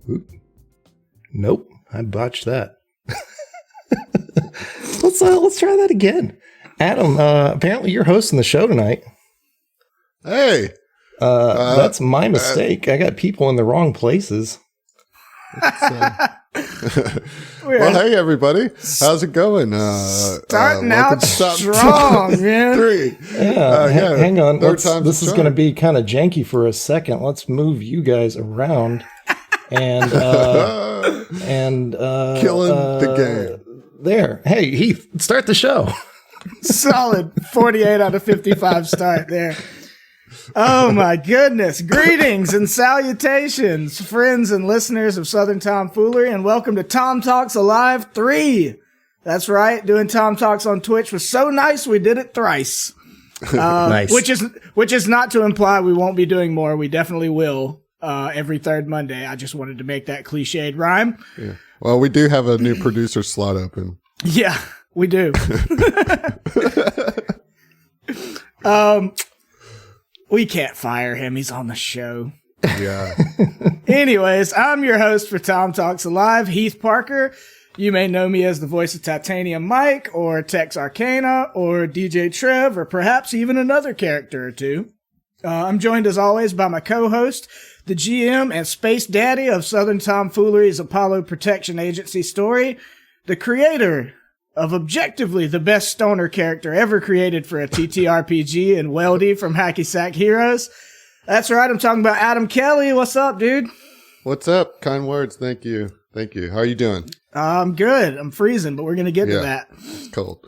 Oop. Nope, I botched that. Let's try that again. Adam, apparently you're hosting the show tonight. Hey, that's my mistake. I got people in the wrong places. Well, hey everybody, how's it going? Starting out strong, man. 3. Hang on. This is going to be kind of janky for a second. Let's move you guys around and killing the game. There. Hey, Heath, start the show. Solid 48 out of 55 start there. Oh my goodness. Greetings and salutations, friends and listeners of Southern Tomfoolery, and welcome to TOMTalks Alive 3. That's right, doing TOMTalks on Twitch was so nice we did it thrice. Nice. Which is not to imply we won't be doing more. We definitely will every third Monday. I just wanted to make that cliched rhyme. Yeah. Well, we do have a new producer slot open. Yeah, we do. We can't fire him. He's on the show. Yeah. Anyways, I'm your host for TOMTalks Alive, Heath Parker. You may know me as the voice of Titanium Mike, or Tex Arcana, or DJ Trev, or perhaps even another character or two. I'm joined as always by my co-host, the GM and Space Daddy of Southern Tomfoolery's Apollo Protection Agency story, the creator of objectively the best stoner character ever created for a TTRPG and Weldy from Hacky Sack Heroes. That's right, I'm talking about Adam Kelly. What's up, dude? What's up? Kind words. Thank you. How are you doing? I'm good. I'm freezing, but we're going to get to that. It's cold.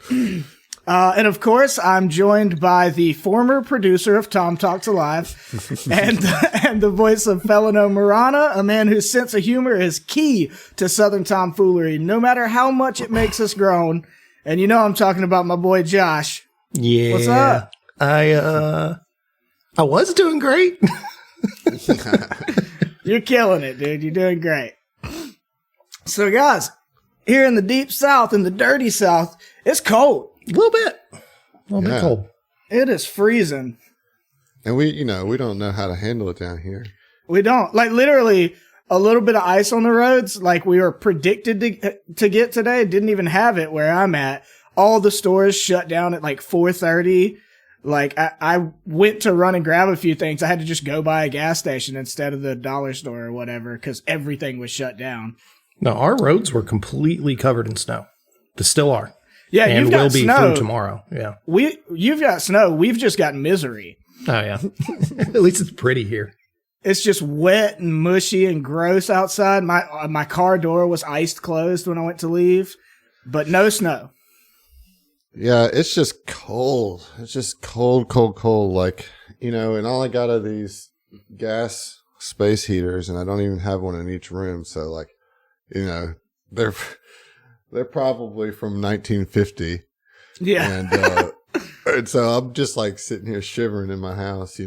And of course, I'm joined by the former producer of TOMTalks Alive and the voice of Felino Marana, a man whose sense of humor is key to Southern Tomfoolery, no matter how much it makes us groan. And you know I'm talking about my boy Josh. Yeah. What's up? I was doing great. You're killing it, dude. You're doing great. So guys, here in the deep south, in the dirty south, it's cold. A little bit cold. It is freezing. And we don't know how to handle it down here. We don't. Like, literally, a little bit of ice on the roads, like we were predicted to get today, didn't even have it where I'm at. All the stores shut down at like 4:30. Like, I went to run and grab a few things. I had to just go by a gas station instead of the dollar store or whatever because everything was shut down. No, our roads were completely covered in snow. They still are. Yeah, and you've got will be snow through tomorrow. Yeah, you've got snow. We've just got misery. Oh yeah. At least it's pretty here. It's just wet and mushy and gross outside. My car door was iced closed when I went to leave, but no snow. Yeah, it's just cold. It's just cold. Like, and all I got are these gas space heaters, and I don't even have one in each room. So, like, they're probably from 1950. Yeah. And so I'm just like sitting here shivering in my house,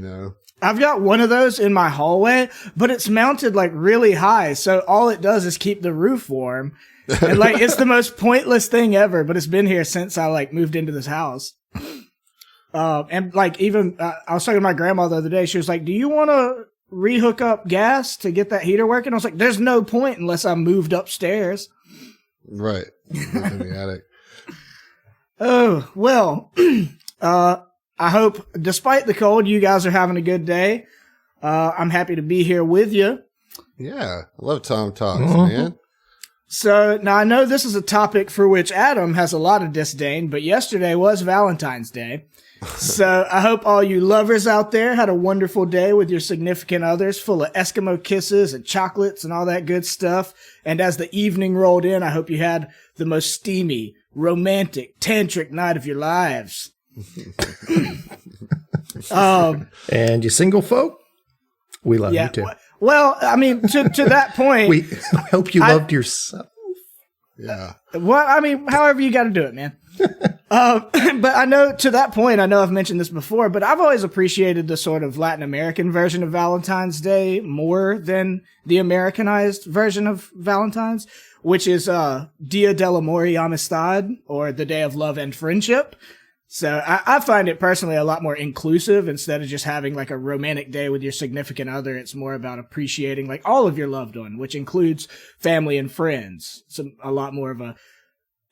I've got one of those in my hallway, but it's mounted like really high. So all it does is keep the roof warm. And like, it's the most pointless thing ever, but it's been here since I like moved into this house. And like, even, I was talking to my grandma the other day. She was like, do you want to rehook up gas to get that heater working? I was like, there's no point unless I moved upstairs. Right. In the attic. Oh, well, I hope despite the cold, you guys are having a good day. I'm happy to be here with you. Yeah. I love TOMTalks, man. So now I know this is a topic for which Adam has a lot of disdain, but yesterday was Valentine's Day. So I hope all you lovers out there had a wonderful day with your significant others, full of Eskimo kisses and chocolates and all that good stuff. And as the evening rolled in, I hope you had the most steamy, romantic, tantric night of your lives. And you single folk, we love you too. Well, I mean, to that point, I hope you loved yourself. Yeah. Well, I mean, however you got to do it, man. But I know to that point, I know I've mentioned this before, but I've always appreciated the sort of Latin American version of Valentine's Day more than the Americanized version of Valentine's, which is Dia del Amor y Amistad, or the Day of Love and Friendship. So I find it personally a lot more inclusive. Instead of just having like a romantic day with your significant other, it's more about appreciating like all of your loved one, which includes family and friends. It's a lot more of a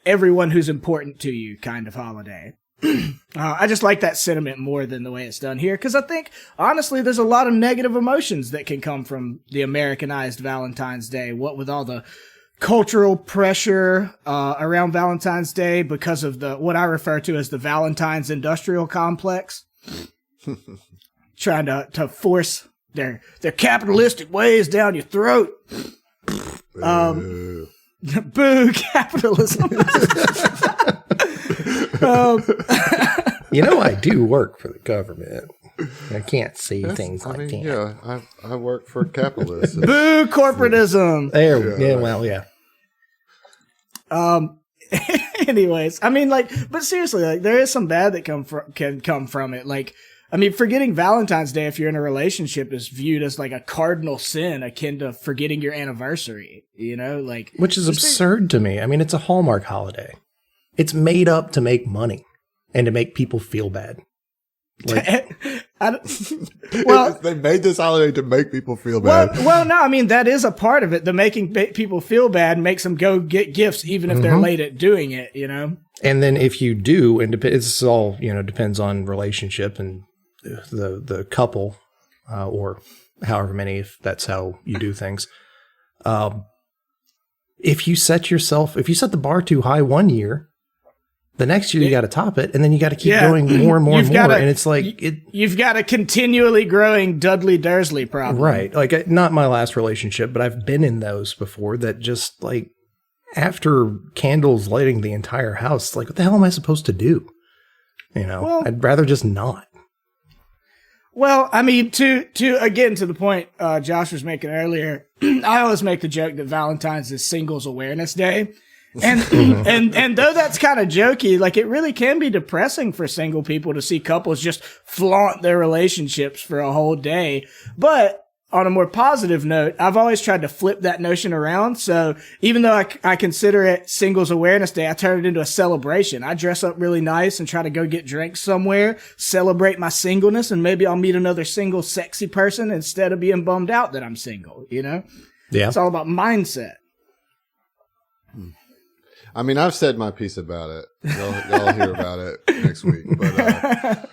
everyone who's important to you kind of holiday. I just like that sentiment more than the way it's done here, because I think, honestly, there's a lot of negative emotions that can come from the Americanized Valentine's Day, what with all the cultural pressure around Valentine's Day because of what I refer to as the Valentine's industrial complex, trying to force their capitalistic ways down your throat. Boo, capitalism. I do work for the government. I can't say things like that. Yeah, I work for capitalism. Boo, corporatism. Yeah. Anyways, I mean, but seriously, there is some bad that can come from it. Forgetting Valentine's Day if you're in a relationship is viewed as like a cardinal sin akin to forgetting your anniversary, Which is absurd to me. I mean, it's a Hallmark holiday. It's made up to make money and to make people feel bad. They made this holiday to make people feel bad. Well, no, I mean, that is a part of it. The making people feel bad makes them go get gifts even if they're late at doing it, And then if you do, and it's all, depends on relationship and the couple, or however many, if that's how you do things. If you set the bar too high one year, the next year you got to top it, and then you got to keep going more and more and more. And it's like you've got a continually growing Dudley Dursley problem, right? Like, not my last relationship, but I've been in those before. That just like after candles lighting the entire house, like, what the hell am I supposed to do? I'd rather just not. Well, I mean, to the point Josh was making earlier, I always make the joke that Valentine's is Singles Awareness Day. And and though that's kind of jokey, like, it really can be depressing for single people to see couples just flaunt their relationships for a whole day. But on a more positive note, I've always tried to flip that notion around. So even though I consider it Singles Awareness Day, I turn it into a celebration. I dress up really nice and try to go get drinks somewhere, celebrate my singleness, and maybe I'll meet another single sexy person instead of being bummed out that I'm single, Yeah. It's all about mindset. I mean, I've said my piece about it. Y'all hear about it next week. But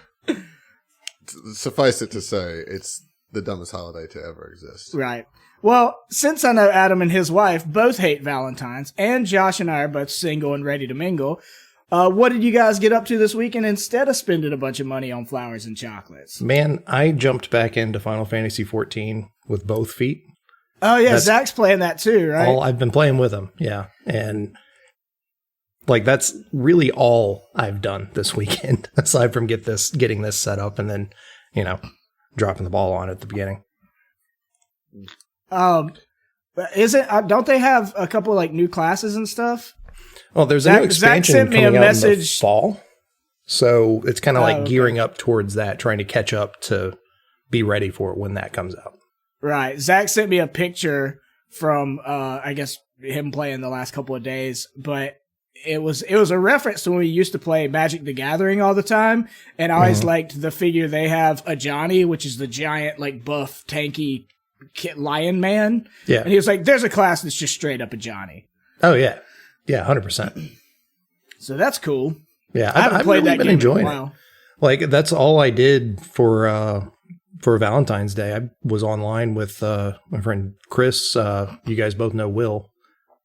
suffice it to say, it's the dumbest holiday to ever exist. Right. Well, since I know Adam and his wife both hate Valentine's, and Josh and I are both single and ready to mingle, what did you guys get up to this weekend instead of spending a bunch of money on flowers and chocolates? Man, I jumped back into Final Fantasy XIV with both feet. Oh, yeah. Zach's playing that too, right? I've been playing with him, yeah. And that's really all I've done this weekend, aside from getting this set up and then, dropping the ball on it at the beginning. Don't they have a couple like new classes and stuff? Well, there's a new expansion coming out in the fall. So it's kind of gearing up towards that, trying to catch up to be ready for it when that comes out. Right. Zach sent me a picture from, I guess, him playing the last couple of days, but it was a reference to when we used to play Magic the Gathering all the time, and I always liked the figure they have, a Johnny, which is the giant, like, buff, tanky lion man. Yeah. And he was like, there's a class that's just straight up a Johnny. Oh, yeah. Yeah, 100%. So that's cool. Yeah, I've played really that been game enjoying in a while. It. Like, that's all I did for Valentine's Day. I was online with my friend Chris. You guys both know Will.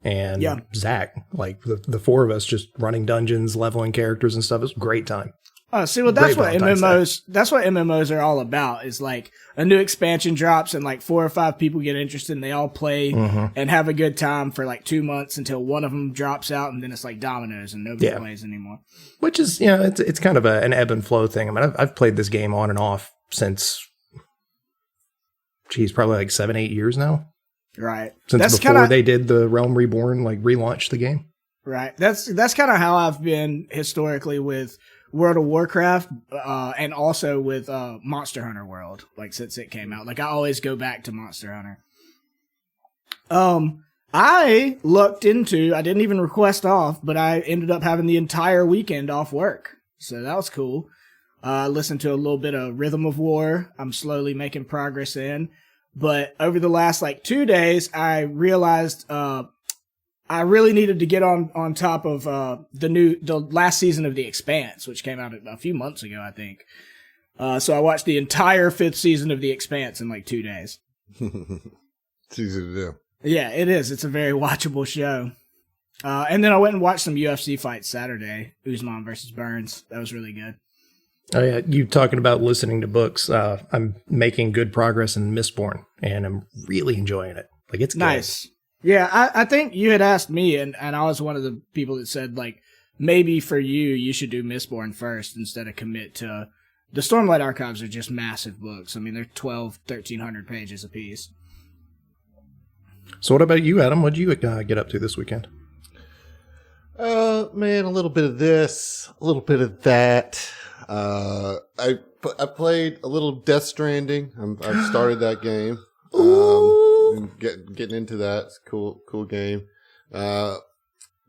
And Zach, like the four of us just running dungeons, leveling characters and stuff. It was a great time. Oh, see, well, that's what MMOs are all about, is like a new expansion drops and like 4 or 5 people get interested and they all play and have a good time for like 2 months until one of them drops out, and then it's like dominoes and nobody plays anymore. Which is, it's kind of an ebb and flow thing. I mean, I've played this game on and off since, probably like 7-8 years now. Right. Since before they did the Realm Reborn, like relaunch the game. Right. That's kind of how I've been historically with World of Warcraft, and also with Monster Hunter World, like since it came out. Like I always go back to Monster Hunter. I didn't even request off, but I ended up having the entire weekend off work. So that was cool. I listened to a little bit of Rhythm of War. I'm slowly making progress in. But over the last 2 days, I realized I really needed to get on top of the last season of The Expanse, which came out a few months ago, I think. So I watched the entire 5th season of The Expanse in 2 days. It's easy to do. Yeah, it is. It's a very watchable show. And then I went and watched some UFC fights Saturday. Usman versus Burns. That was really good. Oh yeah, you talking about listening to books. I'm making good progress in Mistborn, and I'm really enjoying it. It's nice. Good. Yeah, I think you had asked me, and I was one of the people that said, maybe for you should do Mistborn first instead of commit to... The Stormlight Archives are just massive books. I mean, they're 1,300 pages apiece. So what about you, Adam? What did you get up to this weekend? Man, a little bit of this, a little bit of that. I played a little Death Stranding. I've started that game. And getting into that. It's a cool game.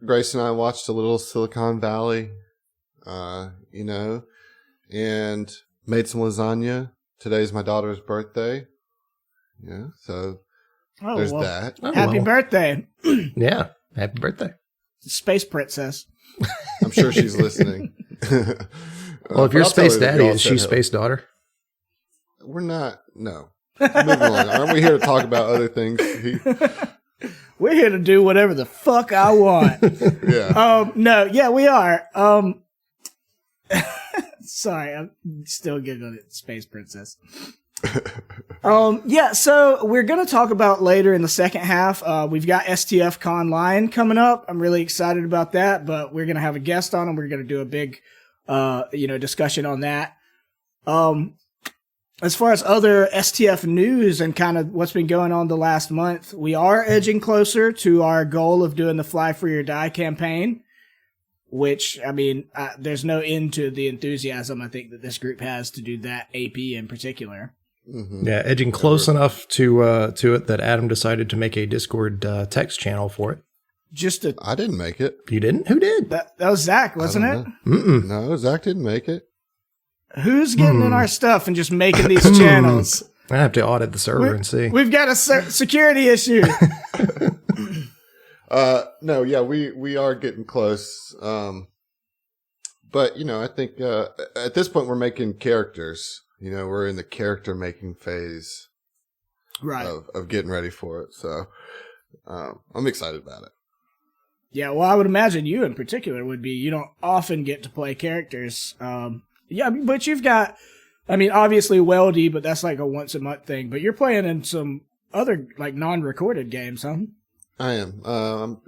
Grace and I watched a little Silicon Valley, and made some lasagna. Today's my daughter's birthday. Yeah, so there's that. Happy birthday. Yeah, happy birthday. Space Princess. I'm sure she's listening. Well, if you're Space Daddy, is she Space Daughter? We're not. No. Moving on. Aren't we here to talk about other things? We're here to do whatever the fuck I want. Yeah. No. Yeah, we are. Sorry, I'm still giggling at Space Princess. Yeah, so we're going to talk about later in the second half. We've got STF Conline coming up. I'm really excited about that, but we're going to have a guest on and we're going to do a big, discussion on that. As far as other STF news and kind of what's been going on the last month, we are edging closer to our goal of doing the Fly Free or Die campaign, which, I mean, there's no end to the enthusiasm I think that this group has to do that AP in particular. Mm-hmm. Yeah, edging close enough to it that Adam decided to make a Discord text channel for it. I didn't make it. You didn't? Who did? That was Zach, wasn't it? No, Zach didn't make it. Who's getting in our stuff and just making these channels? I have to audit the server and see. We've got a security issue. No, yeah, we are getting close. But, I think at this point we're making characters. We're in the character making phase right. of getting ready for it. So I'm excited about it. Yeah, well, I would imagine you in particular would be. You don't often get to play characters. Yeah, but you've got, obviously Weldy, but that's like a once a month thing. But you're playing in some other non-recorded games, huh? I am.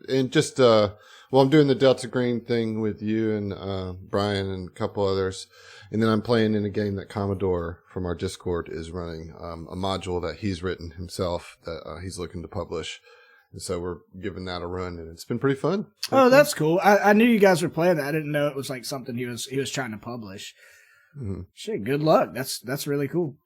And just, I'm doing the Delta Green thing with you and Brian and a couple others. And then I'm playing in a game that Commodore from our Discord is running, a module that he's written himself that he's looking to publish. And so we're giving that a run, and it's been pretty fun. That's cool. I knew you guys were playing that. I didn't know it was something he was trying to publish. Mm-hmm. Shit, good luck. That's really cool.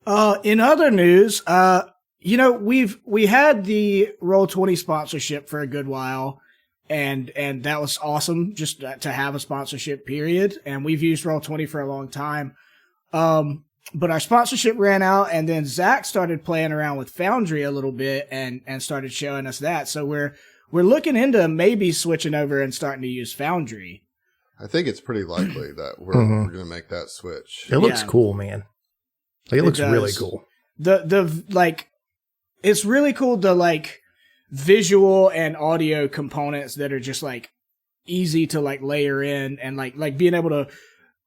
In other news, we had the Roll20 sponsorship for a good while, and that was awesome just to have a sponsorship, period. And we've used Roll20 for a long time. But our sponsorship ran out, and then Zach started playing around with Foundry a little bit and started showing us that. So we're looking into maybe switching over and starting to use Foundry. I think it's pretty likely that we're going to make that switch. It looks cool, man. It looks really cool. It's really cool, the visual and audio components that are just easy to layer in, and being able to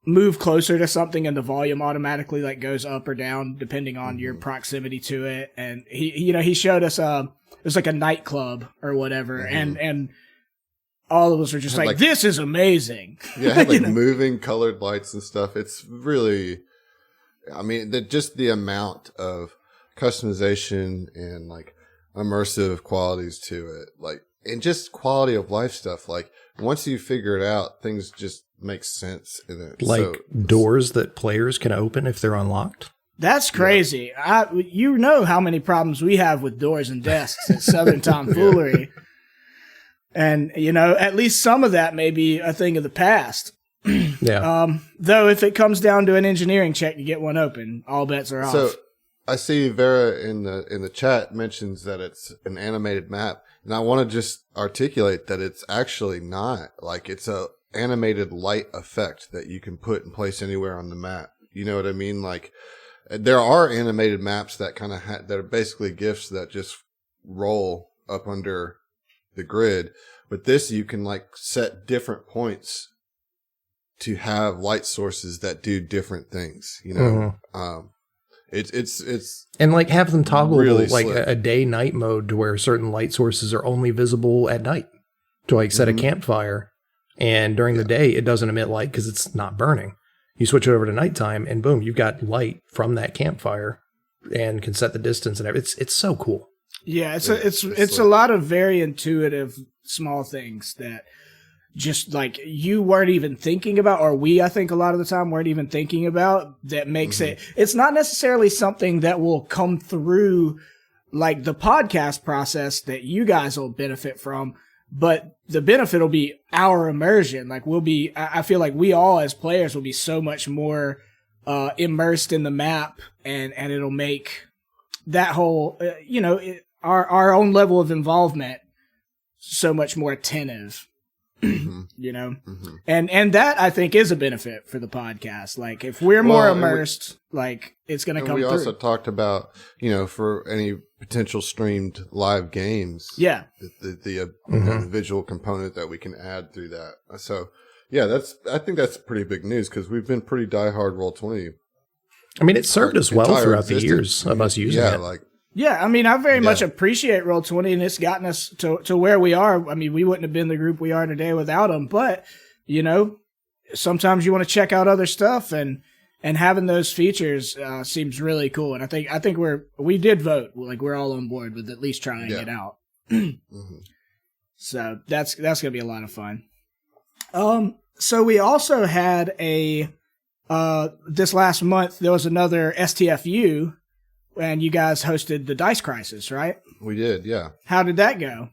move closer to something and the volume automatically goes up or down depending on your proximity to it. And he showed us it was a nightclub or whatever, and all of us were just this is amazing. Yeah, it had moving colored lights and stuff. It's really, just the amount of customization and immersive qualities to it, and just quality of life stuff. Once you figure it out, things just make sense in it. Doors that players can open if they're unlocked. That's crazy. Yeah. You know how many problems we have with doors and desks at Southern Tomfoolery. And, at least some of that may be a thing of the past. Yeah. Though if it comes down to an engineering check to get one open, all bets are off. So I see Vera in the chat mentions that it's an animated map, and I want to just articulate that it's actually not. Like, it's a animated light effect that you can put and place anywhere on the map. You know what I mean? Like, there are animated maps that kind of that are basically GIFs that just roll up under the grid, but this you can like set different points to have light sources that do different things. You know, it's and like have them toggle really like slick. a day night mode to where certain light sources are only visible at night. To like set a campfire, and during the day it doesn't emit light because it's not burning. You switch it over to nighttime, and boom, you've got light from that campfire, and can set the distance and everything. It's so cool. Yeah, it's a lot of very intuitive small things that just like you weren't even thinking about, or we, I think a lot of the time weren't even thinking about, that makes it's not necessarily something that will come through like the podcast process that you guys will benefit from, but the benefit will be our immersion. Like I feel like we all as players will be so much more immersed in the map, and it'll make that whole, our own level of involvement so much more attentive, you know? And that I think is a benefit for the podcast. Like if we're more immersed, like it's going to come through. We also talked about, for any potential streamed live games. Yeah. The visual component that we can add through that. So yeah, I think that's pretty big news because we've been pretty diehard Roll20. I mean, it served us well throughout the years of us using it. Yeah, I mean, I very much appreciate Roll20, and it's gotten us to where we are. I mean, we wouldn't have been the group we are today without them, but, sometimes you want to check out other stuff, and having those features seems really cool. And I think we did vote. Like, we're all on board with at least trying it out. So that's going to be a lot of fun. So we also had this last month, there was another STFU, and you guys hosted the Dice Crisis, right? We did, yeah. How did that go?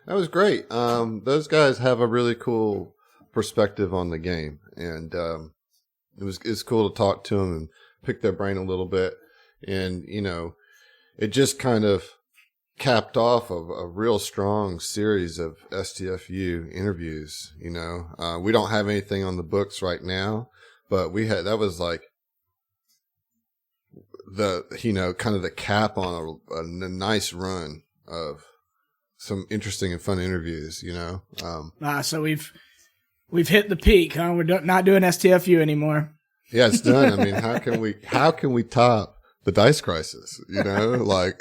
That was great. Those guys have a really cool perspective on the game, and it's cool to talk to them and pick their brain a little bit. And it just kind of capped off of a real strong series of STFU interviews. We don't have anything on the books right now, but that was like kind of the cap on a nice run of some interesting and fun interviews, So we've hit the peak, huh? We're not doing STFU anymore. Yeah, it's done. I mean, how can we top the Dice Crisis? Like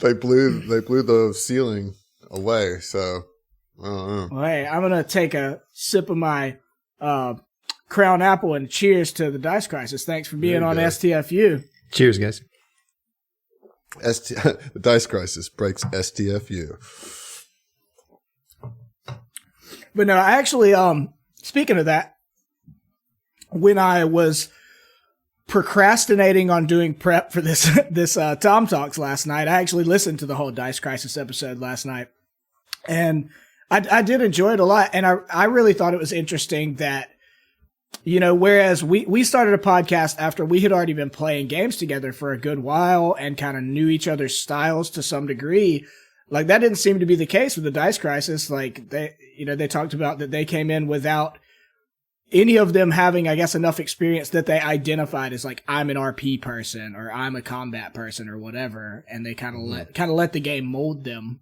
they blew the ceiling away. So I don't know. Well, hey, I'm gonna take a sip of my Crown Apple and cheers to the Dice Crisis. Thanks for being on STFU. Cheers, guys. The Dice Crisis breaks STFU. But no, I actually, speaking of that, when I was procrastinating on doing prep for this TOMTalks last night, I actually listened to the whole Dice Crisis episode last night, and I did enjoy it a lot. And I really thought it was interesting that, whereas we started a podcast after we had already been playing games together for a good while and kind of knew each other's styles to some degree, like that didn't seem to be the case with the Dice Crisis. Like they talked about that they came in without any of them having, I guess, enough experience that they identified as like, I'm an RP person or I'm a combat person or whatever. And they kind of let the game mold them.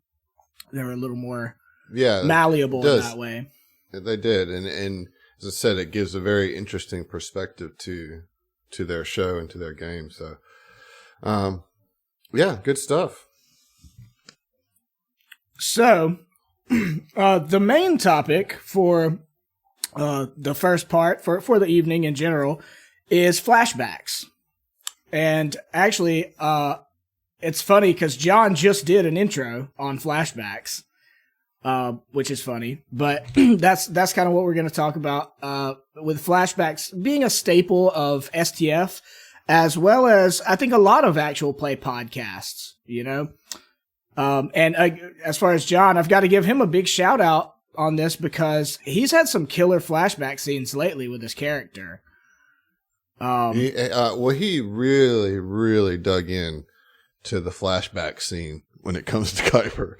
They were a little more malleable in that way. They did. And as I said, it gives a very interesting perspective to their show and to their game. So, good stuff. So, the main topic for the first part for the evening in general is flashbacks. And actually, it's funny because John just did an intro on flashbacks. Which is funny, but that's kind of what we're going to talk about, with flashbacks being a staple of STF, as well as I think a lot of actual play podcasts, and as far as John, I've got to give him a big shout out. on this because he's had some killer flashback scenes lately with his character. He really, really dug in to the flashback scene when it comes to Kuiper.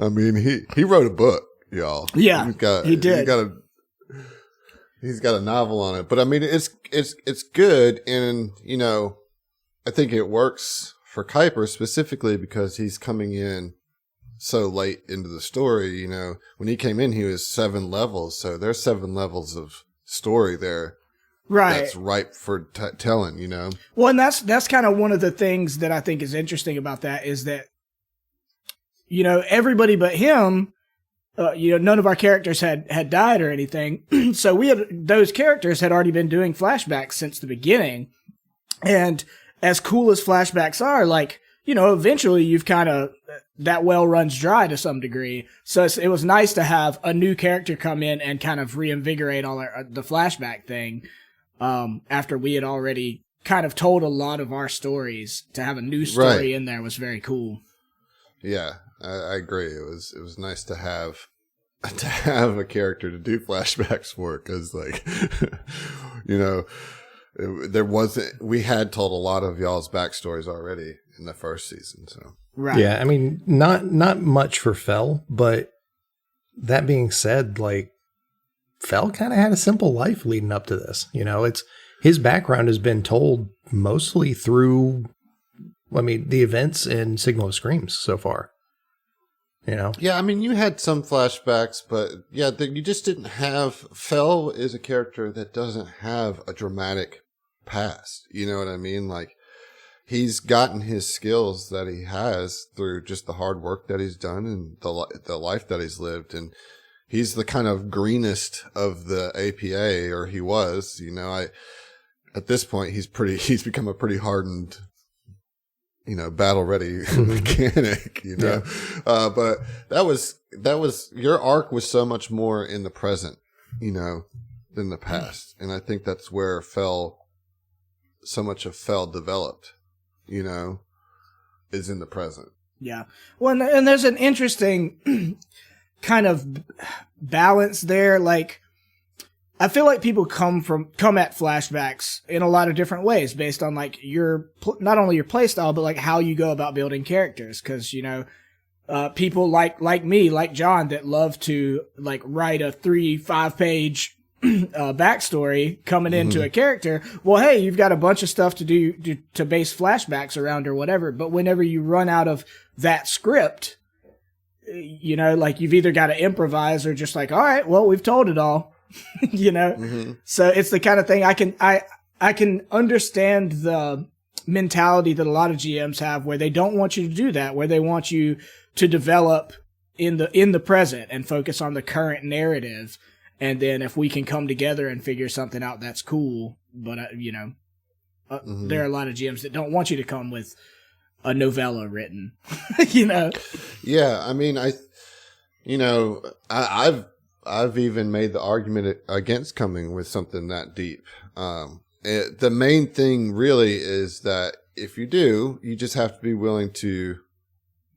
I mean, he wrote a book, y'all. Yeah, he did. He's got a novel on it, but I mean, it's good, and you know, I think it works for Kuiper specifically because he's coming in so late into the story. You know, when he came in, he was 7 levels, so there's 7 levels of story there. Right. That's ripe for telling, you know? Well, and that's kind of one of the things that I think is interesting about that is that, you know, everybody but him, you know, none of our characters had died or anything. So those characters had already been doing flashbacks since the beginning. And as cool as flashbacks are, like, you know, eventually you've kind of, that well runs dry to some degree. So it was nice to have a new character come in and kind of reinvigorate all the flashback thing. After we had already kind of told a lot of our stories, to have a new story in there was very cool. Yeah, I agree. It was nice to have a character to do flashbacks for, because like, you know, we had told a lot of y'all's backstories already in the first season. So right. Yeah, I mean, not much for Fel, but that being said, like, Fel kind of had a simple life leading up to this. You know, his background has been told mostly through, I mean, the events in Signal of Screams so far. You know? Yeah, I mean, you had some flashbacks, but yeah, you just didn't have, Fel is a character that doesn't have a dramatic past. You know what I mean? Like, he's gotten his skills that he has through just the hard work that he's done and the life that he's lived. And he's the kind of greenest of the APA, or he was, you know, at this point, he's become a pretty hardened, you know, battle ready mechanic, you know, yeah. But that was, your arc was so much more in the present, you know, than the past. And I think that's where so much of Fel developed, you know, is in the present. Yeah. Well, and there's an interesting kind of balance there. Like, I feel like people come at flashbacks in a lot of different ways based on like not only your play style, but like how you go about building characters. Cause, you know, people like me, like John, that love to like write a 3-5 page backstory coming into a character. Well, hey, you've got a bunch of stuff to do to base flashbacks around or whatever. But whenever you run out of that script, you know, like you've either got to improvise or just like, all right, well, we've told it all, you know? So it's the kind of thing I can understand the mentality that a lot of GMs have where they don't want you to do that, where they want you to develop in the present and focus on the current narrative. And then if we can come together and figure something out, that's cool. But, you know, there are a lot of GMs that don't want you to come with a novella written, you know? Yeah. I mean, I've even made the argument against coming with something that deep. The main thing really is that if you do, you just have to be willing to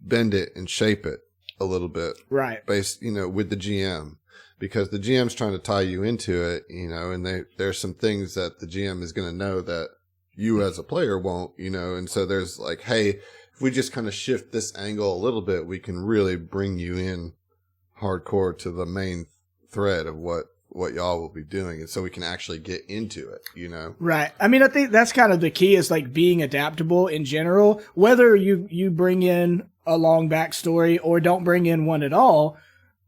bend it and shape it a little bit. Right. Based, you know, with the GM. Because the GM's trying to tie you into it, you know, and there's some things that the GM is going to know that you as a player won't, you know, and so there's like, hey, if we just kind of shift this angle a little bit, we can really bring you in hardcore to the main thread of what y'all will be doing, and so we can actually get into it, you know? Right. I mean, I think that's kind of the key is like being adaptable in general, whether you bring in a long backstory or don't bring in one at all.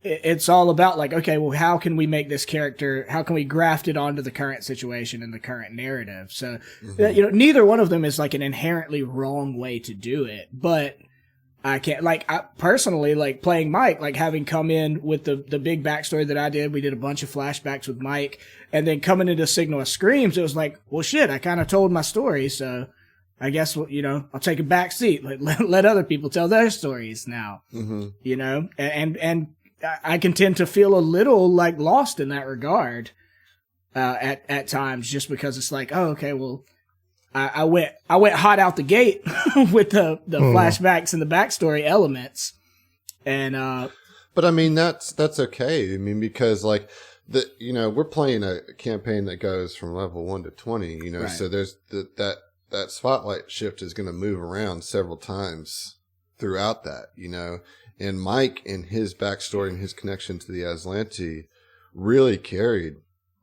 It's all about like, okay, well, how can we make this character, how can we graft it onto the current situation and the current narrative? So, you know, neither one of them is like an inherently wrong way to do it, but I can't, like, I personally, like playing Mike, like having come in with the big backstory that I did. We did a bunch of flashbacks with Mike, and then coming into Signal of Screams, it was like, well, shit, I kind of told my story. So I guess, you know, I'll take a back seat. Let other people tell their stories now, you know, and I can tend to feel a little like lost in that regard, at times, just because it's like, oh, okay, well, I went hot out the gate with the flashbacks and the backstory elements. And, But I mean, that's okay. I mean, because like we're playing a campaign that goes from level 1 to 20, right. So there's that spotlight shift is going to move around several times throughout that, and Mike and his backstory and his connection to the Aslanti really carried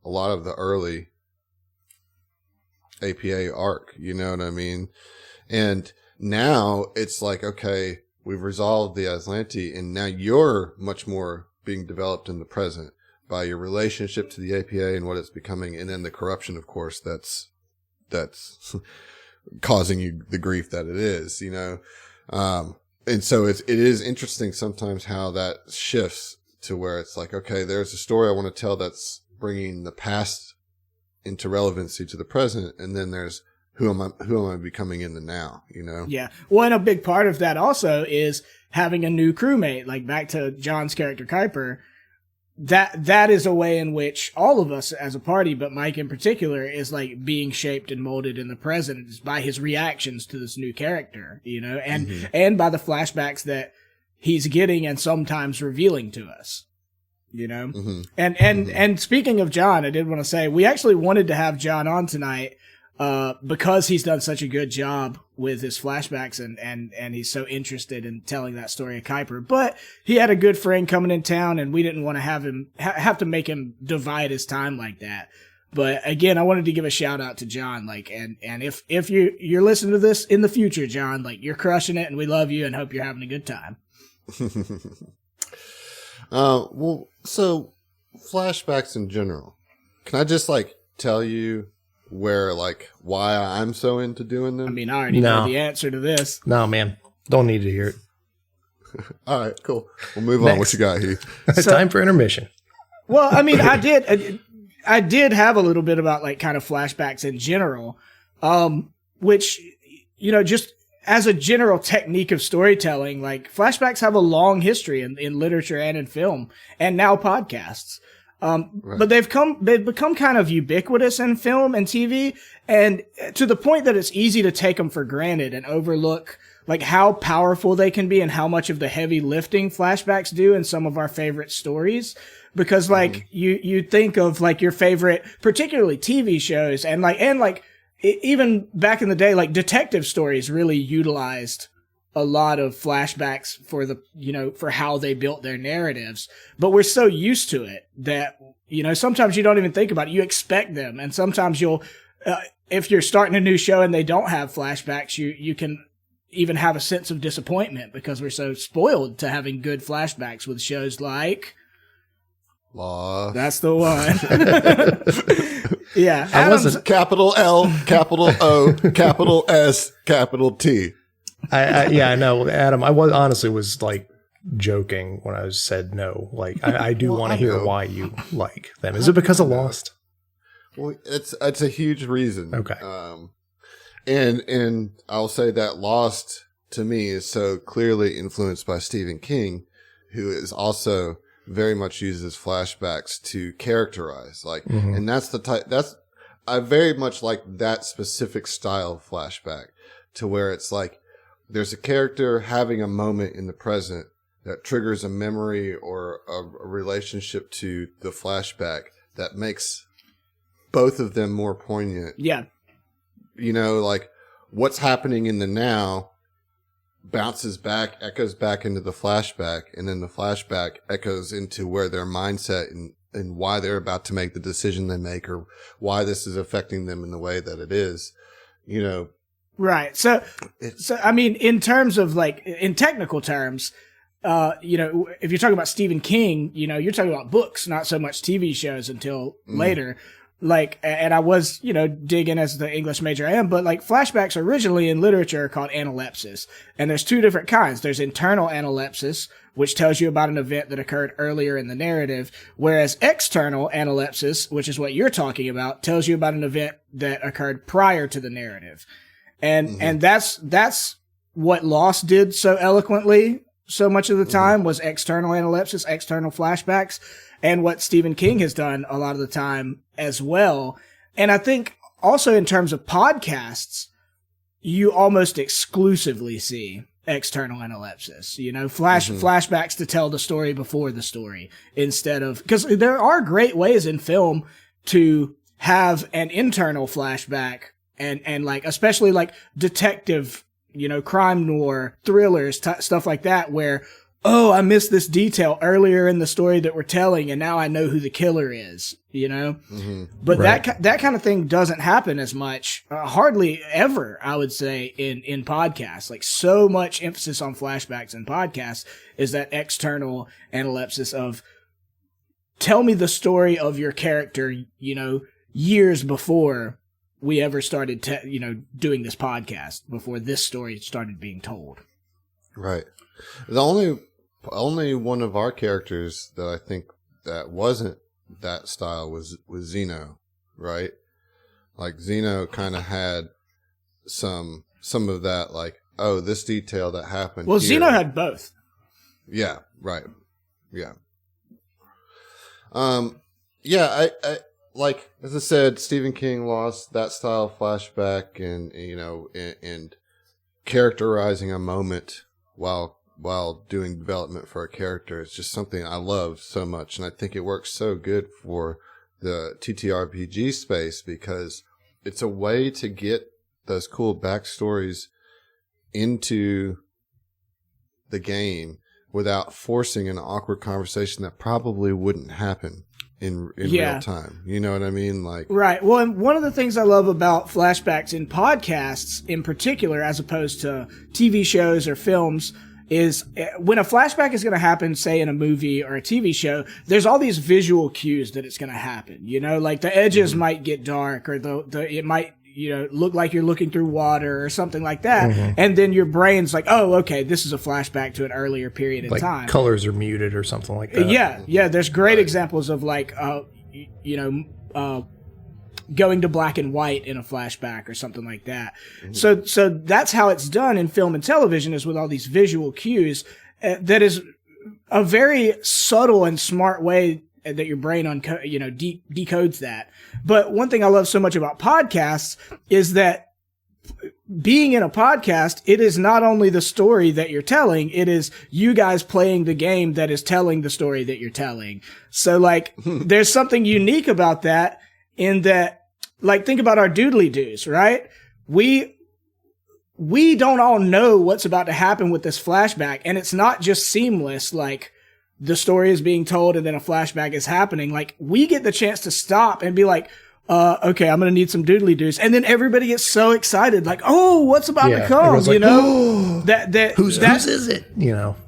a lot of the early APA arc, you know what I mean? And now it's like, okay, we've resolved the Aslanti, and now you're much more being developed in the present by your relationship to the APA and what it's becoming, and then the corruption, of course, that's causing you the grief that it is, and so it is interesting sometimes how that shifts to where it's like, okay, there's a story I want to tell that's bringing the past into relevancy to the present, and then there's who am I becoming in the now, Yeah. Well, and a big part of that also is having a new crewmate, like back to John's character Kuiper. That is a way in which all of us as a party, but Mike in particular, is like being shaped and molded in the present by his reactions to this new character, and by the flashbacks that he's getting and sometimes revealing to us, And speaking of John, I did want to say we actually wanted to have John on tonight, because he's done such a good job with his flashbacks and he's so interested in telling that story of Kuiper. But he had a good friend coming in town, and we didn't want to have to make him divide his time like that. But again, I wanted to give a shout out to John, and if you're listening to this in the future, John, you're crushing it, and we love you and hope you're having a good time. Well, so flashbacks in general, can I just tell you why I'm so into doing them? I mean, I already know the answer to this. No, man. Don't need to hear it. All right, cool. We'll move on. What you got, Heath? It's time for intermission. Well, I mean, I did have a little bit about kind of flashbacks in general, which, just as a general technique of storytelling, flashbacks have a long history in literature and in film and now podcasts. Right. But they've become kind of ubiquitous in film and TV, and to the point that it's easy to take them for granted and overlook how powerful they can be and how much of the heavy lifting flashbacks do in some of our favorite stories. Because you think of your favorite, particularly TV shows, and even back in the day, detective stories really utilized a lot of flashbacks for how they built their narratives. But we're so used to it that, sometimes you don't even think about it. You expect them. And sometimes you'll, if you're starting a new show and they don't have flashbacks, you can even have a sense of disappointment because we're so spoiled to having good flashbacks with shows like Lost. That's the one. Yeah. I wasn't capital L, capital O, capital S, capital T. I know, Adam. I was joking when I said no. I do want to hear why you like them. Is it because of Lost? Well, it's a huge reason. Okay. And I'll say that Lost to me is so clearly influenced by Stephen King, who is also very much uses flashbacks to characterize. And that's the type. I very much like that specific style of flashback, to where it's there's a character having a moment in the present that triggers a memory or a relationship to the flashback that makes both of them more poignant. Yeah. What's happening in the now bounces back, echoes back into the flashback, and then the flashback echoes into where their mindset and why they're about to make the decision they make, or why this is affecting them in the way that it is, Right. So I mean, in terms of in technical terms, if you're talking about Stephen King, you're talking about books, not so much TV shows until later. And I was, digging as the English major I am, but flashbacks originally in literature are called analepsis. And there's two different kinds. There's internal analepsis, which tells you about an event that occurred earlier in the narrative, whereas external analepsis, which is what you're talking about, tells you about an event that occurred prior to the narrative. And that's what Lost did so eloquently so much of the time, was external analepsis, external flashbacks, and what Stephen King has done a lot of the time as well. And I think also in terms of podcasts, you almost exclusively see external analepsis, flashbacks to tell the story before the story instead of, because there are great ways in film to have an internal flashback and like, especially like detective, crime noir thrillers, stuff like that, where, oh, I missed this detail earlier in the story that we're telling, and now I know who the killer is, Mm-hmm. But right. that kind of thing doesn't happen as much, hardly ever, I would say, in podcasts. Like, so much emphasis on flashbacks in podcasts is that external analepsis of, tell me the story of your character, years before we ever started, doing this podcast, before this story started being told. Right. The only one of our characters that I think that wasn't that style was Zeno, right? Like, Zeno kind of had some of that, like, oh, this detail that happened. Well, here. Zeno had both. Yeah. Right. Yeah. Yeah. I like, as I said, Stephen King lost that style of flashback and characterizing a moment while doing development for a character. It's just something I love so much. And I think it works so good for the TTRPG space because it's a way to get those cool backstories into the game without forcing an awkward conversation that probably wouldn't happen in real time. You know what I mean? Like, right. Well, and one of the things I love about flashbacks in podcasts in particular, as opposed to TV shows or films, is when a flashback is going to happen, say in a movie or a TV show, there's all these visual cues that it's going to happen. Like the edges might get dark, or it might, look like you're looking through water or something like that. Mm-hmm. And then your brain's like, oh, okay, this is a flashback to an earlier period in time. Colors are muted or something like that. Yeah. There's great examples of like, going to black and white in a flashback or something like that. Mm-hmm. So that's how it's done in film and television, is with all these visual cues. That is a very subtle and smart way that your brain decodes that. But one thing I love so much about podcasts is that being in a podcast, it is not only the story that you're telling, it is you guys playing the game that is telling the story that you're telling. So like, there's something unique about that, in that, like, think about our doodly doos, right? We don't all know what's about to happen with this flashback, and it's not just seamless, like the story is being told and then a flashback is happening. Like, we get the chance to stop and be like, okay, I'm going to need some doodly doos. And then everybody gets so excited, like, oh, what's about to come, like, oh, whose is it?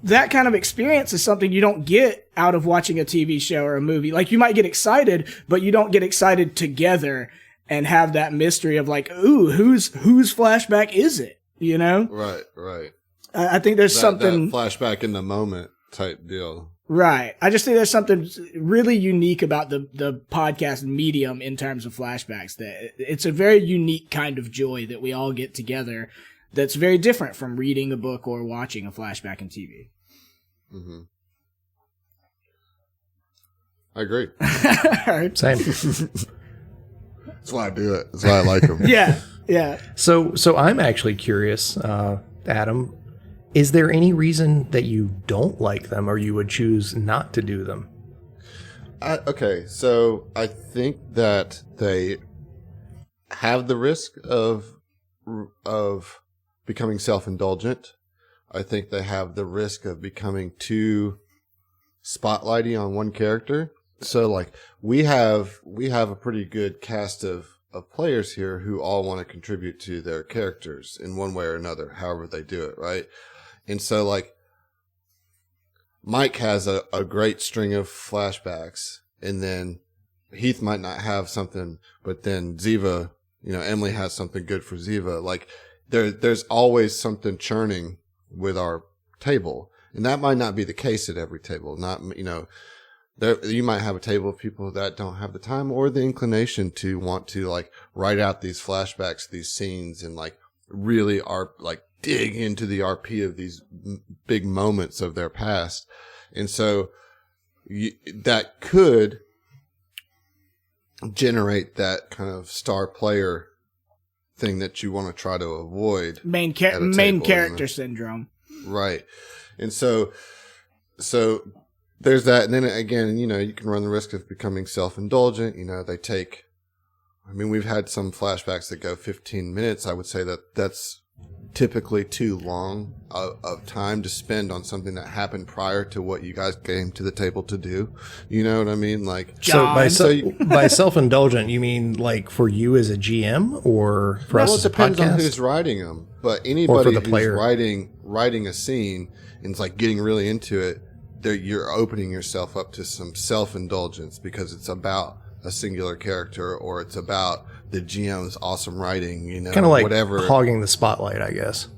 That kind of experience is something you don't get out of watching a TV show or a movie. Like, you might get excited, but you don't get excited together and have that mystery of like, ooh, whose flashback is it? Right. I think there's something that flashback in the moment type deal. Right. I just think there's something really unique about the podcast medium in terms of flashbacks, that it's a very unique kind of joy that we all get together that's very different from reading a book or watching a flashback in TV. Mm-hmm. I agree. Same. That's why I do it. That's why I like them. Yeah. So I'm actually curious, Adam, is there any reason that you don't like them, or you would choose not to do them? Okay, so I think that they have the risk of becoming self-indulgent. I think they have the risk of becoming too spotlighty on one character. So, like, we have a pretty good cast of players here who all want to contribute to their characters in one way or another, however they do it, right? And so, like, Mike has a great string of flashbacks, and then Heath might not have something, but then Ziva, Emily has something good for Ziva. Like, there's always something churning with our table, and that might not be the case at every table. Not, you might have a table of people that don't have the time or the inclination to want to, like, write out these flashbacks, these scenes, and, like, really are, like, dig into the RP of these big moments of their past. And so that could generate that kind of star player thing that you want to try to avoid. Main character syndrome. Right. And so there's that. And then again, you know, you can run the risk of becoming self-indulgent. You know, we've had some flashbacks that go 15 minutes. I would say that that's typically too long of time to spend on something that happened prior to what you guys came to the table to do. You know what I mean? Like, by self-indulgent, you mean like for you as a GM or for us as a podcast? Well, it depends on who's writing them. But anybody who's writing a scene and it's like getting really into it, you're opening yourself up to some self-indulgence because it's about a singular character or it's about the GM's awesome writing, you know, kind of like whatever. Hogging the spotlight, I guess.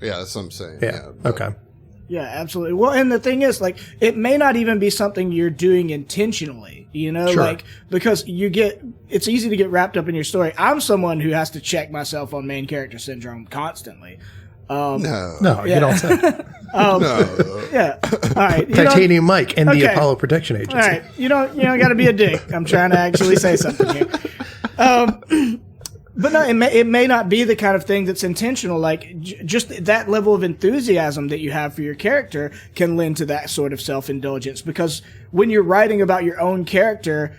Yeah, that's what I'm saying. Yeah. Okay. Yeah, absolutely. Well, and the thing is, like, it may not even be something you're doing intentionally, you know, sure. Like, because it's easy to get wrapped up in your story. I'm someone who has to check myself on main character syndrome constantly. No, you don't say. No. Yeah. All right. Titanium Mike and the Apollo Protection Agency. All right. You don't got to be a dick. I'm trying to actually say something here. But no, it may not be the kind of thing that's intentional. Like just that level of enthusiasm that you have for your character can lend to that sort of self-indulgence. Because when you're writing about your own character,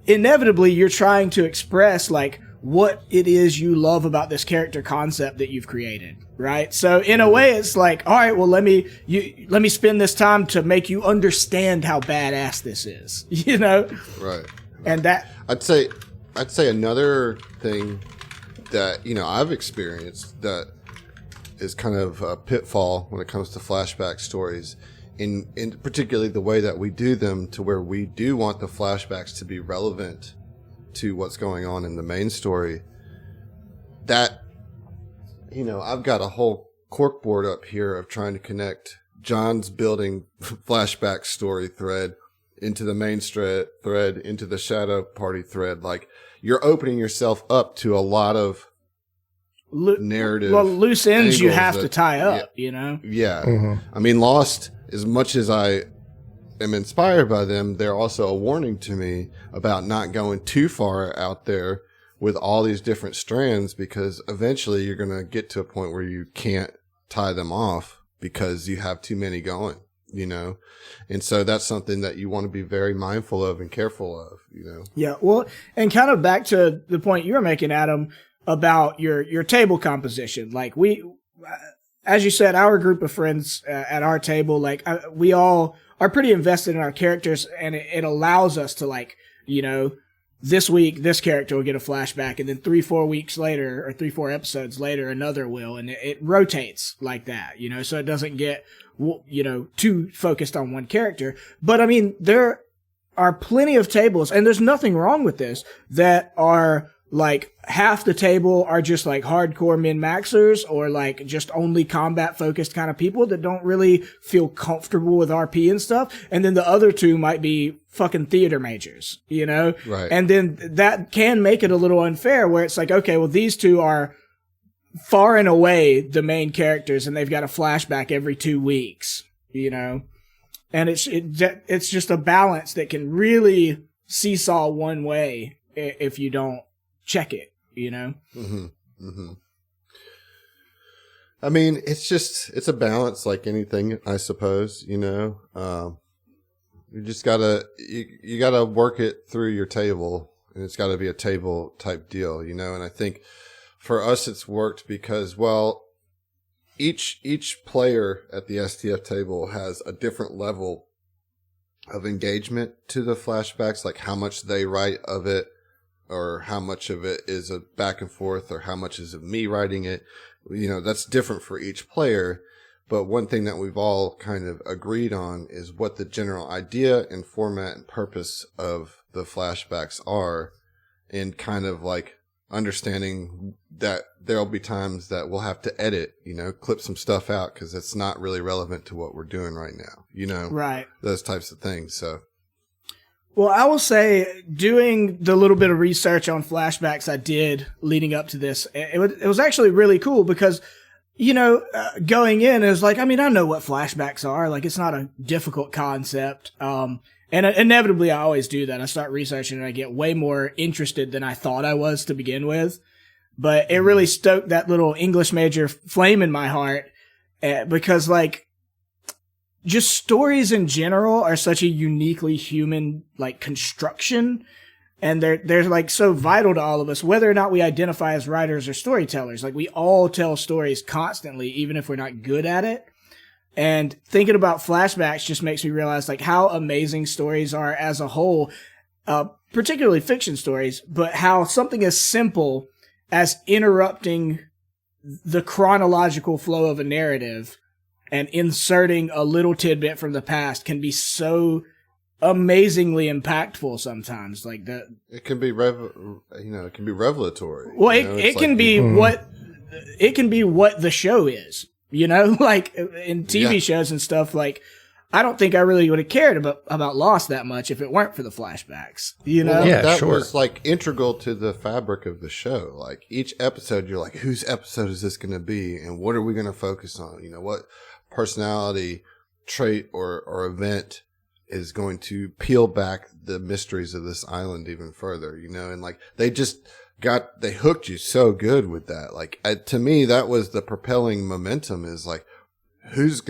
inevitably you're trying to express like what it is you love about this character concept that you've created, right? So in a way, it's like, all right, well, let me spend this time to make you understand how badass this is, you know? Right. And that I'd say another thing that, you know, I've experienced that is kind of a pitfall when it comes to flashback stories, in particularly the way that we do them, to where we do want the flashbacks to be relevant to what's going on in the main story. That, you know, I've got a whole corkboard up here of trying to connect John's building flashback story thread into the main thread, into the shadow party thread. Like, you're opening yourself up to a lot of narrative. Well, loose ends you have to tie up, you know? Yeah. Mm-hmm. I mean, Lost, as much as I am inspired by them, they're also a warning to me about not going too far out there with all these different strands, because eventually you're going to get to a point where you can't tie them off because you have too many going, you know? And so that's something that you want to be very mindful of and careful of, you know? Yeah. Well, and kind of back to the point you were making, Adam, about your table composition. Like as you said, our group of friends at our table, like we all are pretty invested in our characters, and it allows us to, like, you know, this week, this character will get a flashback, and then 3-4 weeks later, or 3-4 episodes later, another will, and it rotates like that, you know, so it doesn't get, you know, too focused on one character. But I mean, there are plenty of tables, and there's nothing wrong with this, that are like half the table are just like hardcore min-maxers, or like just only combat focused kind of people that don't really feel comfortable with RP and stuff. And then the other two might be fucking theater majors, you know? Right. And then that can make it a little unfair, where it's like, okay, well, these two are far and away the main characters, and they've got a flashback every 2 weeks, you know? And it's just a balance that can really seesaw one way if you don't check it, you know? Mm-hmm. Mm-hmm. I mean, it's a balance like anything, I suppose, you know? You just gotta, you gotta work it through your table, and it's gotta be a table type deal, you know? And I think for us, it's worked because, well, each player at the STF table has a different level of engagement to the flashbacks, like how much they write of it, or how much of it is a back and forth, or how much is of me writing it. You know, that's different for each player. But one thing that we've all kind of agreed on is what the general idea and format and purpose of the flashbacks are, and kind of like understanding that there'll be times that we'll have to edit, you know, clip some stuff out because it's not really relevant to what we're doing right now, you know? Right. Those types of things, so. Well, I will say, doing the little bit of research on flashbacks I did leading up to this, it was actually really cool because, you know, going in, it was like, I mean, I know what flashbacks are. Like, it's not a difficult concept. And inevitably, I always do that. I start researching and I get way more interested than I thought I was to begin with. But it really stoked that little English major flame in my heart. because like just stories in general are such a uniquely human like construction. And they're like so vital to all of us, whether or not we identify as writers or storytellers. Like we all tell stories constantly, even if we're not good at it. And thinking about flashbacks just makes me realize like how amazing stories are as a whole, particularly fiction stories, but how something as simple as interrupting the chronological flow of a narrative and inserting a little tidbit from the past can be so amazingly impactful sometimes. Like that, it can be it can be revelatory. Well, it can be what the show is. You know, like in TV shows and stuff. Like, I don't think I really would have cared about Lost that much if it weren't for the flashbacks. You know, that was like integral to the fabric of the show. Like each episode, you're like, whose episode is this going to be, and what are we going to focus on? You know, what personality trait or event is going to peel back the mysteries of this island even further, you know? And like, they hooked you so good with that. Like, to me, that was the propelling momentum is like, whose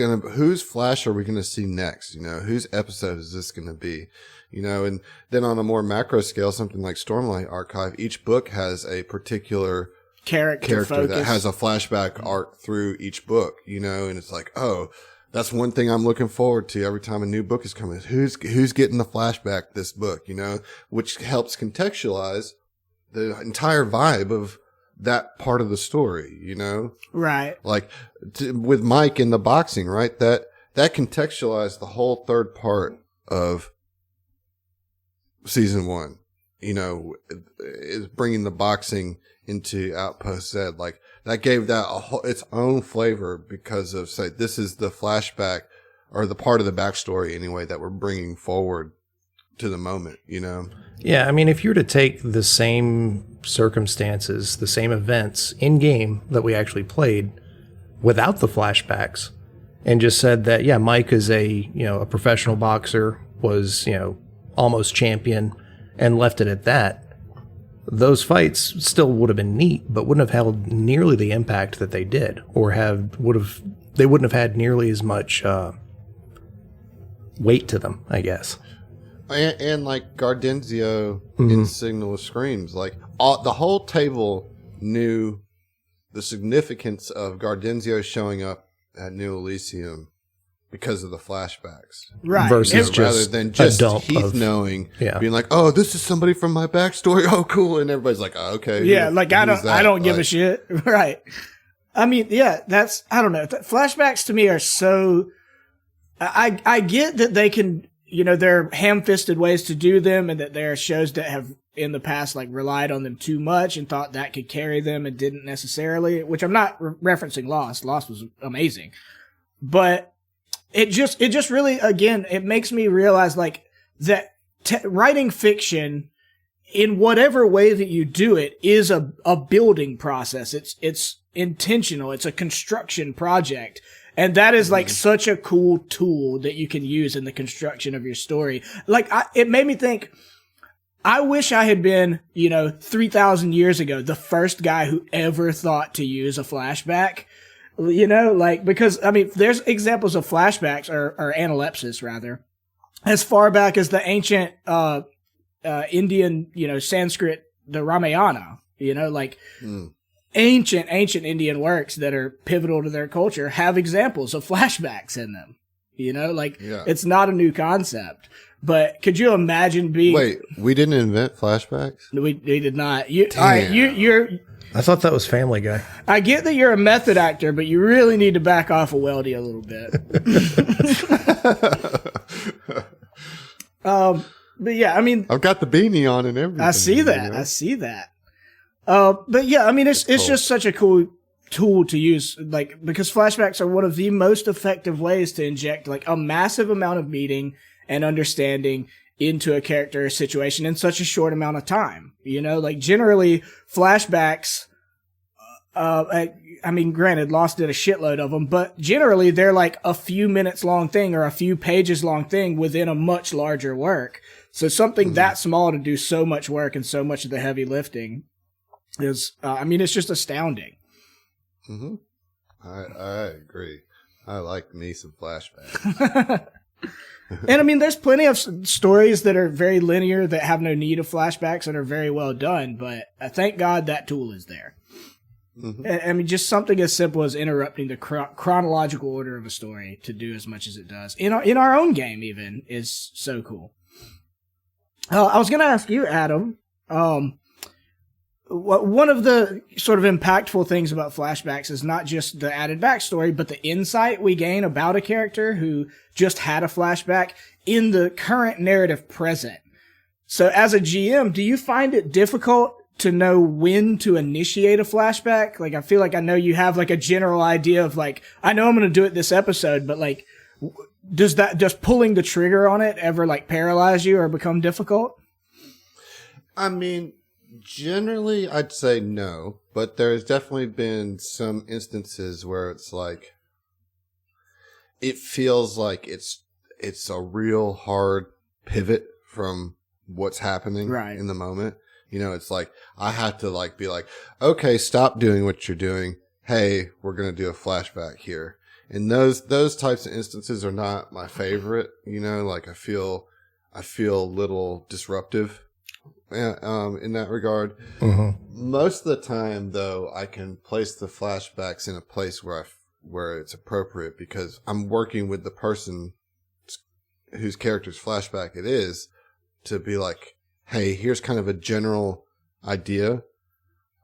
Flash are we going to see next? You know, whose episode is this going to be? You know, and then on a more macro scale, something like Stormlight Archive, each book has a particular character that has a flashback arc through each book, you know, and it's like, oh, that's one thing I'm looking forward to every time a new book is coming. Who's getting the flashback this book, you know, which helps contextualize the entire vibe of that part of the story, you know? Right. Like with Mike in the boxing, right? That contextualized the whole third part of season 1, you know, is bringing the boxing into Outpost Z. Like that gave that its own flavor because of, say, this is the flashback or the part of the backstory anyway that we're bringing forward to the moment, you know? Yeah, I mean, if you were to take the same circumstances, the same events in game that we actually played without the flashbacks and just said that, yeah, Mike is a professional boxer, was, almost champion and left it at that, those fights still would have been neat, but wouldn't have held nearly the impact that they did, or they wouldn't have had nearly as much weight to them, I guess. And like Gardenzio in Signal of Screams, like the whole table knew the significance of Gardenzio showing up at New Elysium because of the flashbacks, right? Versus rather than just Heath knowing, being like, "Oh, this is somebody from my backstory." Oh, cool, and everybody's like, "Oh, okay." Yeah, like I don't give a shit, right? I mean, yeah, I don't know. Flashbacks to me are so. I get that they can, there are ham-fisted ways to do them, and that there are shows that have in the past like relied on them too much and thought that could carry them and didn't necessarily. Which I'm not referencing Lost. Lost was amazing, but. It just really, again, it makes me realize like that writing fiction in whatever way that you do it is a building process. It's intentional. It's a construction project. And that is like such a cool tool that you can use in the construction of your story. Like it made me think, I wish I had been, 3,000 years ago, the first guy who ever thought to use a flashback. Because, I mean, there's examples of flashbacks or analepsis, rather, as far back as the ancient, Indian, Sanskrit, the Ramayana, ancient Indian works that are pivotal to their culture have examples of flashbacks in them, It's not a new concept. But could you imagine being... Wait, we didn't invent flashbacks? We did not. All right, you're... I thought that was Family Guy. I get that you're a method actor, but you really need to back off of Weldy a little bit. But yeah, I mean, I've got the beanie on and everything. I see that. But yeah, I mean, it's just such a cool tool to use, because flashbacks are one of the most effective ways to inject a massive amount of meaning and understanding into a character or situation in such a short amount of time. Generally flashbacks, I mean, granted, Lost did a shitload of them, but generally they're like a few minutes long thing or a few pages long thing within a much larger work. So something that small to do so much work and so much of the heavy lifting is, it's just astounding. I agree. I like me some flashbacks. And I mean, there's plenty of stories that are very linear that have no need of flashbacks and are very well done, but thank God that tool is there. Mm-hmm. I mean, just something as simple as interrupting the chronological order of a story to do as much as it does in our own game even is so cool. I was going to ask you, Adam, one of the sort of impactful things about flashbacks is not just the added backstory, but the insight we gain about a character who just had a flashback in the current narrative present. So as a GM, do you find it difficult to know when to initiate a flashback? Like, I feel like I know you have like a general idea of like, I know I'm going to do it this episode, but like, does pulling the trigger on it ever like paralyze you or become difficult? I mean, generally, I'd say no, but there's definitely been some instances where it's like, it feels like it's a real hard pivot from what's happening in the moment. You know, it's like, I have to like be like, okay, stop doing what you're doing. Hey, we're going to do a flashback here. And those types of instances are not my favorite. You know, like I feel a little disruptive in that regard. Mm-hmm. Most of the time, though, I can place the flashbacks in a place where it's appropriate because I'm working with the person whose character's flashback it is to be like, hey, here's kind of a general idea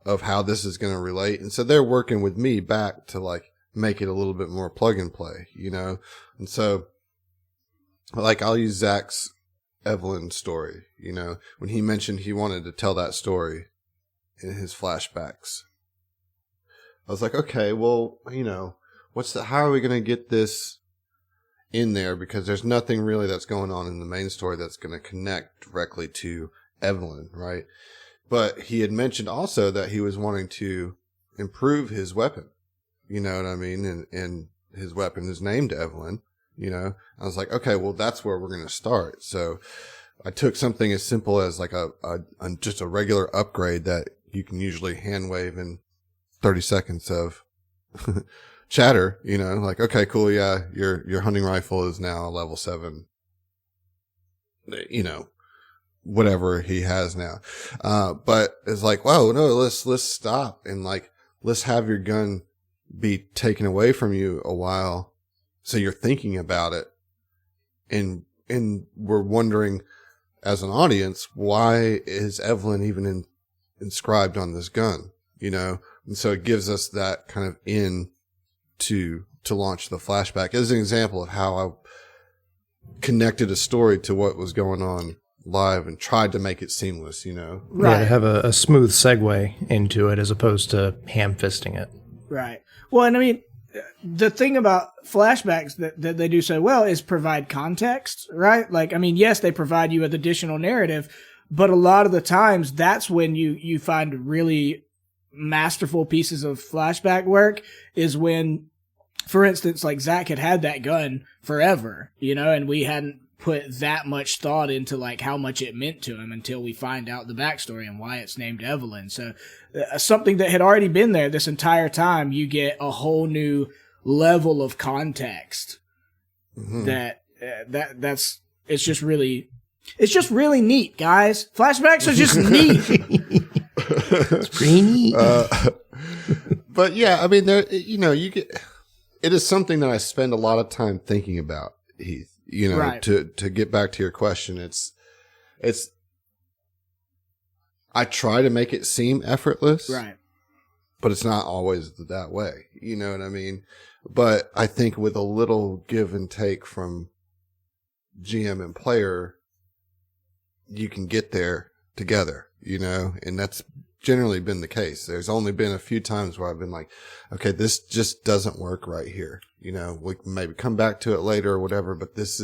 of how this is going to relate. And so they're working with me back to like make it a little bit more plug and play, you know? And so like I'll use Zach's Evelyn story, you know, when he mentioned he wanted to tell that story in his flashbacks. I was like, okay, well, you know, how are we going to get this in there? Because there's nothing really that's going on in the main story that's going to connect directly to Evelyn, right? But he had mentioned also that he was wanting to improve his weapon. You know what I mean? And his weapon is named Evelyn, you know? I was like, okay, well, that's where we're going to start. So I took something as simple as like just a regular upgrade that you can usually hand wave in 30 seconds of chatter, you know, like, okay, cool. Yeah. Your hunting rifle is now a level 7, you know, whatever he has now. But it's like, wow, no, let's stop and like, let's have your gun be taken away from you a while. So you're thinking about it. And we're wondering as an audience, why is Evelyn even inscribed on this gun, you know? And so it gives us that kind of to launch the flashback as an example of how I connected a story to what was going on live and tried to make it seamless, you know? Right. Yeah, to have a smooth segue into it as opposed to ham-fisting it. Right. Well, and I mean, the thing about flashbacks that they do so well is provide context, right? Like, I mean, yes, they provide you with additional narrative, but a lot of the times that's when you find really masterful pieces of flashback work is when, for instance, like Zach had that gun forever, you know, and we hadn't put that much thought into like how much it meant to him until we find out the backstory and why it's named Evelyn. So something that had already been there this entire time, you get a whole new level of context. Mm-hmm. It's just really neat, guys. Flashbacks are just neat. It's pretty neat. But yeah, I mean, there, you know, it is something that I spend a lot of time thinking about, Heath. You know, right. To get back to your question, it's, I try to make it seem effortless, right? But it's not always that way. You know what I mean? But I think with a little give and take from GM and player, you can get there together, you know, and that's generally been the case. There's only been a few times where I've been like, okay, this just doesn't work right here. You know, we can maybe come back to it later or whatever, but this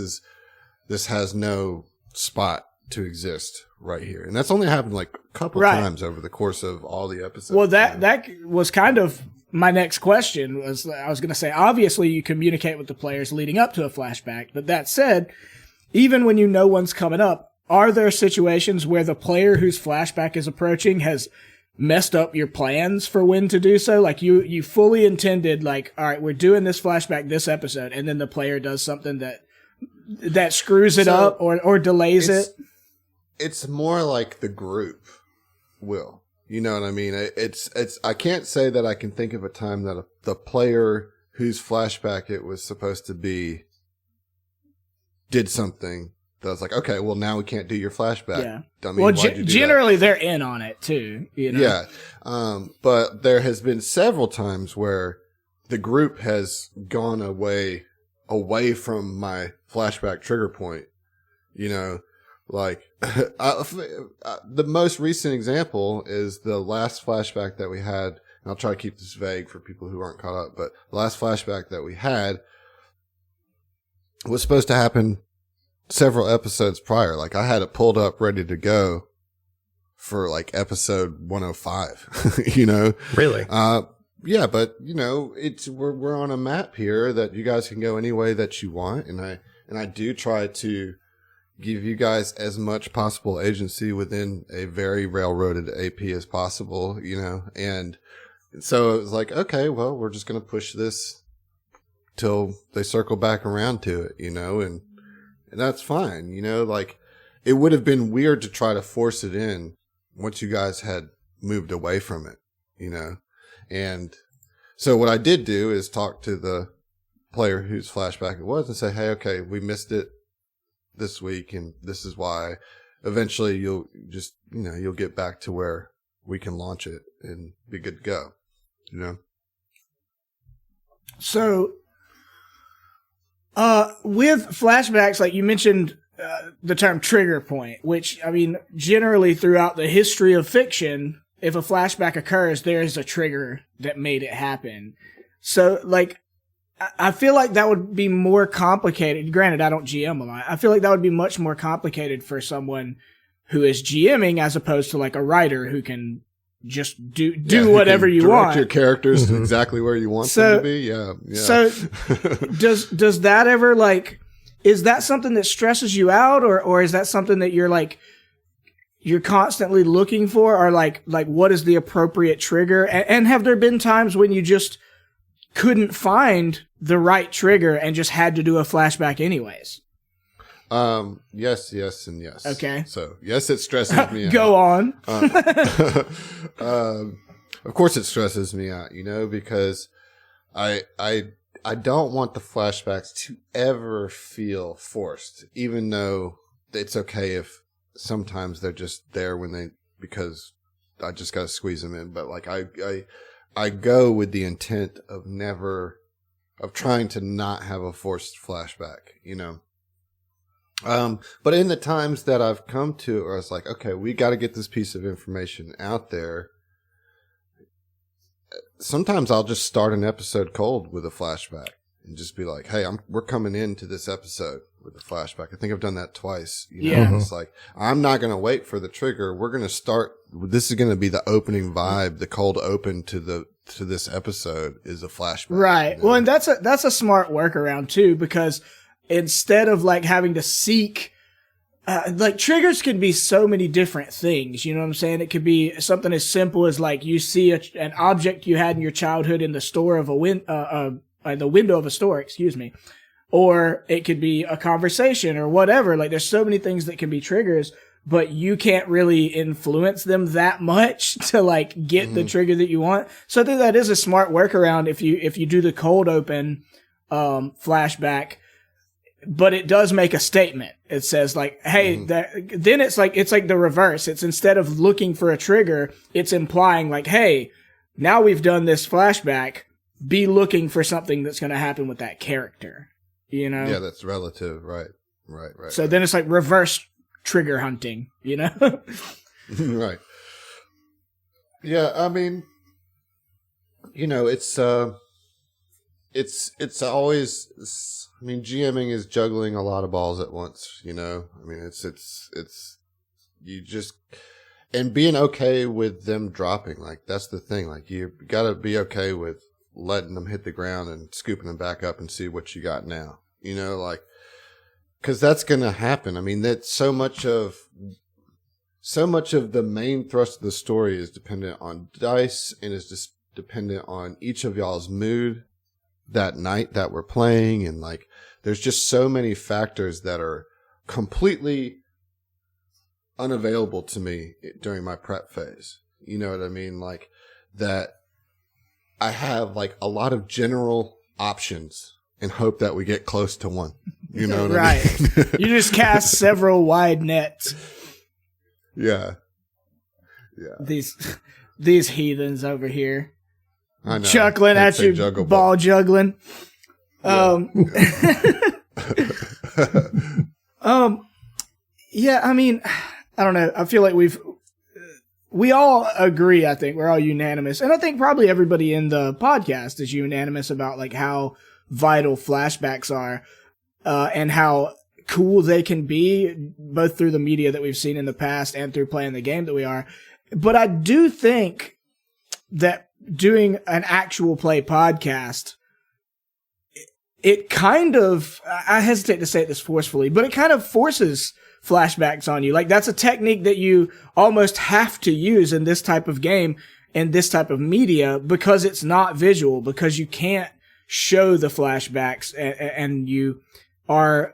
has no spot to exist right here. And that's only happened like a couple times over the course of all the episodes. Well, that was kind of my next question. I was going to say, obviously you communicate with the players leading up to a flashback, but that said, even when you know one's coming up, are there situations where the player whose flashback is approaching has messed up your plans for when to do so? Like you fully intended, like, all right, we're doing this flashback this episode, and then the player does something that screws it up or delays it. It's more like the group will. You know what I mean? It's I can't say that I can think of a time that the player whose flashback it was supposed to be did something that was like, okay, well, now we can't do your flashback. Yeah. Dummy, well, generally they're in on it too. You know? Yeah. But there has been several times where the group has gone away from my flashback trigger point. You know, like the most recent example is the last flashback that we had. And I'll try to keep this vague for people who aren't caught up, but the last flashback that we had was supposed to happen several episodes prior. Like I had it pulled up ready to go for like episode 105, you know? Really? Yeah, but you know, we're on a map here that you guys can go any way that you want. And I do try to give you guys as much possible agency within a very railroaded AP as possible, you know? And so it was like, okay, well, we're just going to push this till they circle back around to it, you know? And that's fine, you know, like it would have been weird to try to force it in once you guys had moved away from it, you know? And so what I did do is talk to the player whose flashback it was and say, hey, okay, we missed it this week and this is why. Eventually you'll just, you know, you'll get back to where we can launch it and be good to go, you know? So, with flashbacks, like you mentioned, the term trigger point, which, I mean, generally throughout the history of fiction, if a flashback occurs, there is a trigger that made it happen. So, like, I feel like that would be more complicated. Granted, I don't GM a lot. I feel like that would be much more complicated for someone who is GMing as opposed to like a writer who can just do whatever you want. Direct your characters to exactly where you want them to be. Yeah. So does that ever like, is that something that stresses you out or is that something that you're like, you're constantly looking for, or like what is the appropriate trigger? And have there been times when you just couldn't find the right trigger and just had to do a flashback anyways? Yes, and yes. Okay. So yes, it stresses me out. Go on. Of course it stresses me out, you know, because I don't want the flashbacks to ever feel forced, even though it's okay if sometimes they're just there because I just got to squeeze them in. But like I go with the intent of trying to not have a forced flashback, you know? But in the times that I've come to, or I was like, okay, we got to get this piece of information out there. Sometimes I'll just start an episode cold with a flashback and just be like, hey, we're coming into this episode with a flashback. I think I've done that twice. You know? Yeah. It's like, I'm not going to wait for the trigger. We're going to start. This is going to be the opening vibe. The cold open to this episode is a flashback. Right. You know? Well, and that's a smart workaround too, because instead of like having to seek, like triggers can be so many different things. You know what I'm saying? It could be something as simple as like you see an object you had in your childhood in the store of the window of a store, excuse me. Or it could be a conversation or whatever. Like there's so many things that can be triggers, but you can't really influence them that much to like get the trigger that you want. So I think that is a smart workaround if you do the cold open, flashback. But it does make a statement. It says like, hey, then it's like the reverse. It's instead of looking for a trigger, it's implying like, hey, now we've done this flashback, be looking for something that's going to happen with that character, you know? Yeah, that's relative. Right. So then it's like reverse trigger hunting, you know? Right. Yeah. I mean, you know, it's always, I mean, GMing is juggling a lot of balls at once, you know? I mean, it's, you just, and being okay with them dropping, like, that's the thing. Like, you gotta be okay with letting them hit the ground and scooping them back up and see what you got now, you know? Like, cause that's gonna happen. I mean, that's so much of so much of the main thrust of the story is dependent on dice and is just dependent on each of y'all's mood that night that we're playing. And like, there's just so many factors that are completely unavailable to me during my prep phase. You know what I mean? Like that I have like a lot of general options and hope that we get close to one. You know what right. I mean? You just cast several wide nets. Yeah. These heathens over here. I know. Chuckling at you, ball juggling. Yeah. Yeah, I mean, I don't know. I feel like we all agree, I think. We're all unanimous. And I think probably everybody in the podcast is unanimous about like how vital flashbacks are, and how cool they can be, both through the media that we've seen in the past and through playing the game that we are. But I do think that doing an actual play podcast, it kind of, I hesitate to say this forcefully, but it kind of forces flashbacks on you. Like that's a technique that you almost have to use in this type of game and this type of media because it's not visual, because you can't show the flashbacks and you are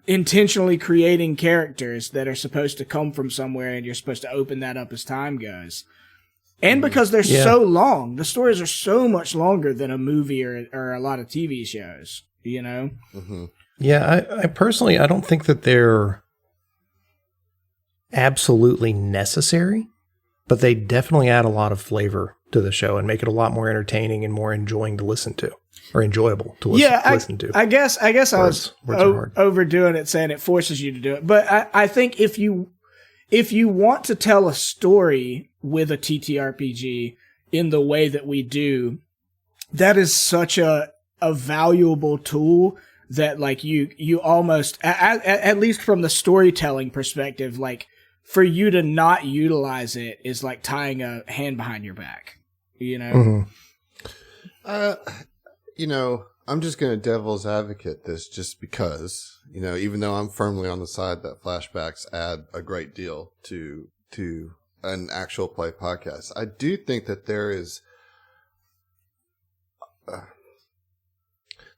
intentionally creating characters that are supposed to come from somewhere and you're supposed to open that up as time goes. And because they're so long, the stories are so much longer than a movie or a lot of TV shows, you know? Mm-hmm. Yeah, I personally, I don't think that they're absolutely necessary, but they definitely add a lot of flavor to the show and make it a lot more entertaining and more enjoying to listen to, or enjoyable to listen to. I guess I was overdoing it, saying it forces you to do it. But I think if you want to tell a story with a TTRPG in the way that we do, that is such a valuable tool that like you almost, at least from the storytelling perspective, like for you to not utilize it is like tying a hand behind your back, you know? Mm-hmm. You know, I'm just going to devil's advocate this just because, you know, even though I'm firmly on the side that flashbacks add a great deal to an actual play podcast, I do think that there is,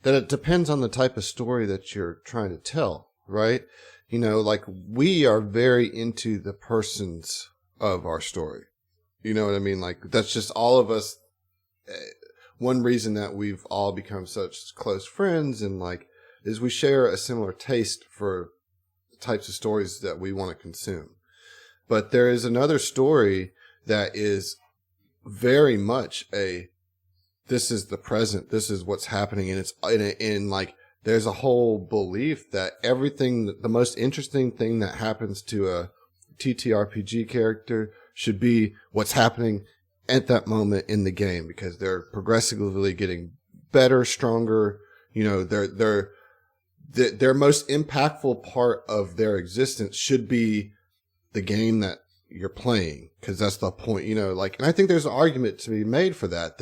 that it depends on the type of story that you're trying to tell, right? You know, like we are very into the persons of our story. You know what I mean? Like that's just all of us. One reason that we've all become such close friends and like is we share a similar taste for the types of stories that we want to consume. But there is another story that is very much this is the present, this is what's happening, and it's in like there's a whole belief that the most interesting thing that happens to a TTRPG character should be what's happening at that moment in the game, because they're progressively getting better, stronger. You know, their most impactful part of their existence should be the game that you're playing, because that's the point, you know, like, and I think there's an argument to be made for that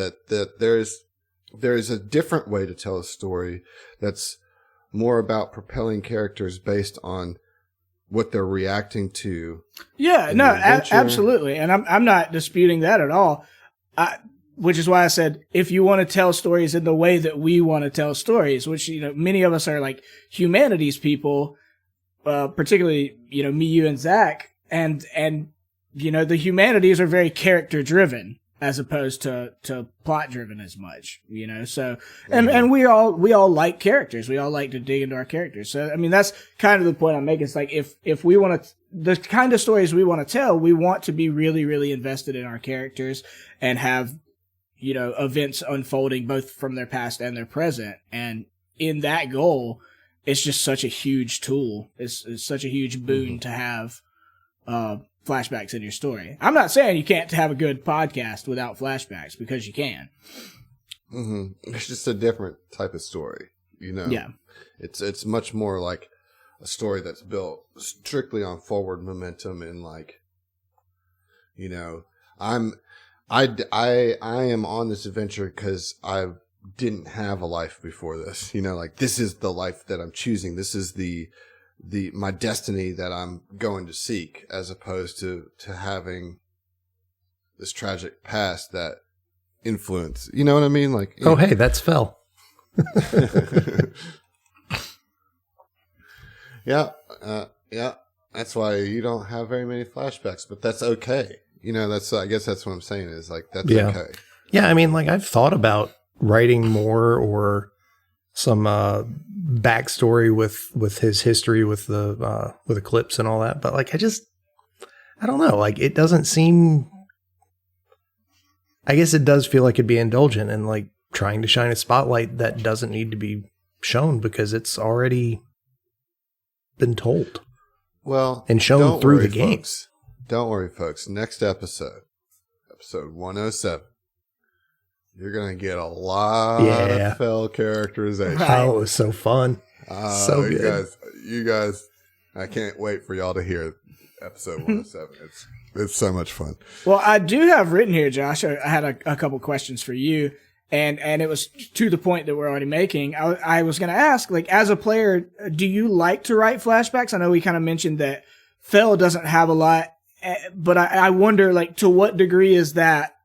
there is a different way to tell a story that's more about propelling characters based on what they're reacting to. Yeah, no, absolutely. And I'm not disputing that at all. Which is why I said, if you want to tell stories in the way that we want to tell stories, which, you know, many of us are like humanities people, particularly, you know, me, you, and Zach. And, you know, the humanities are very character driven as opposed to plot driven as much, you know? So, and we all like characters. We all like to dig into our characters. So, I mean, that's kind of the point I'm making. It's like, if we want to, the kind of stories we want to tell, we want to be really, really invested in our characters and have, you know, events unfolding both from their past and their present. And in that goal, it's just such a huge tool. It's such a huge boon to have, flashbacks in your story. I'm not saying you can't have a good podcast without flashbacks, because you can. Mm-hmm. It's just a different type of story, you know? Yeah. It's much more like a story that's built strictly on forward momentum and like, you know, I am on this adventure because I didn't have a life before this, you know, like this is the life that I'm choosing. This is the my destiny that I'm going to seek, as opposed to having this tragic past that influence. You know what I mean? Like, oh, hey, that's Fel. Yeah. That's why you don't have very many flashbacks, but that's okay. You know, I guess that's what I'm saying is like, that's okay. Yeah. I mean, like I've thought about writing more or some backstory with his history with Eclipse and all that. But like, I don't know. Like it doesn't seem, I guess it does feel like it'd be indulgent and like trying to shine a spotlight that doesn't need to be shown because it's already been told. Well, and shown through the games. Don't worry, folks. Next episode 107, you're going to get a lot of Fel characterization. Oh, it was so fun. So good. You guys, I can't wait for y'all to hear episode 107. It's so much fun. Well, I do have written here, Josh. I had a couple questions for you. And it was to the point that we're already making. I was going to ask, like, as a player, do you like to write flashbacks? I know we kind of mentioned that Fel doesn't have a lot, but I wonder, like, to what degree is that,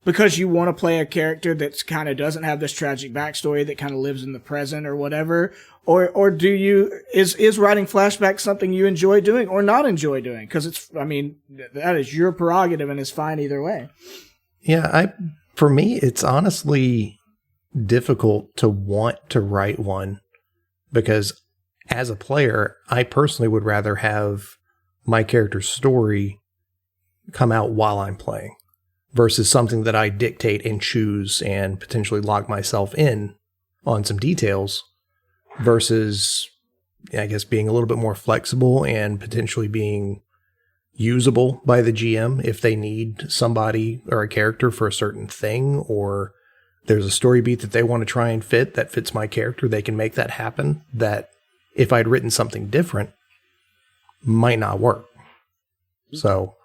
because you want to play a character that's kind of doesn't have this tragic backstory that kind of lives in the present or whatever? Or do you, is writing flashbacks something you enjoy doing or not enjoy doing? Cause that is your prerogative and it's fine either way. Yeah. For me, it's honestly difficult to want to write one because as a player, I personally would rather have my character's story come out while I'm playing versus something that I dictate and choose and potentially lock myself in on some details versus, I guess, being a little bit more flexible and potentially being usable by the GM if they need somebody or a character for a certain thing, or there's a story beat that they want to try and fit that fits my character. They can make that happen. That if I'd written something different, might not work. So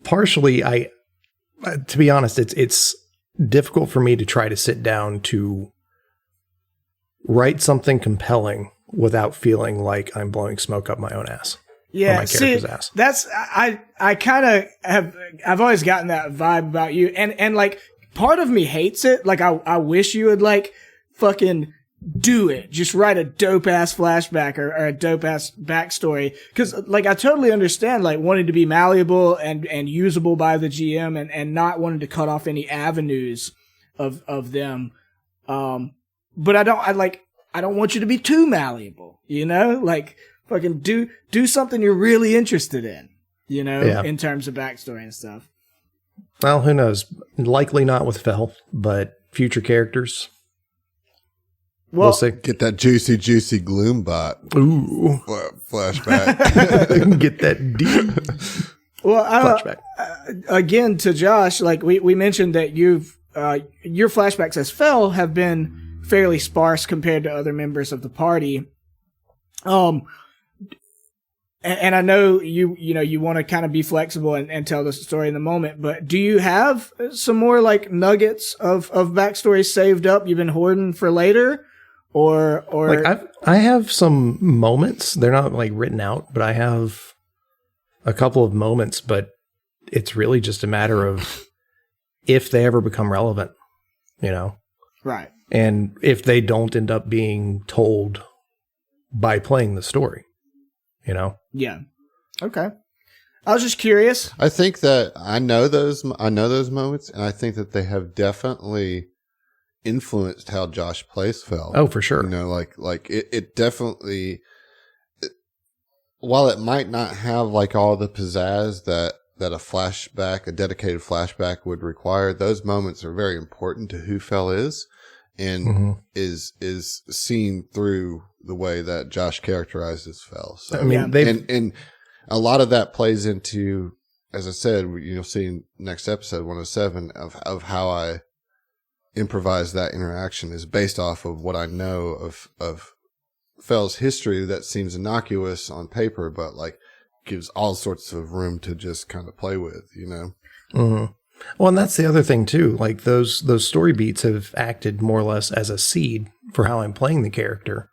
partially, to be honest, it's difficult for me to try to sit down to write something compelling without feeling like I'm blowing smoke up my own ass. Yeah, see, that's, I kind of I've always gotten that vibe about you. And like, part of me hates it. Like, I wish you would like fucking do it. Just write a dope ass flashback or a dope ass backstory. Cause like, I totally understand like wanting to be malleable and usable by the GM and not wanting to cut off any avenues of them. But I don't want you to be too malleable, you know? Like, fucking do something you're really interested in, you know, in terms of backstory and stuff. Well, who knows? Likely not with Fel, but future characters. We'll see. Get that juicy gloom bot. Ooh. Flashback. Get that deep. Well, flashback. Again, to Josh, like we mentioned that your flashbacks as Fel have been fairly sparse compared to other members of the party. And I know you want to kind of be flexible and tell the story in the moment, but do you have some more like nuggets of backstory saved up you've been hoarding for later? Or like I have some moments. They're not like written out, but I have a couple of moments, but it's really just a matter of if they ever become relevant, you know? Right. And if they don't end up being told by playing the story. You know? Yeah. Okay. I was just curious. I think that I know those moments, and I think that they have definitely influenced how Josh plays Fel. Oh, for sure. You know, like it definitely, while it might not have like all the pizzazz that a dedicated flashback would require, those moments are very important to who Fel is. And is seen through the way that Josh characterizes Fel. So I mean, and a lot of that plays into, as I said, you'll see in next episode 107 of how I improvise that interaction is based off of what I know of Fel's history that seems innocuous on paper, but like gives all sorts of room to just kind of play with, you know. Mm-hmm. Well, and that's the other thing too. Like those story beats have acted more or less as a seed for how I'm playing the character,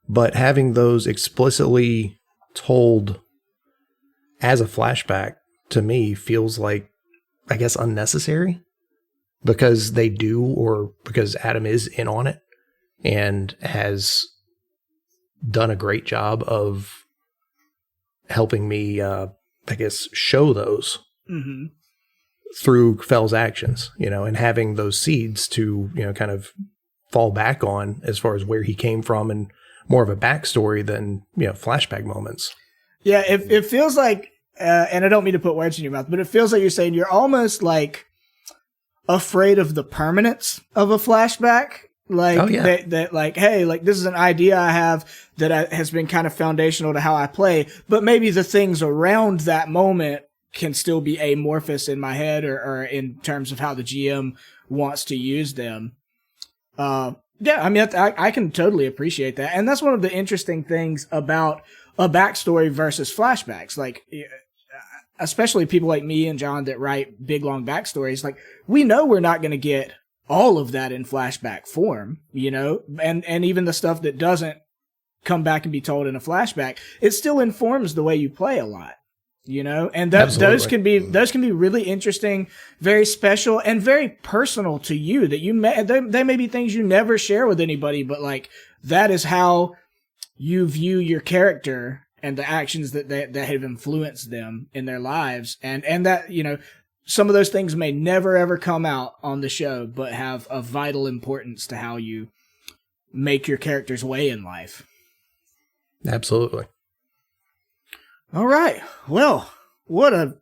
but having those explicitly told as a flashback to me feels like, I guess, unnecessary because they do, or because Adam is in on it and has done a great job of helping me, I guess, show those through Fell's actions, and having those seeds to, kind of fall back on as far as where he came from and more of a backstory than, flashback moments. Yeah, it feels like, and I don't mean to put words in your mouth, but it feels like you're saying you're almost like afraid of the permanence of a flashback. Like, that like, hey, like this is an idea I have that has been kind of foundational to how I play, but maybe the things around that moment can still be amorphous in my head or in terms of how the GM wants to use them. Yeah, I mean, I can totally appreciate that. And that's one of the interesting things about a backstory versus flashbacks. Like, especially people like me and John that write big, long backstories, like, we know we're not going to get all of that in flashback form, and even the stuff that doesn't come back and be told in a flashback, it still informs the way you play a lot, and those can be really interesting, very special and very personal to you that they may be things you never share with anybody, but like that is how you view your character and the actions that have influenced them in their lives. And that, some of those things may never ever come out on the show, but have a vital importance to how you make your character's way in life. Absolutely. All right. Well, what a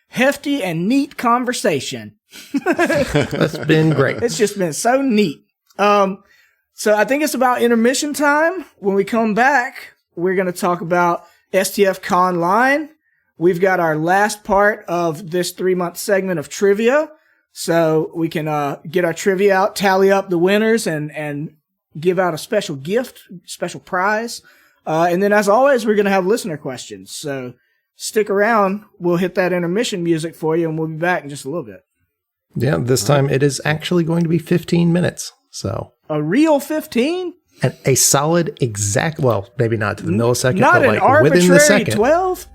hefty and neat conversation. That's been great. It's just been so neat. So I think it's about intermission time. When we come back, we're going to talk about STF Con Line. We've got our last part of this 3-month segment of trivia. So we can get our trivia out, tally up the winners, and give out a special gift, special prize. And then, as always, we're going to have listener questions. So stick around. We'll hit that intermission music for you, and we'll be back in just a little bit. Yeah, this time it is actually going to be 15 minutes. So a real 15? And a solid exact, well, maybe not to the millisecond, not but an like arbitrary within the second. 12?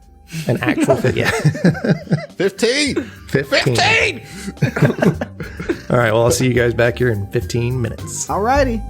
An actual 15. 15. All right, well, I'll see you guys back here in 15 minutes. All righty.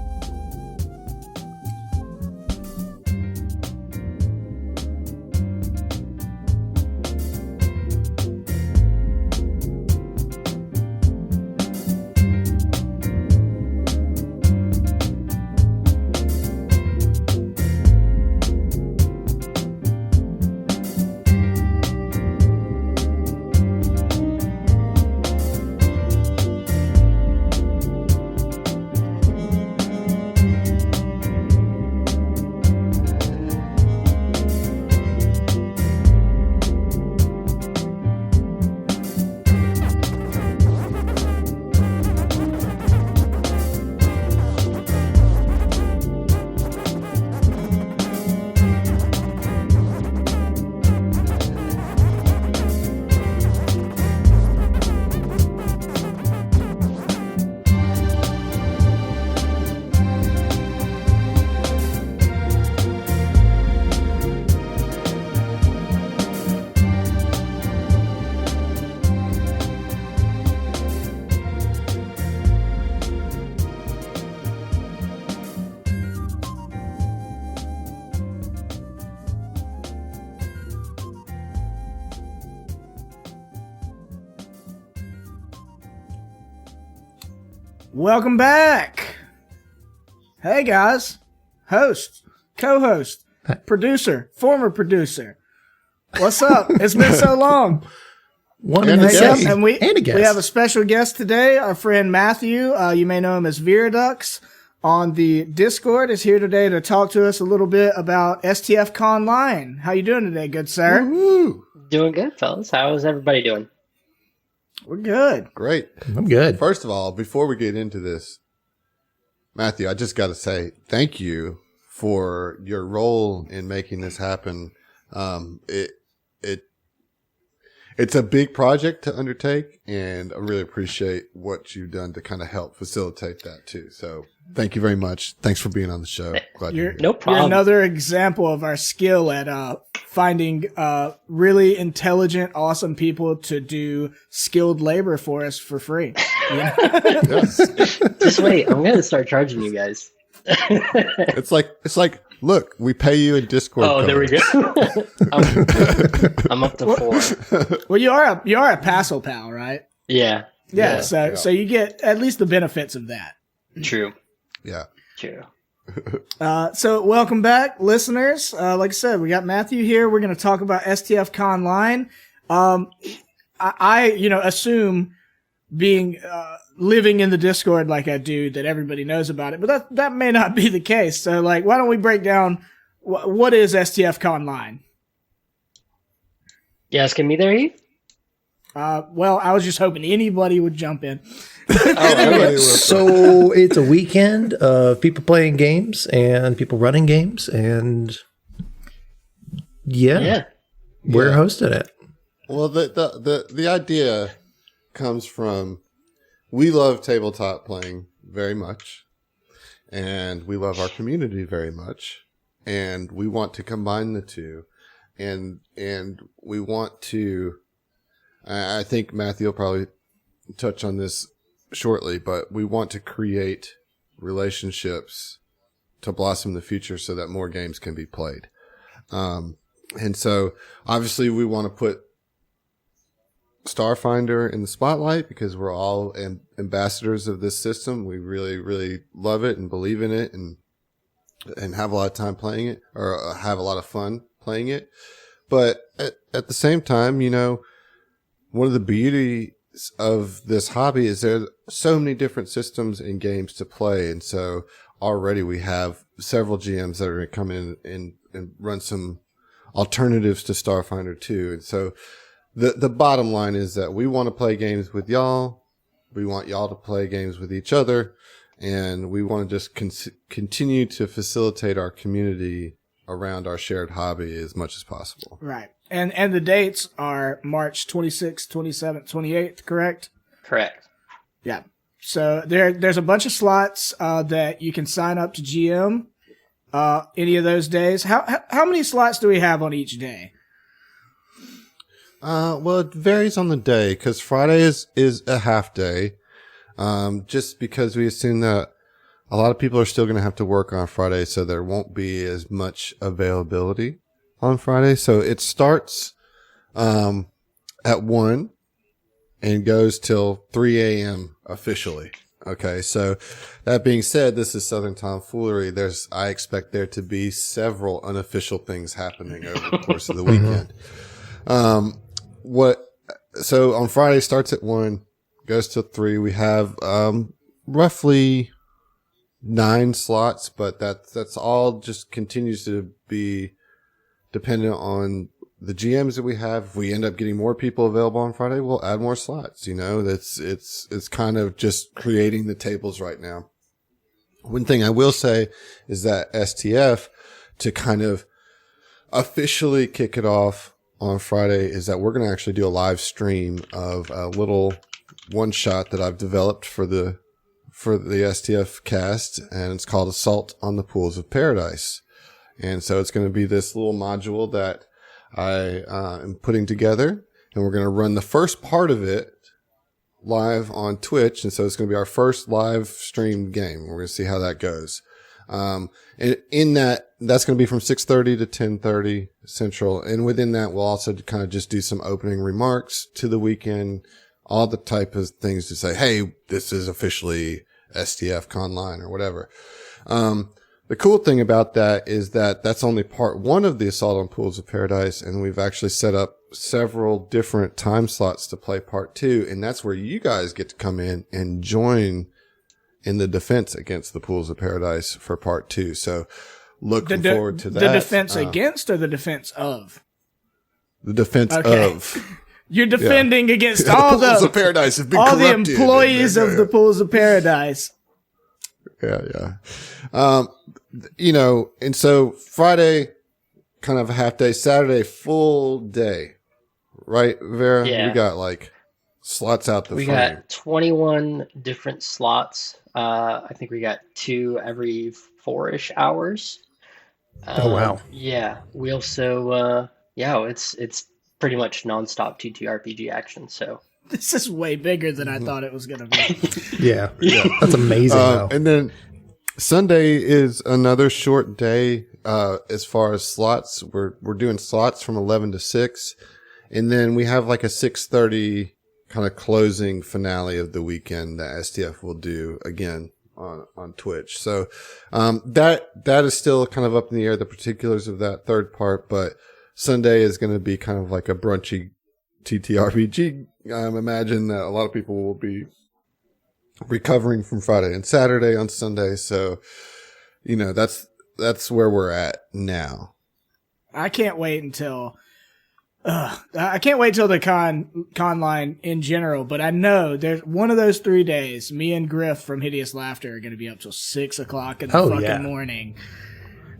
Welcome back. Hey guys, host, co-host, producer, former producer. What's up? It's been so long. And a guest. And we have a special guest today. Our friend Matthew, you may know him as Viridux on the Discord, is here today to talk to us a little bit about STF Con Line. How you doing today, good sir? Woo-hoo. Doing good, fellas. How's everybody doing? We're good. Great. I'm good. First of all, before we get into this, Matthew, I just got to say thank you for your role in making this happen. It it's a big project to undertake, and I really appreciate what you've done to kind of help facilitate that too. So thank you very much. Thanks for being on the show. Glad you're here. No problem. You're another example of our skill at finding really intelligent, awesome people to do skilled labor for us for free. Yes. Just wait, I'm gonna start charging you guys. It's like, look, we pay you in Discord. Oh, there we go. I'm up to 4. Well, you are a Passo pal, right? Yeah. Yeah. So you get at least the benefits of that. True. Yeah. True. So welcome back, listeners. Like I said, we got Matthew here. We're going to talk about STF Conline. I assume being living in the Discord like I do that everybody knows about it, but that may not be the case. So, why don't we break down what is STF Conline? You asking me there, Heath? Well, I was just hoping anybody would jump in. So it's a weekend of people playing games and people running games, and we're hosting it. Well, the idea comes from, we love tabletop playing very much, and we love our community very much, and we want to combine the two, and we want to. I think Matthew will probably touch on this shortly, but we want to create relationships to blossom the future so that more games can be played. And so obviously we want to put Starfinder in the spotlight because we're all ambassadors of this system. We really, really love it and believe in it and have a lot of time playing it, or have a lot of fun playing it. But at the same time, one of the beauties of this hobby is there's so many different systems and games to play. And so already we have several GMs that are going to come in and run some alternatives to Starfinder 2. And so the bottom line is that we want to play games with y'all. We want y'all to play games with each other. And we want to just continue to facilitate our community around our shared hobby as much as possible. Right. And the dates are March 26th, 27th, 28th, correct? Correct. Yeah. So there's a bunch of slots that you can sign up to GM any of those days. How many slots do we have on each day? Well, it varies on the day because Friday is a half day. Just because we assume that a lot of people are still going to have to work on Friday, so there won't be as much availability on Friday. So it starts at 1 and goes till 3 a.m. officially. Okay, so that being said, this is Southern Tomfoolery. I expect there to be several unofficial things happening over the course of the weekend. So on Friday starts at 1, goes till 3. We have roughly 9 slots, but that's all just continues to be dependent on the GMs that we have. If we end up getting more people available on Friday, we'll add more slots. It's kind of just creating the tables right now. One thing I will say is that STF, to kind of officially kick it off on Friday, is that we're going to actually do a live stream of a little one shot that I've developed for the STF cast, and it's called Assault on the Pools of Paradise. And so it's going to be this little module that I am putting together, and we're going to run the first part of it live on Twitch. And so it's going to be our first live streamed game. We're going to see how that goes. And in that's going to be from 6:30 to 10:30 Central. And within that, we'll also kind of just do some opening remarks to the weekend, all the type of things to say, hey, this is officially STF Conline or whatever. The cool thing about that is that that's only part 1 of the Assault on Pools of Paradise, and we've actually set up several different time slots to play part 2, and that's where you guys get to come in and join in the defense against the Pools of Paradise for part 2. So looking forward to that. The defense against or the defense of? The defense of. You're defending against all the Pools of Paradise have been all corrupted. The employees of the Pools of Paradise. Yeah. And so Friday, kind of a half day, Saturday, full day. right, Vera? Yeah. We got like slots out the We frame. got 21 different slots. I think we got 2 every 4-ish hours. Oh, wow. Yeah. We also, it's pretty much nonstop TTRPG action. So This is way bigger than I thought it was going to be. Yeah. That's amazing, though. And then Sunday is another short day as far as slots. We're doing slots from 11 to 6. And then we have like a 6:30 kind of closing finale of the weekend that STF will do again on Twitch. So that is still kind of up in the air, the particulars of that third part. But Sunday is going to be kind of like a brunchy TTRPG. Imagine that a lot of people will be recovering from Friday and Saturday on Sunday. So, that's where we're at now. I can't wait until the con line in general, but I know there's one of those 3 days, me and Griff from Hideous Laughter are going to be up till 6 o'clock in the morning.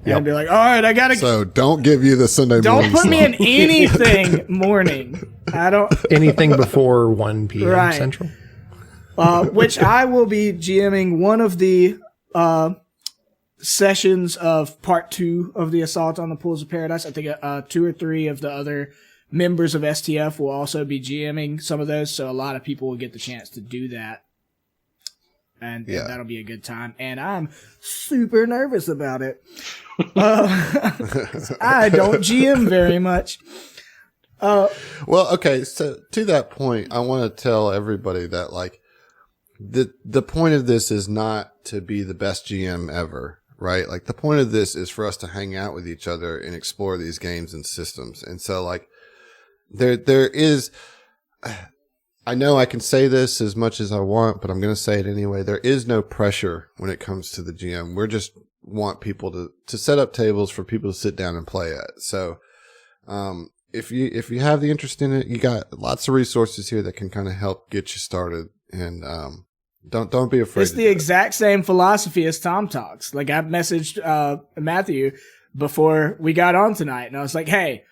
And be like, all right, I got to. So don't give you the Sunday morning. Don't put me in slot. anything morning. I don't. Anything before 1 p.m. Right. Central. Which I will be GMing one of the sessions of part 2 of the Assault on the Pools of Paradise. I think 2 or 3 of the other members of STF will also be GMing some of those, so a lot of people will get the chance to do that. And that'll be a good time. And I'm super nervous about it. I don't GM very much. Well, okay. So to that point, I want to tell everybody that like the point of this is not to be the best GM ever, right? Like the point of this is for us to hang out with each other and explore these games and systems. And so like there is, I know I can say this as much as I want, but I'm going to say it anyway. There is no pressure when it comes to the GM. We're just want people to set up tables for people to sit down and play at. So, if you have the interest in it, you got lots of resources here that can kind of help get you started. And, don't be afraid. It's the exact same philosophy as TOMTalks. Like I messaged, Matthew before we got on tonight and I was like, hey,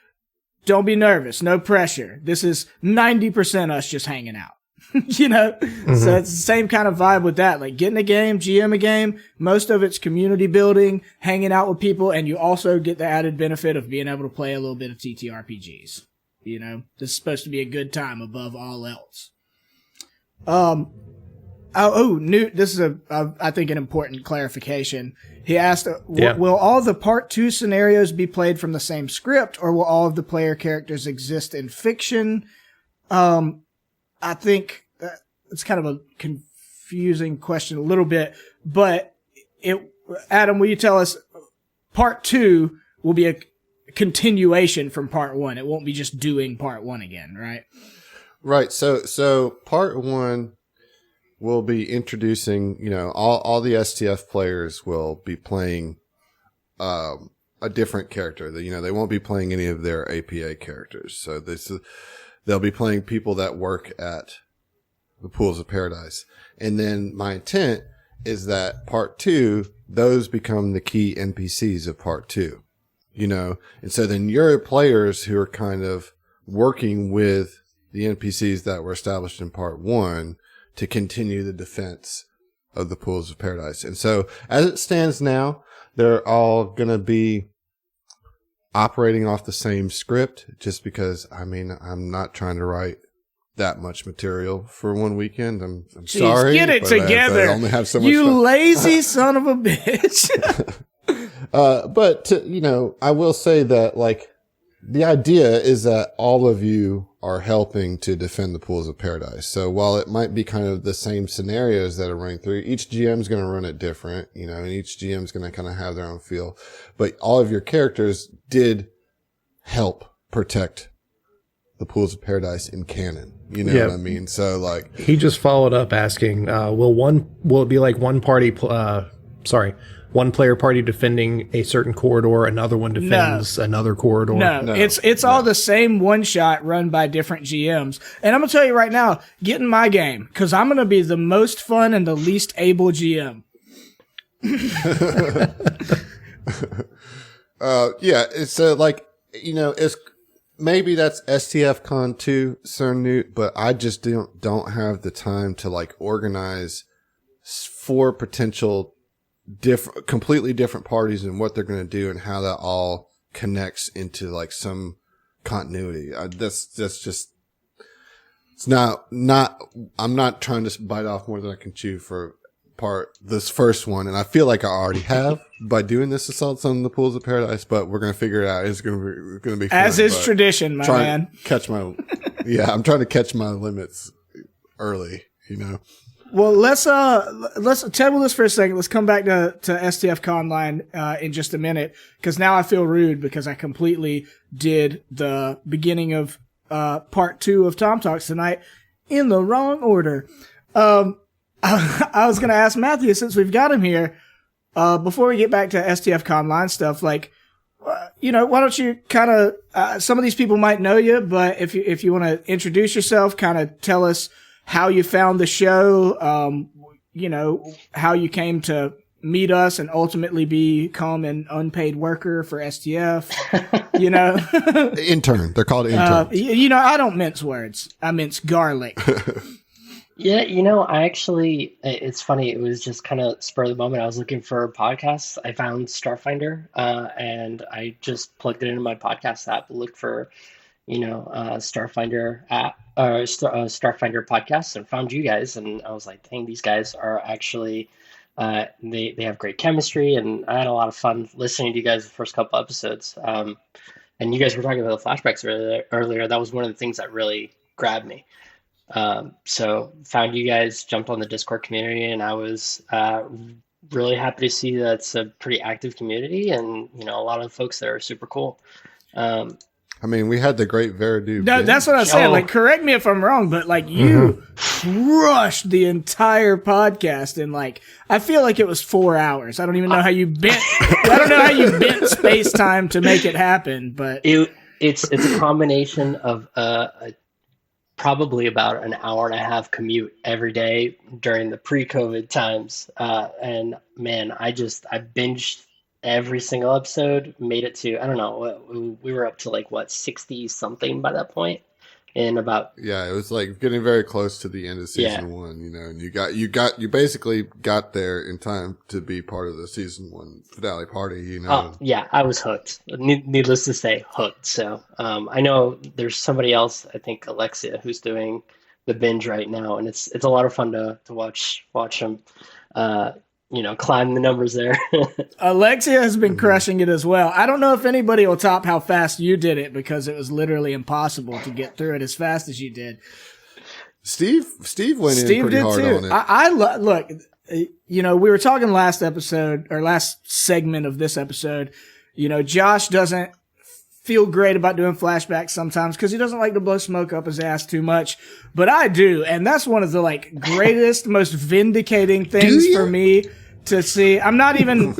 don't be nervous. No pressure. This is 90% us just hanging out. Mm-hmm. So it's the same kind of vibe with that. Like getting a game, GM a game, most of it's community building, hanging out with people, and you also get the added benefit of being able to play a little bit of TTRPGs. This is supposed to be a good time above all else. This is I think an important clarification. He asked, will all the part 2 scenarios be played from the same script, or will all of the player characters exist in fiction? I think it's kind of a confusing question a little bit, but Adam, will you tell us part 2 will be a continuation from part 1? It won't be just doing part 1 again, right? Right. So part 1 will be introducing, all the STF players will be playing a different character. They won't be playing any of their APA characters. So they'll be playing people that work at the Pools of Paradise. And then my intent is that part 2, those become the key NPCs of part 2, and so then your players who are kind of working with the NPCs that were established in part 1 to continue the defense of the Pools of Paradise. And so as it stands now, they're all going to be operating off the same script just because, I'm not trying to write that much material for one weekend. I'm Jeez, sorry. Get it but together. I only have so much you time. lazy son of a bitch. But I will say that like the idea is that all of you are helping to defend the Pools of Paradise. So while it might be kind of the same scenarios that are running through, each GM is going to run it different, and each GM is going to kind of have their own feel. But all of your characters did help protect the Pools of Paradise in canon. You know what I mean? So like he just followed up asking, will it be like one player party defending a certain corridor, another one defends another corridor? No. It's all the same one shot run by different GMs. And I'm going to tell you right now, get in my game, because I'm going to be the most fun and the least able GM. It's maybe that's STFCon too, Sir Newt, but I just don't have the time to like organize 4 potential completely different parties and what they're going to do and how that all connects into like some continuity. That's just, it's not, I'm not trying to bite off more than I can chew for this first one. And I feel like I already have by doing this Assaults on the Pools of Paradise, but we're going to figure it out. It's going to be fun, as is tradition, my man. I'm trying to catch my limits early, you know? Well, let's table this for a second. Let's come back to STF Conline in just a minute, because now I feel rude because I completely did the beginning of part 2 of Tom Talks tonight in the wrong order. I was going to ask Matthew, since we've got him here, before we get back to STF Conline stuff, like, you know, why don't you kind of some of these people might know you, but if you want to introduce yourself, kind of tell us how you found the show, you know, how you came to meet us and ultimately become an unpaid worker for STF, you know. Intern. They're called interns. You know, I don't mince words. I mince garlic. Yeah, you know, it's funny. It was just kind of spur of the moment. I was looking for podcasts. I found Starfinder, and I just plugged it into my podcast app, looked for, you know, Starfinder app or Starfinder podcasts, and found you guys. And I was like, dang, these guys are actually, they have great chemistry, and I had a lot of fun listening to you guys the first couple episodes. And you guys were talking about the flashbacks earlier. That was one of the things that really grabbed me. So found you guys, jumped on the Discord community, and I was really happy to see that it's a pretty active community, and you know, a lot of folks that are super cool. I mean, we had the great Veridu. No, that's what I was saying. Like, correct me if I'm wrong, but like you crushed the entire podcast in like, I feel like it was 4 hours. I don't even know how you bent. I don't know how you bent space time to make it happen, but it's a combination of probably about an hour and a half commute every day during the pre-COVID times. And man, I binged every single episode, made it to, I don't know, we were up to like, 60 something by that point. And about, yeah, it was like getting very close to the end of season 1, you know, and you basically got there in time to be part of the season 1 finale party, you know. Oh, yeah, I was hooked. Needless to say, hooked. So, I know there's somebody else, I think Alexia, who's doing the binge right now, and it's a lot of fun to watch them, you know, climb the numbers there. Alexia has been crushing it as well. I don't know if anybody will top how fast you did it, because it was literally impossible to get through it as fast as you did. Steve went in pretty hard on it. I look, you know, we were talking last episode or last segment of this episode, you know, Josh doesn't feel great about doing flashbacks sometimes because he doesn't like to blow smoke up his ass too much, but I do, and that's one of the like greatest, most vindicating things for me to see. I'm not even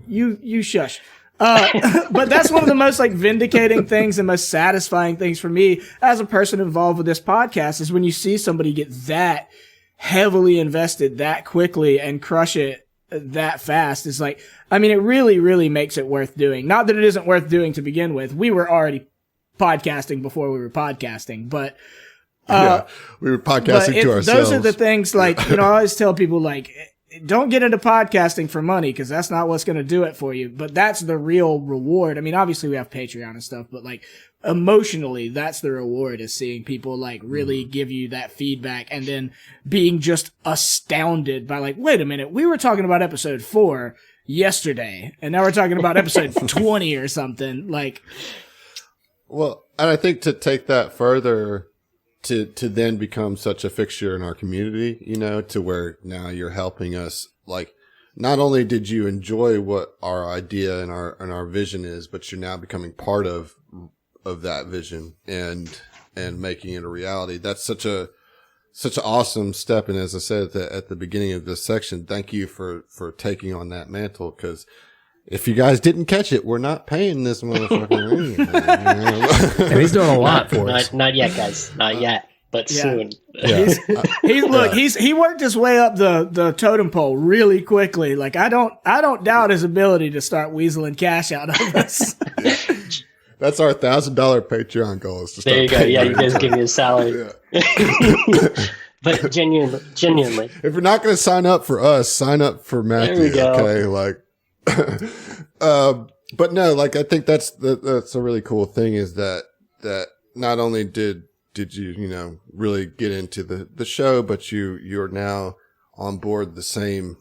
you shush. But that's one of the most like vindicating things and most satisfying things for me as a person involved with this podcast is when you see somebody get that heavily invested that quickly and crush it that fast. Is like, I mean, it really, really makes it worth doing. Not that it isn't worth doing to begin with. We were already podcasting before we were podcasting, but we were podcasting to ourselves. Those are the things like, you know, I always tell people like, don't get into podcasting for money because that's not what's going to do it for you. But that's the real reward. I mean, obviously we have Patreon and stuff, but like emotionally, that's the reward, is seeing people like really give you that feedback and then being just astounded by like, wait a minute, we were talking about episode 4 yesterday and now we're talking about episode 20 or something like. Well, and I think to take that further, to then become such a fixture in our community, you know, to where now you're helping us, like, not only did you enjoy what our idea and our vision is, but you're now becoming part of that vision and making it a reality. That's such an awesome step. And as I said at the beginning of this section, thank you for taking on that mantle, because if you guys didn't catch it, we're not paying this motherfucker anything. You know? And he's doing a lot for us. Not yet, guys. Not yet, but soon. Yeah. He worked his way up the totem pole really quickly. Like I don't doubt his ability to start weaseling cash out of us. That's our $1,000 Patreon goal. Is to There you go. Yeah, you guys give me a salary. Yeah. But genuinely. If you're not going to sign up for us, sign up for Matthew. There we go. Okay, like, but no, like I think that's a really cool thing is that not only did you really get into the show, but you're now on board the same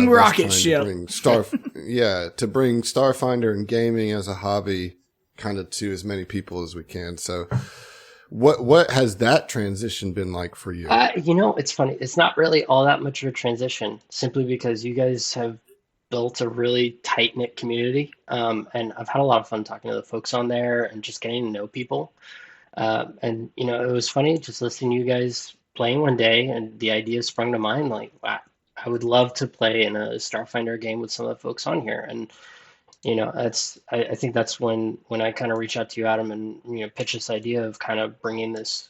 rocket ship. To bring Starfinder and gaming as a hobby kind of to as many people as we can. So what has that transition been like for you? It's funny. It's not really all that much of a transition, simply because you guys have built a really tight-knit community. And I've had a lot of fun talking to the folks on there and just getting to know people. And it was funny just listening to you guys playing one day, and the idea sprung to mind, like, wow, I would love to play in a Starfinder game with some of the folks on here. And I think that's when I kind of reached out to you, Adam, and pitch this idea of kind of bringing this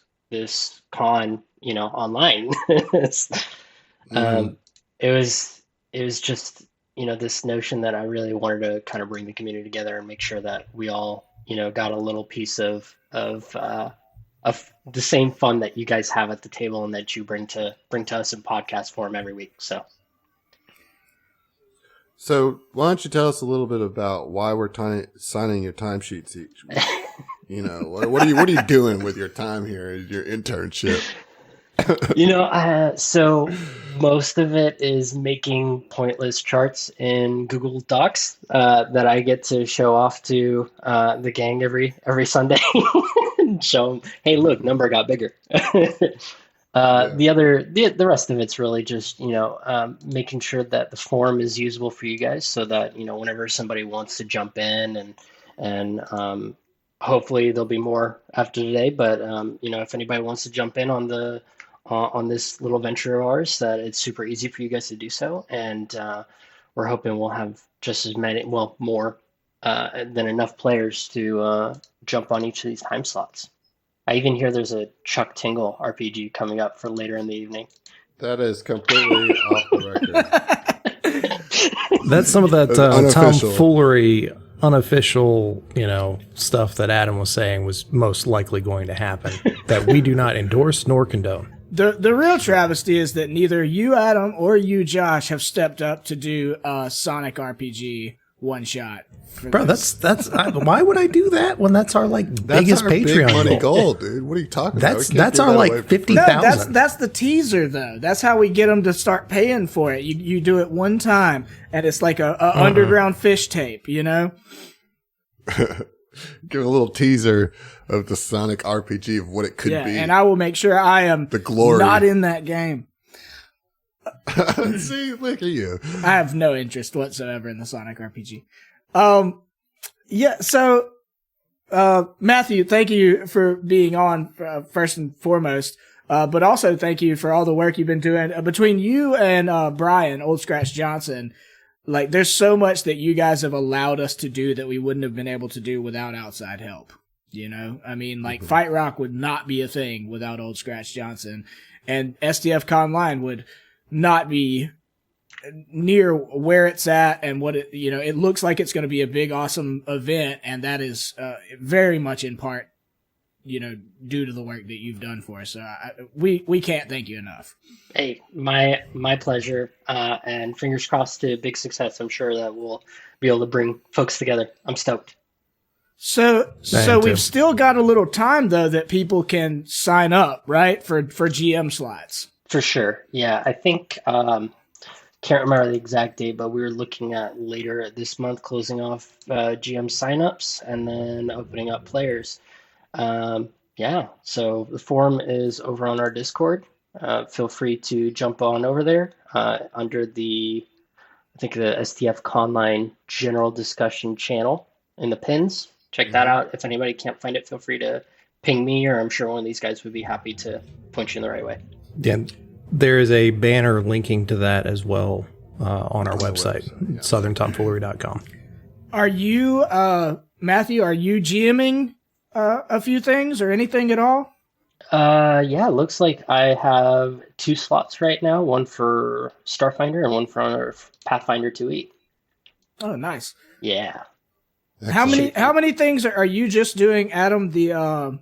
con online. It was just this notion that I really wanted to kind of bring the community together and make sure that we all got a little piece of the same fun that you guys have at the table and that you bring to us in podcast form every week. So why don't you tell us a little bit about why we're signing your timesheets each week? What are you doing with your time here, your internship? So most of it is making pointless charts in Google Docs that I get to show off to the gang every Sunday and show them, hey, look, number got bigger. The rest of it's really just making sure that the form is usable for you guys, so that whenever somebody wants to jump in and hopefully there'll be more after today, but if anybody wants to jump in on this little venture of ours, that it's super easy for you guys to do so. And we're hoping we'll have just as many, more than enough players to jump on each of these time slots. I even hear there's a Chuck Tingle RPG coming up for later in the evening. That is completely off the record. That's some of that tomfoolery, unofficial, stuff that Adam was saying was most likely going to happen that we do not endorse nor condone. The real travesty is that neither you, Adam, or you, Josh, have stepped up to do a Sonic RPG one shot. Bro, that's why would I do that when that's our biggest Patreon big money goal, dude? What are you talking about? That's our 50,000. That's the teaser though. That's how we get them to start paying for it. You do it one time, and it's like a underground fish tape, Give a little teaser of the Sonic RPG of what it could be. And I will make sure I am the glory. Not in that game. See, look at you. I have no interest whatsoever in the Sonic RPG. So Matthew, thank you for being on first and foremost, but also thank you for all the work you've been doing between you and Brian, Old Scratch Johnson. Like, there's so much that you guys have allowed us to do that we wouldn't have been able to do without outside help. I mean, Fight Rock would not be a thing without Old Scratch Johnson, and STF Conline would not be near where it's at and what it, it looks like it's going to be a big, awesome event. And that is very much in part, due to the work that you've done for us. So we can't thank you enough. Hey, my pleasure. And fingers crossed to big success. I'm sure that we'll be able to bring folks together. I'm stoked. So we've still got a little time though that people can sign up, right? For GM slots. For sure. Yeah. I think, can't remember the exact date, but we were looking at later this month closing off GM signups and then opening up players. So the forum is over on our Discord. Feel free to jump on over there under the STF Conline general discussion channel in the pins. Check that out. If anybody can't find it, feel free to ping me, or I'm sure one of these guys would be happy to point you in the right way. Yeah, there is a banner linking to that as well on our website, southerntomfoolery.com. Are you, Matthew, are you GMing a few things or anything at all? It looks like I have 2 slots right now, one for Starfinder and one for Pathfinder 2E. Oh, nice. Yeah. How many things are you just doing, Adam? The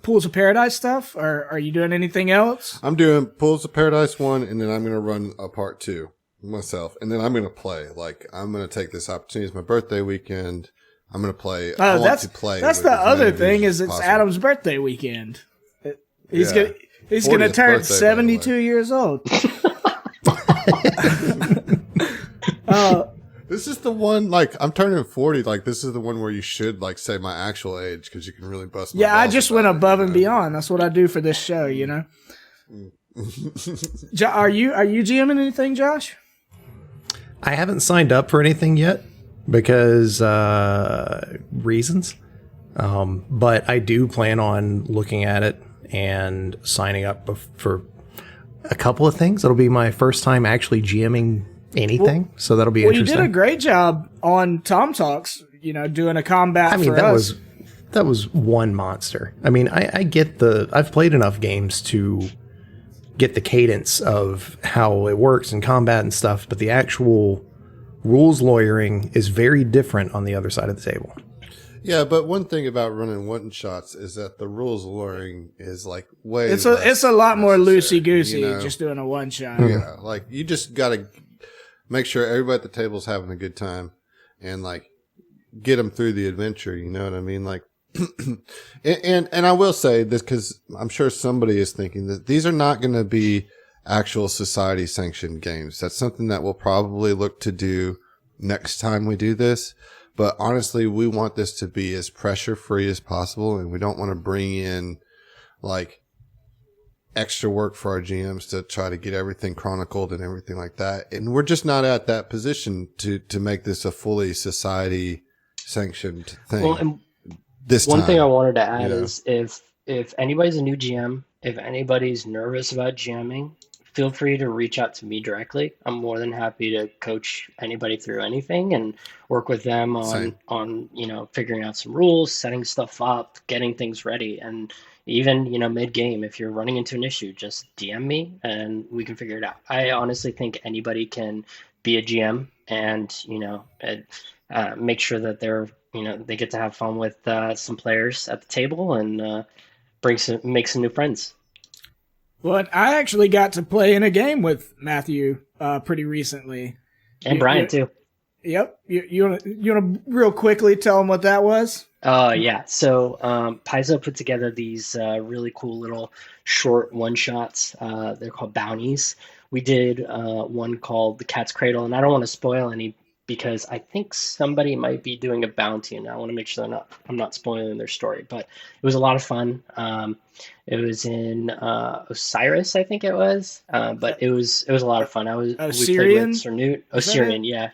Pools of Paradise stuff, or are you doing anything else? I'm doing Pools of Paradise 1, and then I'm going to run a part 2 myself, and then I'm going to play. Like, I'm going to take this opportunity. It's my birthday weekend. I'm going to play. I want to play. That's the other thing is it's possible. Adam's birthday weekend. He's gonna turn 72 years old. This is the one, like, I'm turning 40. Like, this is the one where you should, like, say my actual age because you can really bust my balls. I just went above and beyond. That's what I do for this show, you know? Are you GMing anything, Josh? I haven't signed up for anything yet because reasons. But I do plan on looking at it and signing up for a couple of things. It'll be my first time actually GMing anything, so that'll be interesting. You did a great job on TOMTalks, doing a combat. I mean, that was one monster. I mean, I get I've played enough games to get the cadence of how it works in combat and stuff, but the actual rules lawyering is very different on the other side of the table. Yeah, but one thing about running one shots is that the rules lawyering is like way. It's a lot more loosey goosey just doing a one shot. Yeah, like you just got to make sure everybody at the table is having a good time, and like get them through the adventure. You know what I mean? Like, and I will say this because I'm sure somebody is thinking that these are not going to be actual society sanctioned games. That's something that we'll probably look to do next time we do this. But honestly, we want this to be as pressure free as possible, and we don't want to bring in like extra work for our GMs to try to get everything chronicled and everything like that. And we're just not at that position to make this a fully society sanctioned thing. Well, and one thing I wanted to add is if anybody's a new GM, if anybody's nervous about GMing, feel free to reach out to me directly. I'm more than happy to coach anybody through anything and work with them on figuring out some rules, setting stuff up, getting things ready. And even, mid-game, if you're running into an issue, just DM me and we can figure it out. I honestly think anybody can be a GM and, make sure that they're, they get to have fun with some players at the table and make some new friends. Well, I actually got to play in a game with Matthew pretty recently. And Brian, too. Yep. You want to real quickly tell them what that was? Yeah. So Paizo put together these really cool little short one-shots. They're called bounties. We did one called The Cat's Cradle, and I don't want to spoil any because I think somebody might be doing a bounty, and I want to make sure I'm not spoiling their story. But it was a lot of fun. It was in Osiris, I think it was. But it was a lot of fun. Osirian? We played with Sir Newt. Osirian, yeah.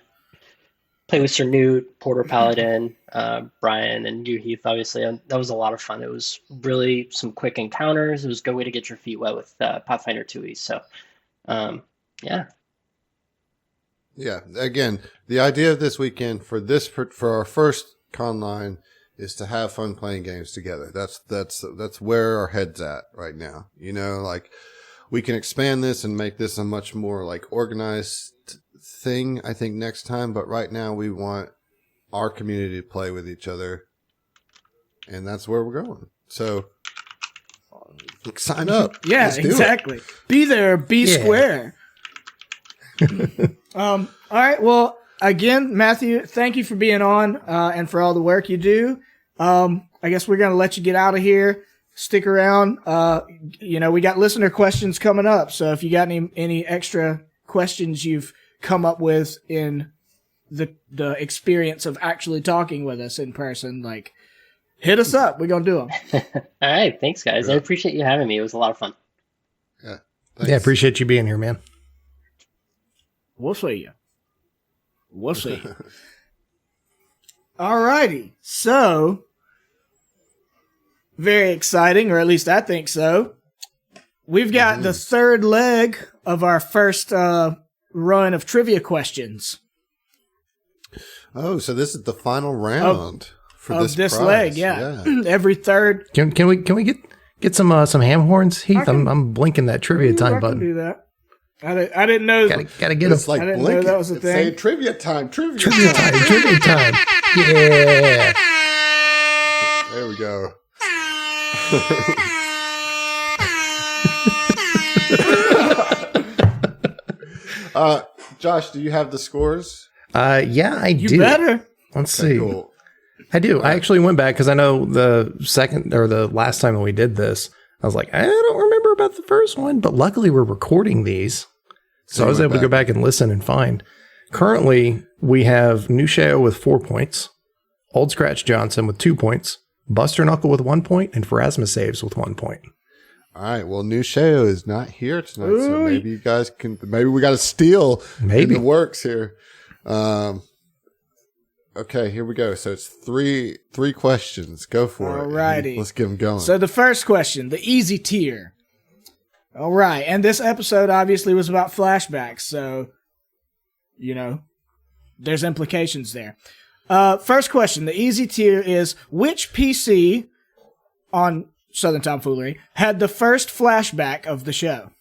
Played with Sir Newt, Porter Paladin, Brian, and you, Heath, obviously. And that was a lot of fun. It was really some quick encounters. It was a good way to get your feet wet with Pathfinder 2e. So, yeah. Yeah. Again, the idea of this weekend for our first Conline is to have fun playing games together. That's where our head's at right now. Like we can expand this and make this a much more like organized thing, I think, next time. But right now we want our community to play with each other, and that's where we're going. So sign up. Yeah, exactly. Be there, be square. All right. Well, again, Matthew, thank you for being on and for all the work you do. I guess we're going to let you get out of here. Stick around. We got listener questions coming up. So if you got any extra questions you've come up with in the experience of actually talking with us in person, like hit us up. We're going to do them. All right. Thanks, guys. I appreciate you having me. It was a lot of fun. Yeah. Thanks. Yeah. Appreciate you being here, man. We'll see you. We'll see. All righty. So, very exciting, or at least I think so. We've got the third leg of our first run of trivia questions. Oh, so this is the final round for this prize. Leg, yeah. Every third. Can we get some ham horns, Heath? I'm blinking that trivia time button. I can do that. I didn't know. Gotta get It's them. like I didn't blinking. know that was a It's thing. saying trivia time. Trivia time. Yeah. There we go. Josh, do you have the scores? Yeah, I do. You better. Let's see. Cool. I do. I actually went back because I know the second or the last time that we did this, I was like, I don't remember about the first one, but luckily we're recording these. So I was able to go back and listen and find. Currently, we have Nusheo with 4 points, Old Scratch Johnson with 2 points, Buster Knuckle with 1 point, and Pharasma Saves with 1 point. All right. Well, Nusheo is not here tonight, so maybe you guys can. Maybe we got a steal in the works here. Okay, here we go. So it's three questions. Go for it. Alrighty. Let's get them going. So the first question, the easy tier. All right, and this episode obviously was about flashbacks, so there's implications there. First question, the easy tier is: which PC on Southern Tomfoolery had the first flashback of the show?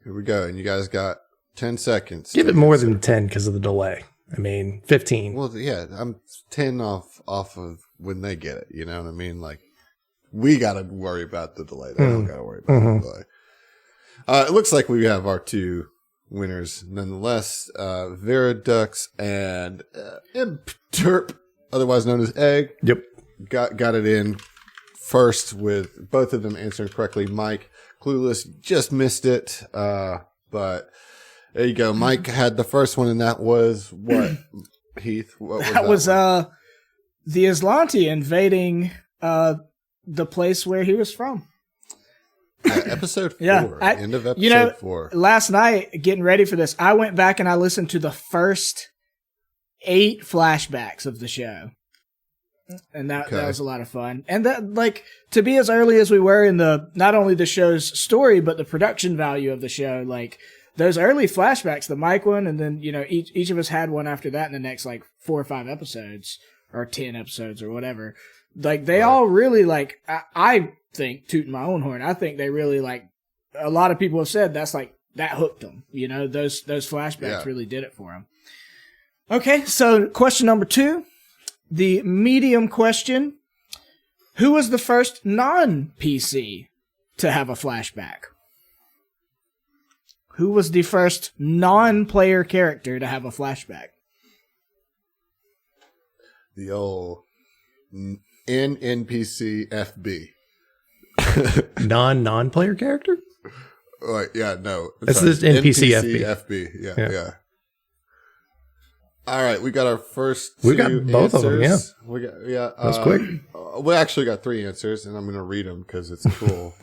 Here we go, and you guys got 10 seconds. Give it more than 10 because of the delay. I mean, 15. Well, yeah, I'm 10 off of when they get it. You know what I mean? Like, we got to worry about the delay. They don't got to worry about the delay. It looks like we have our two winners nonetheless. Veridux and Terp, otherwise known as Egg. Yep. Got it in first with both of them answering correctly. Mike, clueless, just missed it. But there you go. Mike had the first one, and that was what? Heath? What was That was the Aslanti invading the place where he was from. Episode 4. Yeah, End of episode 4. Last night, getting ready for this, I went back and I listened to the first 8 flashbacks of the show. And that was a lot of fun. And that, like, to be as early as we were in not only the show's story, but the production value of the show, like, those early flashbacks, the Mike one, and then, each of us had one after that in the next, 4 or 5 episodes, or 10 episodes, or whatever. Like, they all really, I think, tooting my own horn, I think they really, a lot of people have said that hooked them. Those flashbacks really did it for them. Okay, so question number 2, the medium question. Who was the first non-PC to have a flashback? Who was the first non-player character to have a flashback? The old NPC FB. Non-player character? Right, yeah, no. That's this NPC FB. FB. Yeah. All right, we got our first We got both of them, yeah. We got, That's quick. We actually got 3 answers, and I'm going to read them because it's cool.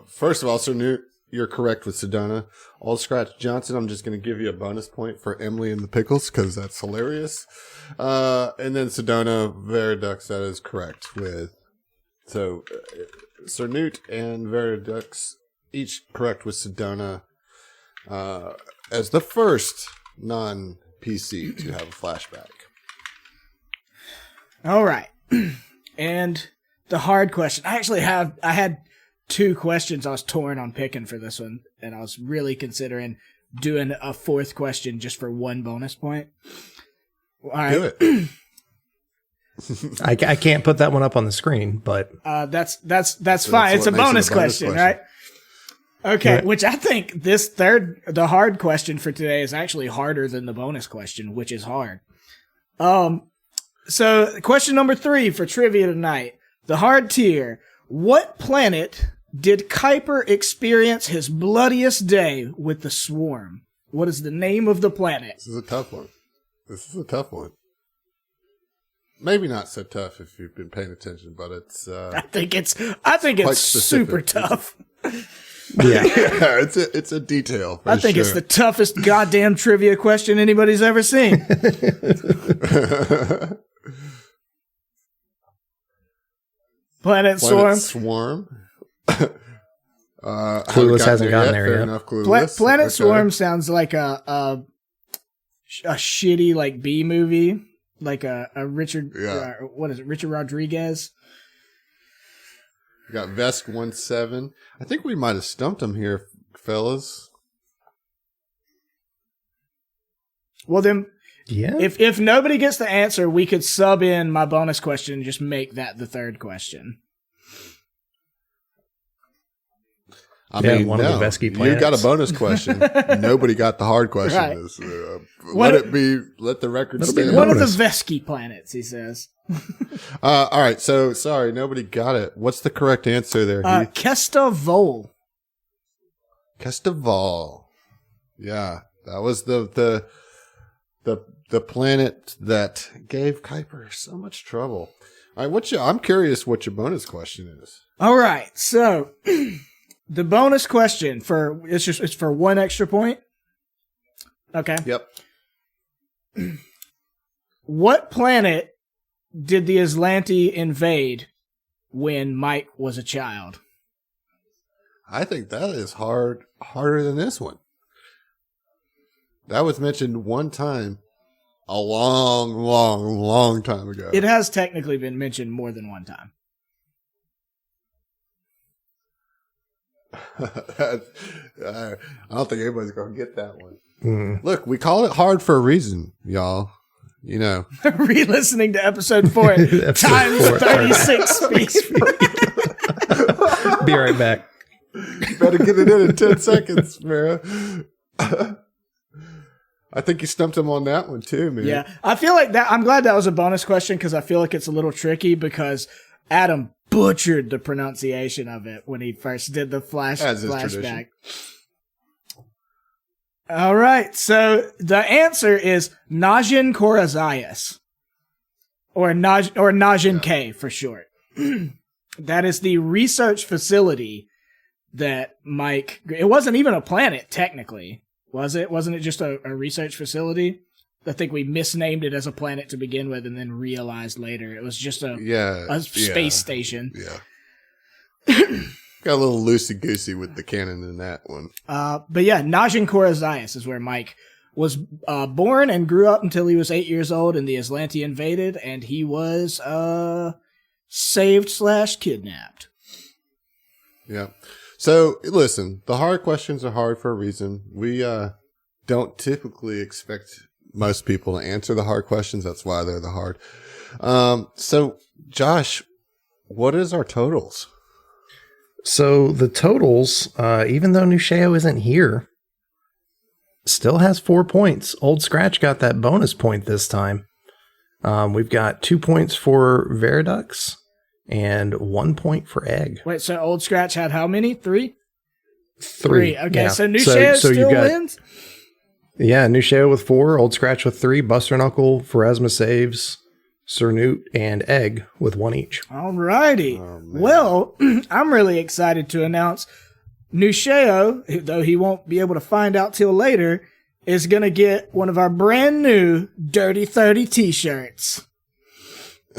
First of all, Sir Newt, you're correct with Sedona. Old Scratch Johnson, I'm just going to give you a bonus point for Emily and the Pickles because that's hilarious. And then Sedona, Veridux, that is correct with. So, Sir Newt and Veridux, each correct with Sedona as the first non-PC to have a flashback. All right. And the hard question. I had 2 questions I was torn on picking for this one, and I was really considering doing a 4th question just for 1 bonus point. All right. Do it. I can't put that one up on the screen, but that's fine. It's a bonus question, right? Okay, right. Which I think the hard question for today is actually harder than the bonus question, which is hard. So question number 3 for trivia tonight, the hard tier. What planet did Kuiper experience his bloodiest day with the swarm? What is the name of the planet? This is a tough one. Maybe not so tough if you've been paying attention, but it's. I think it's super tough. Yeah, it's a detail. I think it's the toughest goddamn trivia question anybody's ever seen. Planet Swarm. Clueless hasn't gotten there yet. Planet Swarm sounds like a shitty B movie, like a Richard. What is it? Richard Rodriguez. We got Vesk 17. I think we might have stumped him here, fellas. Well, then, Yeah. if nobody gets the answer, we could sub in my bonus question and just make that the third question. I mean, one no, of the Vesky planets. You got a bonus question. Nobody got the hard question. Right. Let the record stand. One of the Vesky planets, he says. All right. So sorry, nobody got it. What's the correct answer there? Kestavol. Kestaval. Yeah, that was the planet that gave Kuiper so much trouble. All right, I'm curious what your bonus question is. All right, so the bonus question it's for 1 extra point. Okay. Yep. What planet did the Aslanti invade when Mike was a child? I think that is harder than this one. That was mentioned one time a long time ago. It has technically been mentioned more than one time. I don't think anybody's going to get that one. Mm. Look, we call it hard for a reason, y'all. You know. Re-listening to episode 4 times 36 speed. Be right back. Better get it in 10 seconds, man. I think you stumped him on that one too, man. Yeah, I feel like that. I'm glad that was a bonus question because I feel like it's a little tricky because Adam butchered the pronunciation of it when he first did the flashback. All right, so the answer is Najin Korazayas, or Najin K for short. That is the research facility that Mike. It wasn't even a planet technically. Was it? Wasn't it just a research facility? I think we misnamed it as a planet to begin with and then realized later it was just a space station. Yeah. Got a little loosey-goosey with the canon in that one. But yeah, Najin Korazayas is where Mike was born and grew up until he was 8 years old and the Aslanti invaded and he was saved/kidnapped. Yeah. So, listen, the hard questions are hard for a reason. We don't typically expect most people to answer the hard questions. That's why they're the hard. So, Josh, what is our totals? So, the totals, even though Nusheo isn't here, still has 4 points. Old Scratch got that bonus point this time. We've got 2 points for Veridux. And 1 point for Egg. Wait, so Old Scratch had how many? 3? 3. Okay, yeah. so Nusheo still wins? Yeah, Nusheo with 4, Old Scratch with 3, Buster Knuckle, Pharasma saves, Sir Newt, and Egg with 1 each. All righty. Well, I'm really excited to announce Nusheo, though he won't be able to find out till later, is going to get one of our brand new Dirty 30 t-shirts.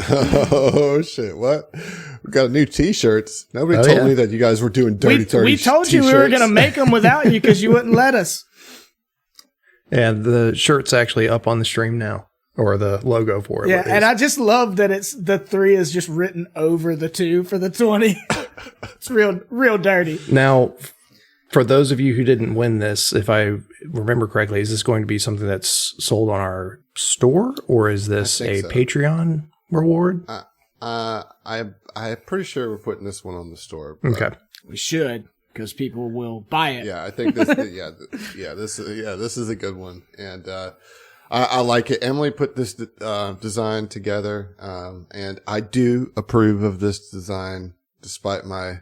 Oh shit! What? We got new T-shirts. Nobody told me that you guys were doing Dirty 30. We told you we were going to make them without you because you wouldn't let us. And the shirt's actually up on the stream now, or the logo for it. Yeah, and I just love that it's the 3 is just written over the 2 for the 20. It's real dirty. Now, for those of you who didn't win this, if I remember correctly, is this going to be something that's sold on our store, or is this a Patreon reward? I'm pretty sure we're putting this one on the store. Okay, we should because people will buy it. Yeah, I think this. This is a good one, and I like it. Emily put this design together, and I do approve of this design, despite my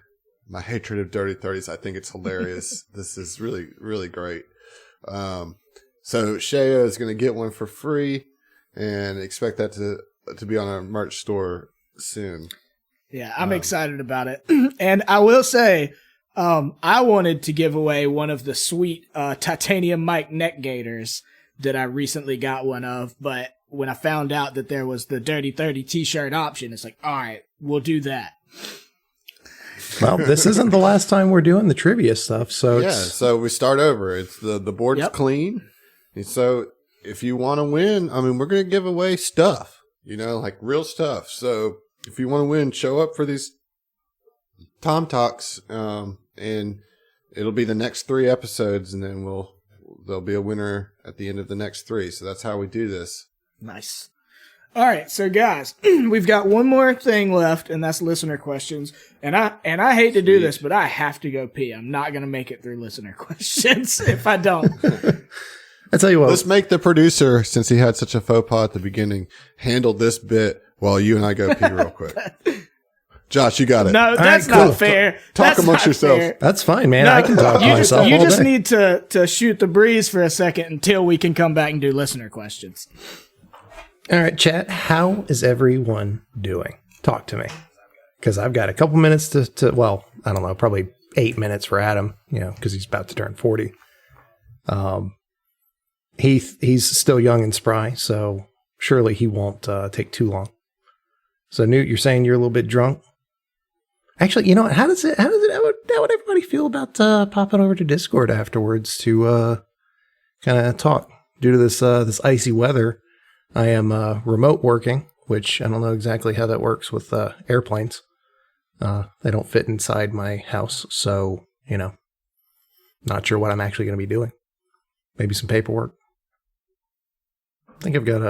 hatred of Dirty 30s. I think it's hilarious. This is really, really great. So Shaya is going to get one for free, and expect that to be on our merch store soon. Yeah, I'm excited about it. And I will say, I wanted to give away one of the sweet titanium mic neck gaiters that I recently got one of, but when I found out that there was the Dirty 30 t-shirt option, it's like, all right, we'll do that. Well, this isn't the last time we're doing the trivia stuff, so so we start over. It's the board's clean. And so if you want to win, I mean, we're going to give away stuff, like real stuff. So if you want to win, show up for these TOMTalks, and it'll be the next 3 episodes, and then there'll be a winner at the end of the next 3. So that's how we do this. Nice. All right, so guys, we've got one more thing left, and that's listener questions. And I hate to do this, but I have to go pee. I'm not going to make it through listener questions if I don't. I tell you what. Let's make the producer, since he had such a faux pas at the beginning, handle this bit while you and I go pee real quick. Josh, you got it. No, that's not fair. Talk amongst yourselves. That's fine, man. I can talk to myself. You all just day. need to shoot the breeze for a second until we can come back and do listener questions. All right, chat. How is everyone doing? Talk to me, because I've got a couple minutes to. Well, I don't know, probably 8 minutes for Adam. Because he's about to turn 40. He's still young and spry, so surely he won't take too long. So Newt, you're saying you're a little bit drunk. Actually, you know what? How would everybody feel about popping over to Discord afterwards to kind of talk? Due to this icy weather, I am remote working, which I don't know exactly how that works with airplanes. They don't fit inside my house, so not sure what I'm actually going to be doing. Maybe some paperwork. I think I've got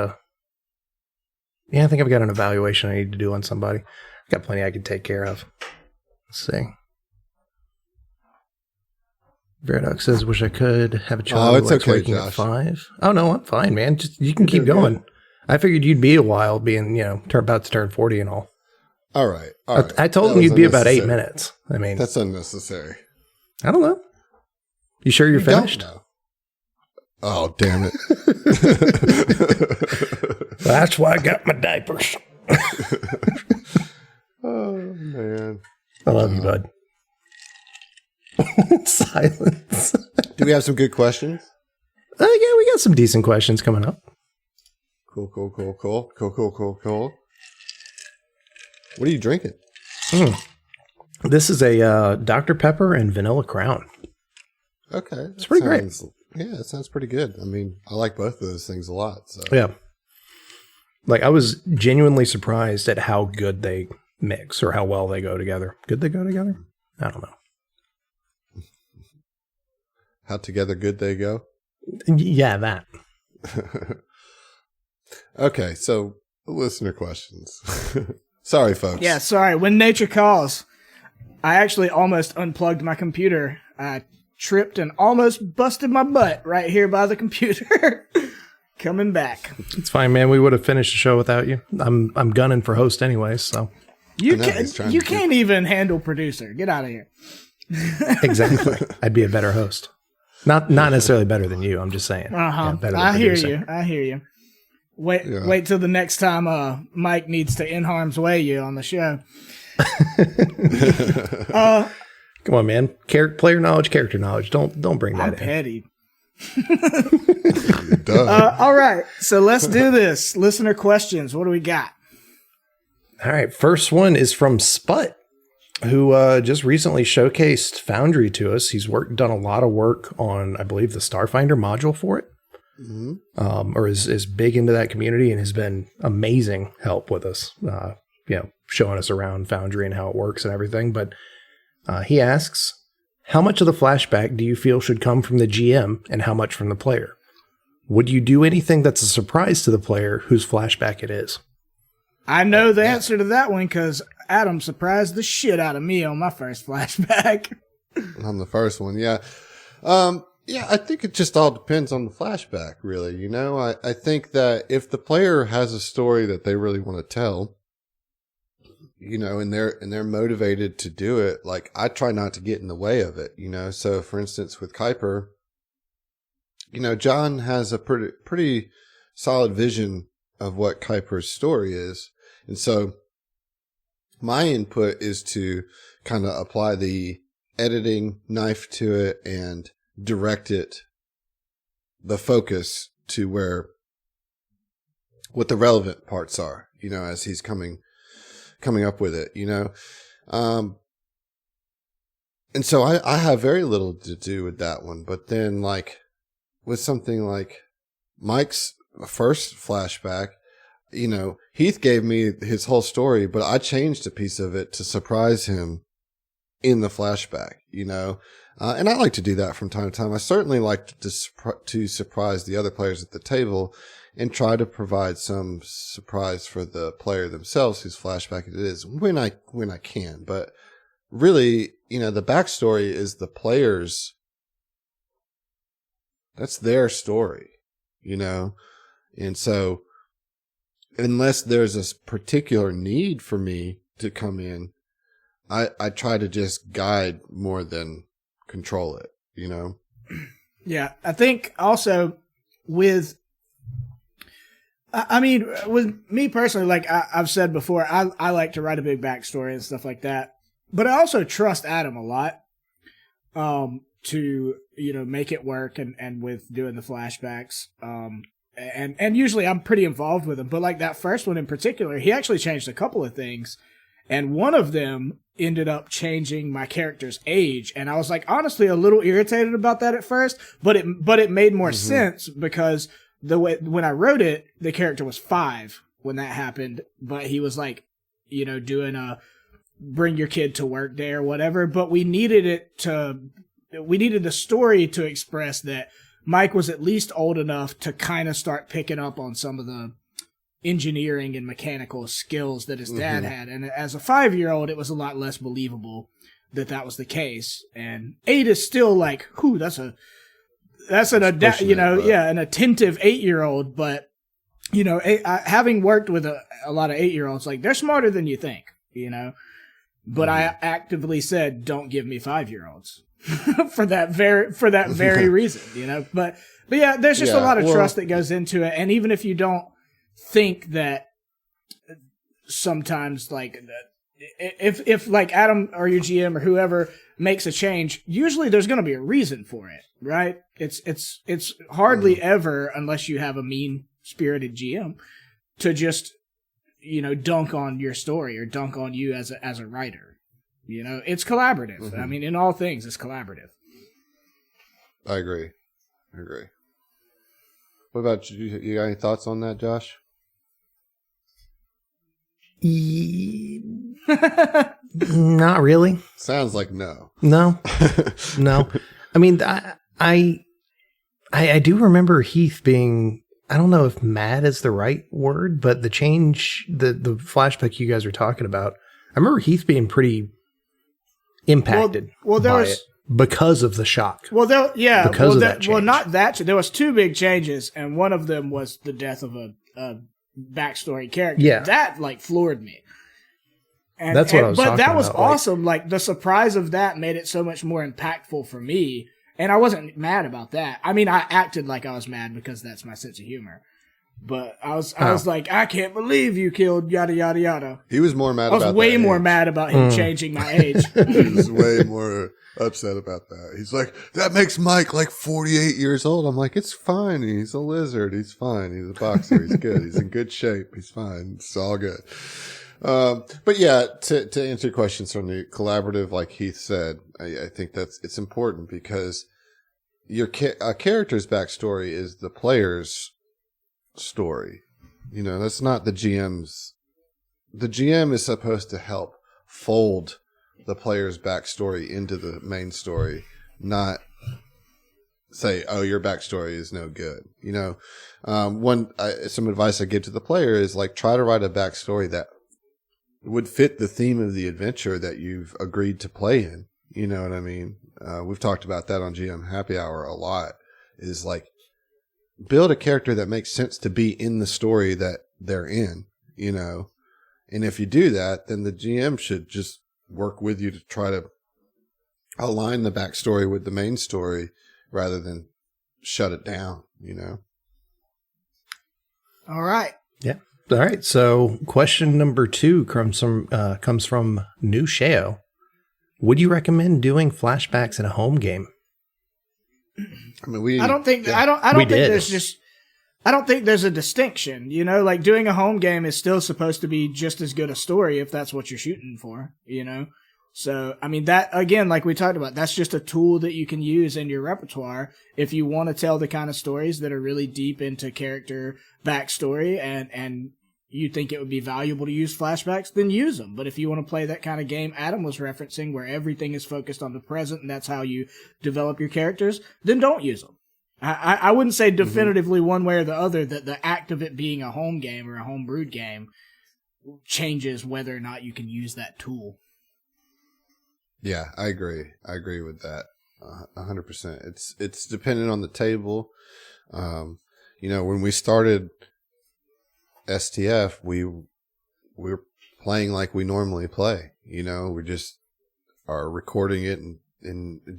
an evaluation I need to do on somebody. I've got plenty I can take care of. Let's see. Viradux says, wish I could have a child who likes waking at 5. Oh, no, I'm fine, man. You can keep going. I figured you'd be a while being, about to turn 40 and all. All right. I told him you'd be about 8 minutes. I mean, that's unnecessary. I don't know. You sure you're finished? Don't know. Oh, damn it. That's why I got my diapers. Oh, man. I love you, bud. Silence. Do we have some good questions? Yeah, we got some decent questions coming up. Cool. What are you drinking? This is a Dr. Pepper and Vanilla Crown. Okay. It's pretty great. Yeah, it sounds pretty good. I mean, I like both of those things a lot. So. Yeah. Like, I was genuinely surprised at how good they mix or how well they go together. Good they go together? I don't know. How together good they go? Yeah, that. Okay, so listener questions. Sorry, folks. Yeah, sorry. When nature calls, I actually almost unplugged my computer. I tripped and almost busted my butt right here by the computer. Coming back. It's fine, man. We would have finished the show without you. I'm gunning for host anyways, so. You can't even handle producer. Get out of here. Exactly. I'd be a better host. Not necessarily better than you. I'm just saying. Yeah, I hear you. Wait till the next time Mike needs to in harm's way you on the show. Come on, man. Player knowledge, character knowledge. Don't bring that in. Petty. All right, so let's do this. Listener questions. What do we got? All right, first one is from Sput, who just recently showcased Foundry to us. He's done a lot of work on, I believe, the Starfinder module for it, or is big into that community and has been amazing help with us, showing us around Foundry and how it works and everything. But he asks, how much of the flashback do you feel should come from the GM and how much from the player? Would you do anything that's a surprise to the player whose flashback it is? I know the answer to that one because Adam surprised the shit out of me on my first flashback. On the first one, yeah. I think it just all depends on the flashback, really. I think that if the player has a story that they really want to tell, and they're motivated to do it, like, I try not to get in the way of it, So, for instance, with Kuiper, John has a pretty solid vision of what Kuiper's story is. And so my input is to kind of apply the editing knife to it and direct the focus to what the relevant parts are, as he's coming up with it, and so I have very little to do with that one. But then, like, with something like Mike's first flashback, Heath gave me his whole story, but I changed a piece of it to surprise him in the flashback, And I like to do that from time to time. I certainly like to surprise the other players at the table and try to provide some surprise for the player themselves, whose flashback it is, when I can. But really, the backstory is the player's. That's their story, And so, unless there's a particular need for me to come in, I try to just guide more than control it, Yeah, I think also with me personally, like I've said before, I like to write a big backstory and stuff like that. But I also trust Adam a lot to, make it work and with doing the flashbacks. And usually I'm pretty involved with him. But like that first one in particular, he actually changed a couple of things. And one of them ended up changing my character's age. And I was like, honestly, a little irritated about that at first. But it made more sense because when I wrote it, the character was 5 when that happened, but he was like, doing a bring your kid to work day or whatever. But we needed the story to express that Mike was at least old enough to kind of start picking up on some of the engineering and mechanical skills that his dad had. And as a 5-year-old, it was a lot less believable that was the case. And 8 is still like, that's an attentive 8-year-old, but having worked with a lot of 8-year-olds, like they're smarter than you think, but I actively said, don't give me 5-year-olds for that very reason, but yeah, there's just a lot of trust that goes into it. And even if you don't think that sometimes like if like Adam or your GM or whoever makes a change, usually there's going to be a reason for it, right? It's hardly ever, unless you have a mean-spirited GM, to just, dunk on your story or dunk on you as a writer. It's collaborative. I mean, in all things, it's collaborative. I agree. What about you? You got any thoughts on that, Josh? Not really. Sounds like no. No. I mean, I do remember Heath being, I don't know if mad is the right word, but the change, the flashback you guys are talking about, I remember Heath being pretty impacted by it because of the shock. Well, that change. Well, not that. There was 2 big changes, and one of them was the death of a backstory character. Yeah. That like floored me. And, that's what I was talking about. But that was awesome. Like the surprise of that made it so much more impactful for me. And I wasn't mad about that. I mean, I acted like I was mad because that's my sense of humor. But I was like, I can't believe you killed yada yada yada. He was more mad about that. I was way more mad about him changing my age. He was way more upset about that. He's like, that makes Mike like 48 years old. I'm like, it's fine. He's a lizard. He's fine. He's a boxer. He's good. He's in good shape. He's fine. It's all good. But yeah, to answer your questions from the collaborative, like Heath said, I think it's important because your character's backstory is the player's story. That's not the GM's. The GM is supposed to help fold the player's backstory into the main story, not say, oh, your backstory is no good. Some advice I give to the player is like, try to write a backstory that would fit the theme of the adventure that you've agreed to play in. You know what I mean? We've talked about that on GM Happy Hour a lot, is like, build a character that makes sense to be in the story that they're in, and if you do that, then the GM should just work with you to try to align the backstory with the main story rather than shut it down, All right. Yeah. All right. So question number 2 comes from New Sheo. Would you recommend doing flashbacks in a home game? I mean, I don't think there's a distinction, like doing a home game is still supposed to be just as good a story if that's what you're shooting for, So, I mean, that, again, like we talked about, that's just a tool that you can use in your repertoire if you want to tell the kind of stories that are really deep into character backstory and you think it would be valuable to use flashbacks, then use them. But if you want to play that kind of game Adam was referencing, where everything is focused on the present and that's how you develop your characters, then don't use them. I wouldn't say definitively one way or the other that the act of it being a home game or a home brewed game changes whether or not you can use that tool. Yeah, I agree. I agree with that 100%. It's dependent on the table. When we started STF, we were playing like we normally play. We just are recording it and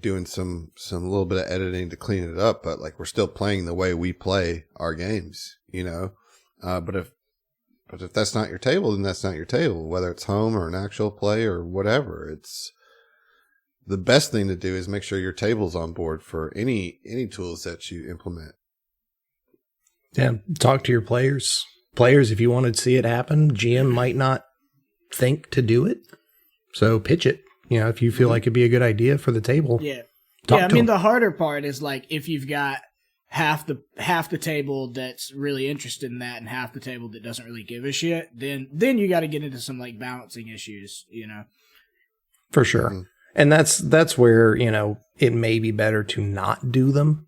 doing some little bit of editing to clean it up, but like we're still playing the way we play our games. But if that's not your table, then that's not your table. Whether it's home or an actual play or whatever, it's the best thing to do is make sure your table's on board for any tools that you implement. Yeah, talk to your players. Players, if you want to see it happen, GM might not think to do it, so pitch it. If you feel like it'd be a good idea for the table. Yeah. I mean, the harder part is like if you've got half the table that's really interested in that and half the table that doesn't really give a shit, then you got to get into some like balancing issues, For sure. Mm-hmm. And that's where, it may be better to not do them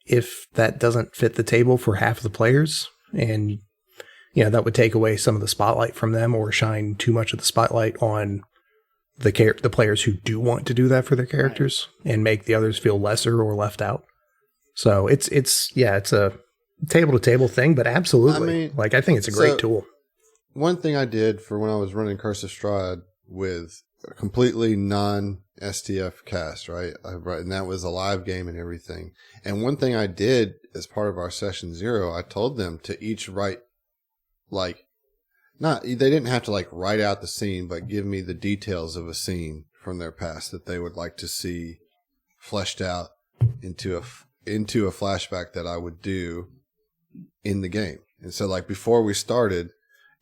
if that doesn't fit the table for half the players. And, that would take away some of the spotlight from them or shine too much of the spotlight on the players who do want to do that for their characters and make the others feel lesser or left out. So it's a table to table thing, but absolutely. I think it's a great tool. One thing I did for when I was running Curse of Strahd with a completely non-STF cast, right? And that was a live game and everything. And one thing I did as part of our session 0, I told them to each write they didn't have to write out the scene, but give me the details of a scene from their past that they would like to see fleshed out into a flashback that I would do in the game. And so before we started,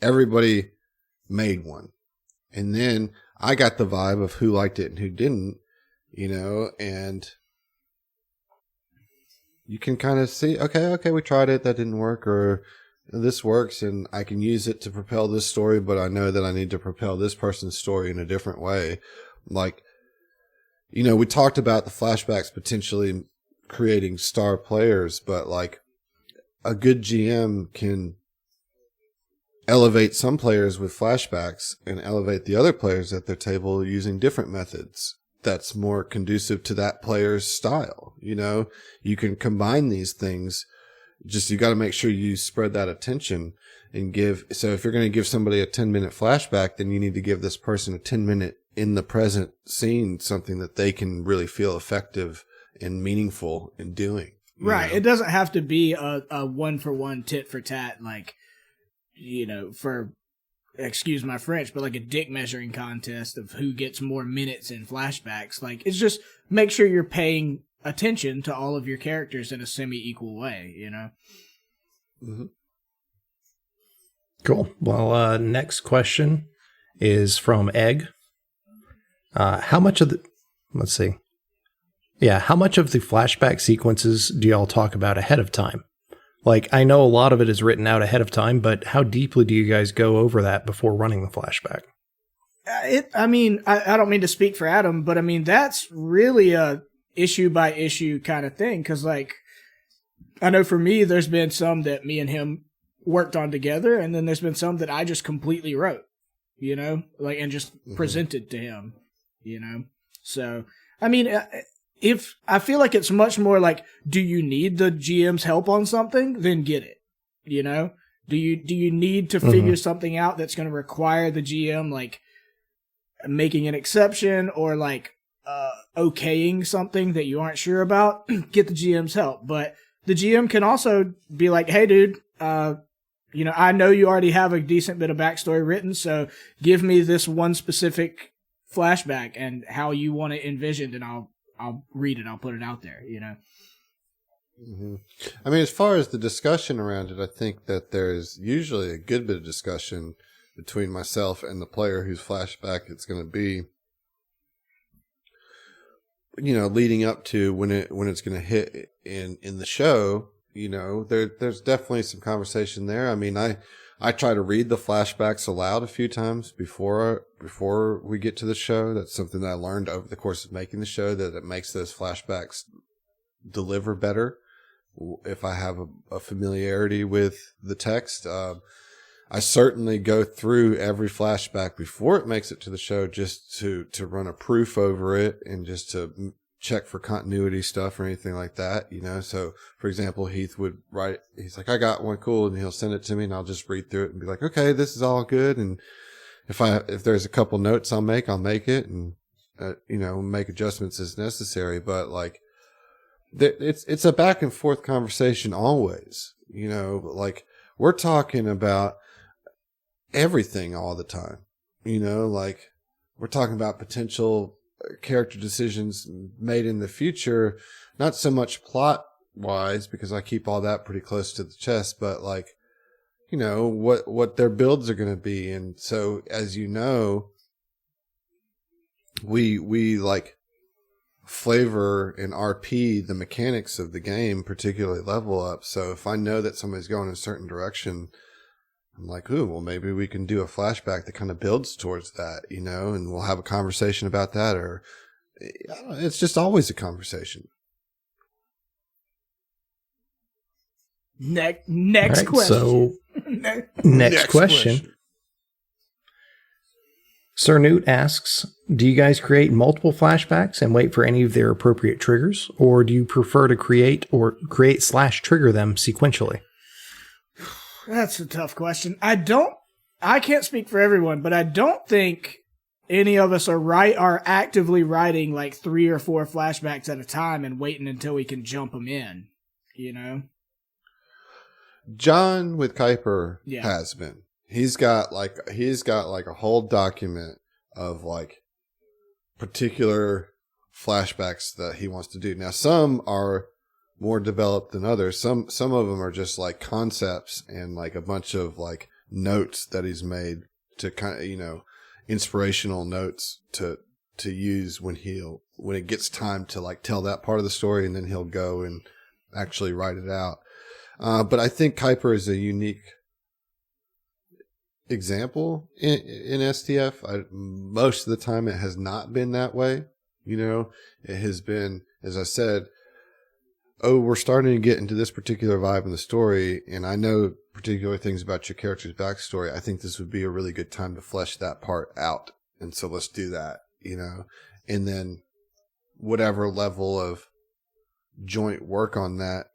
everybody made one. And then I got the vibe of who liked it and who didn't, and you can kind of see, okay, we tried it, that didn't work, or this works and I can use it to propel this story, but I know that I need to propel this person's story in a different way. We talked about the flashbacks potentially creating star players, but a good GM can elevate some players with flashbacks and elevate the other players at their table using different methods that's more conducive to that player's style. You can combine these things. Just, you got to make sure you spread that attention and so if you're going to give somebody a 10-minute flashback, then you need to give this person a 10-minute in the present scene, something that they can really feel effective and meaningful in doing. Right. It doesn't have to be a 1-for-1 tit for tat, for, excuse my French, but a dick measuring contest of who gets more minutes in flashbacks. It's just make sure you're paying attention to all of your characters in a semi-equal way, Mm-hmm. Cool. Well, next question is from Egg. How much of the flashback sequences do y'all talk about ahead of time? I know a lot of it is written out ahead of time, but how deeply do you guys go over that before running the flashback? I don't mean to speak for Adam, but that's really a issue by issue kind of thing. Cause I know for me, there's been some that me and him worked on together. And then there's been some that I just completely wrote, and just presented to him, So, if I feel like it's much more do you need the GM's help on something? Then get it, do you need to figure something out that's going to require the GM, making an exception or okaying something that you aren't sure about? Get the GM's help. But the GM can also be like, hey, dude, I know you already have a decent bit of backstory written, so give me this one specific flashback and how you want it envisioned, and I'll read it. I'll put it out there, Mm-hmm. As far as the discussion around it, I think that there's usually a good bit of discussion between myself and the player whose flashback it's going to be. Leading up to when it's going to hit in the show, there's definitely some conversation there. I mean, I try to read the flashbacks aloud a few times before we get to the show. That's something that I learned over the course of making the show, that it makes those flashbacks deliver better if I have a familiarity with the text. I certainly go through every flashback before it makes it to the show just to run a proof over it and just to check for continuity stuff or anything like that, So, for example, Heath would write, he's like, I got one, cool, and he'll send it to me and I'll just read through it and be like, okay, this is all good. And if there's a couple notes I'll make it and, make adjustments as necessary. But like, it's a back and forth conversation always, like we're talking about everything all the time, like we're talking about potential character decisions made in the future, not so much plot wise, because I keep all that pretty close to the chest, but like, what their builds are going to be. And so, as we like flavor and RP the mechanics of the game, particularly level up. So if I know that somebody's going in a certain direction, I'm like, ooh, well, maybe we can do a flashback that kind of builds towards that, and we'll have a conversation about that. Or it's just always a conversation. Next right, question. So, next question. Sir Newt asks, do you guys create multiple flashbacks and wait for any of their appropriate triggers? Or do you prefer to create/trigger them sequentially? That's a tough question. I can't speak for everyone, but I don't think any of us are actively writing like 3 or 4 flashbacks at a time and waiting until we can jump them in, John with Kuiper has been. He's got like a whole document of like particular flashbacks that he wants to do. Now, some are more developed than others. Some of them are just like concepts and like a bunch of like notes that he's made to kind of, inspirational notes to use when it gets time to like tell that part of the story, and then he'll go and actually write it out. But I think Kuiper is a unique example in STF. Most of the time it has not been that way. It has been, as I said, we're starting to get into this particular vibe in the story, and I know particular things about your character's backstory. I think this would be a really good time to flesh that part out. And so let's do that, and then whatever level of joint work on that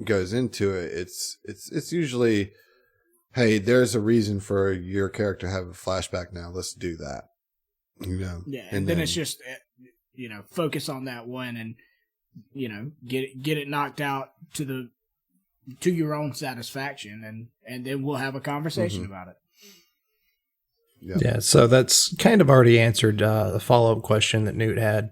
goes into it, it's usually, hey, there's a reason for your character to have a flashback now. Let's do that. Yeah, and then it's just focus on that one and get it knocked out to your own satisfaction, and then we'll have a conversation about it. Yeah, so that's kind of already answered the follow-up question that Newt had,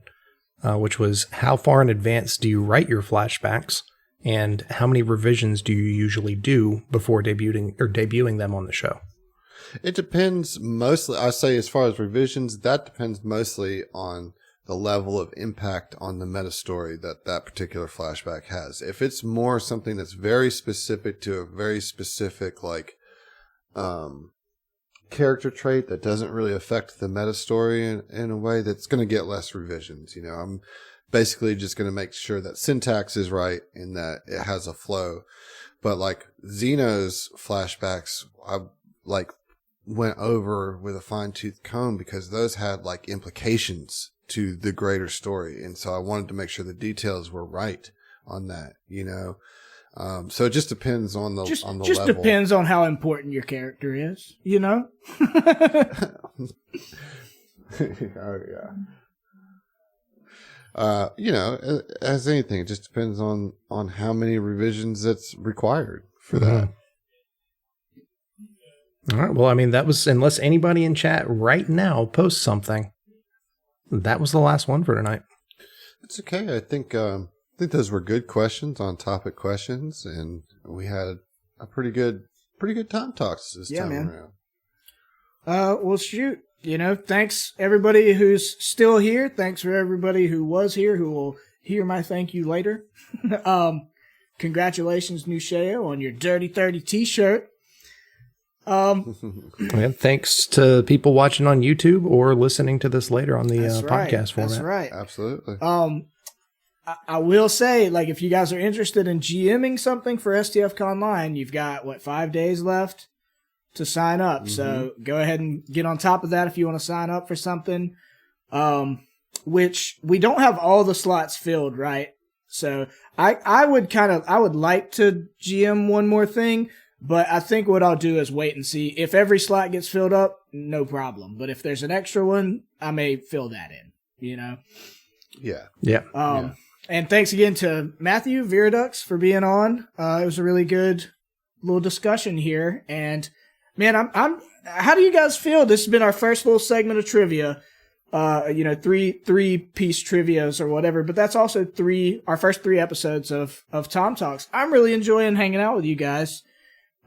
which was how far in advance do you write your flashbacks, and how many revisions do you usually do before debuting them on the show? It depends mostly. I say as far as revisions, that depends mostly on the level of impact on the meta story that particular flashback has. If it's more something that's very specific to a very specific like character trait that doesn't really affect the meta story in a way, that's going to get less revisions. I'm basically just going to make sure that syntax is right and that it has a flow. But like Xeno's flashbacks, I like went over with a fine-tooth comb because those had like implications to the greater story. And so I wanted to make sure the details were right on that, so it just depends on the level. Just depends on how important your character is, Oh yeah. As anything, it just depends on how many revisions that's required for that. All right. Well, I mean, that was, unless anybody in chat right now posts something, that was the last one for tonight. It's okay. I think those were good questions, on topic questions, and we had a pretty good time talks this time around. Well, shoot. Thanks everybody who's still here. Thanks for everybody who was here, who will hear my thank you later. congratulations, Nusheo, on your Dirty 30 t-shirt. And thanks to people watching on YouTube or listening to this later on the podcast format. That's right. Absolutely. I will say, like, if you guys are interested in GMing something for STF Online, you've got, 5 days left to sign up. Mm-hmm. So go ahead and get on top of that if you want to sign up for something. Which we don't have all the slots filled, right? So I would like to GM one more thing, but I think what I'll do is wait and see. If every slot gets filled up, no problem. But if there's an extra one, I may fill that in, Yeah. Yeah. And thanks again to Matthew Viradux for being on. It was a really good little discussion here. And man, how do you guys feel? This has been our first little segment of trivia. 3-piece trivias or whatever, but that's also our first 3 episodes of Tom Talks. I'm really enjoying hanging out with you guys,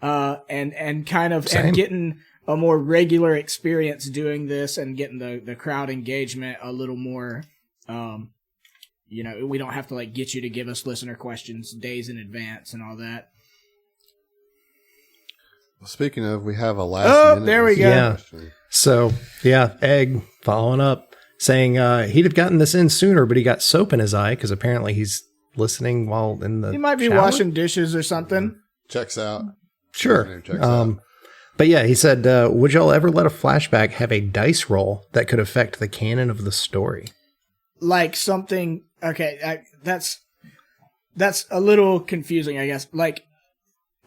and getting a more regular experience doing this and getting the crowd engagement a little more, we don't have to get you to give us listener questions days in advance and all that. Well, speaking of, we have a last minute. There we go. Yeah. So, Egg following up, saying he'd have gotten this in sooner, but he got soap in his eye because apparently he's listening while in the He might be shower? washing dishes or something. Checks out. Sure. Checks out. But yeah, he said, would y'all ever let a flashback have a dice roll that could affect the canon of the story? Like something... Okay, that's a little confusing, I guess.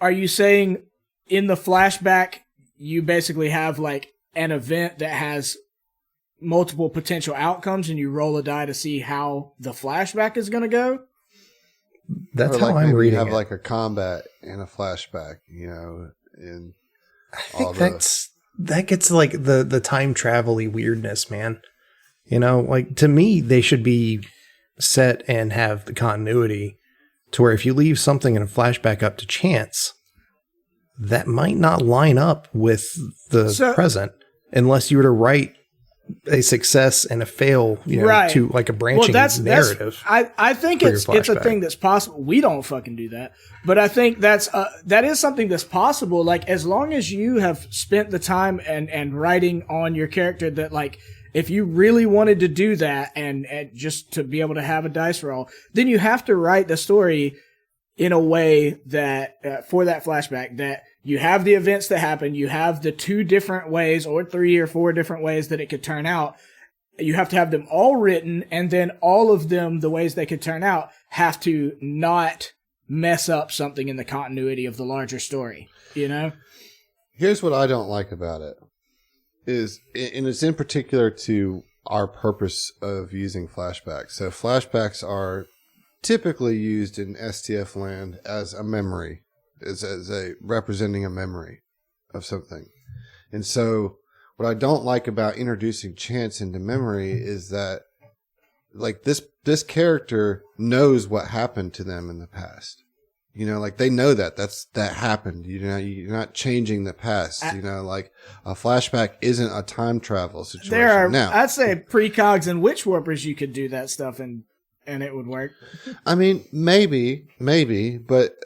Are you saying in the flashback you basically have an event that has multiple potential outcomes and you roll a die to see how the flashback is going to go? That's or how I'm reading have it. a combat and a flashback, and I think that gets the time travel-y weirdness, man. To me, they should be set and have the continuity to where if you leave something in a flashback up to chance, that might not line up with the present unless you were to write a success and a fail, to a branching narrative. I think it's a thing that's possible. We don't fucking do that, but I think that is something that's possible. As long as you have spent the time and writing on your character that if you really wanted to do that and just to be able to have a dice roll, then you have to write the story in a way that for that flashback that you have the events that happen, you have the 2 different ways or 3 or 4 different ways that it could turn out. You have to have them all written, and then all of them, the ways they could turn out, have to not mess up something in the continuity of the larger story, Here's what I don't like about it. And it's in particular to our purpose of using flashbacks. So flashbacks are typically used in STF land as a memory, as a representing a memory of something. And so what I don't like about introducing chance into memory is that this character knows what happened to them in the past. They know that happened. You're not changing the past. A flashback isn't a time travel situation. There are, now, I'd say precogs and witch warpers, you could do that stuff and it would work. I mean, maybe, but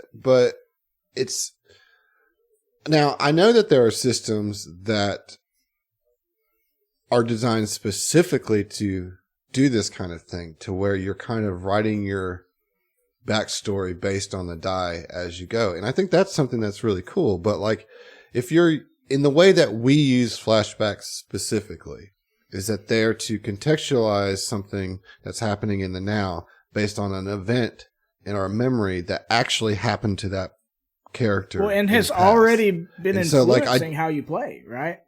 it's now I know that there are systems that are designed specifically to do this kind of thing, to where you're kind of writing your backstory based on the die as you go. And I think that's something that's really cool. But if you're in the way that we use flashbacks specifically, is that they're to contextualize something that's happening in the now based on an event in our memory that actually happened to that character. Well, and has already been influencing how you play, right?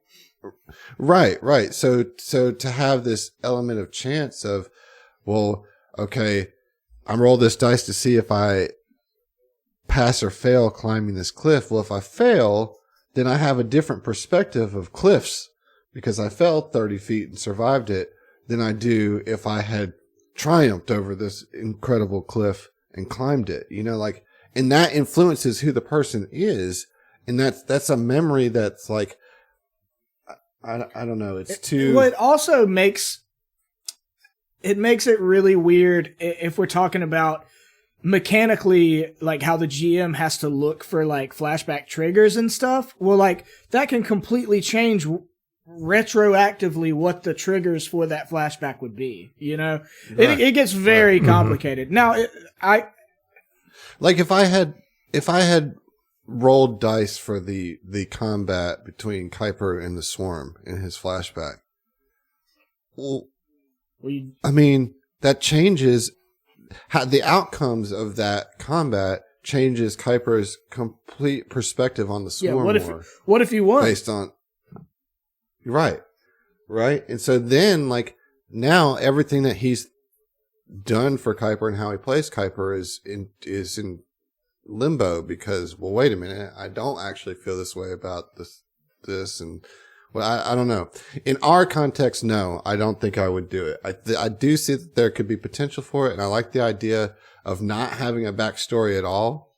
Right. So to have this element of chance of, well, okay, I'm roll this dice to see if I pass or fail climbing this cliff. Well, if I fail, then I have a different perspective of cliffs because I fell 30 feet and survived it than I do if I had triumphed over this incredible cliff and climbed it. And that influences who the person is. And that's a memory that's I don't know. It's too. Well, it also makes it really weird if we're talking about mechanically, like how the GM has to look for like flashback triggers and stuff. Well, like that can completely change retroactively what the triggers for that flashback would be. You know, it gets very complicated. Now, like if I had rolled dice for the combat between Kuiper and the Swarm in his flashback, well, I mean, that changes how the outcomes of that combat changes Kuiper's complete perspective on the Swarm. What if he won? Based on right. And so then, like, now everything that he's done for Kuiper and how he plays Kuiper is in limbo because, well, wait a minute, I don't actually feel this way about this and. Well, I don't know. In our context, no, I don't think I would do it. I do see that there could be potential for it, and I like the idea of not having a backstory at all.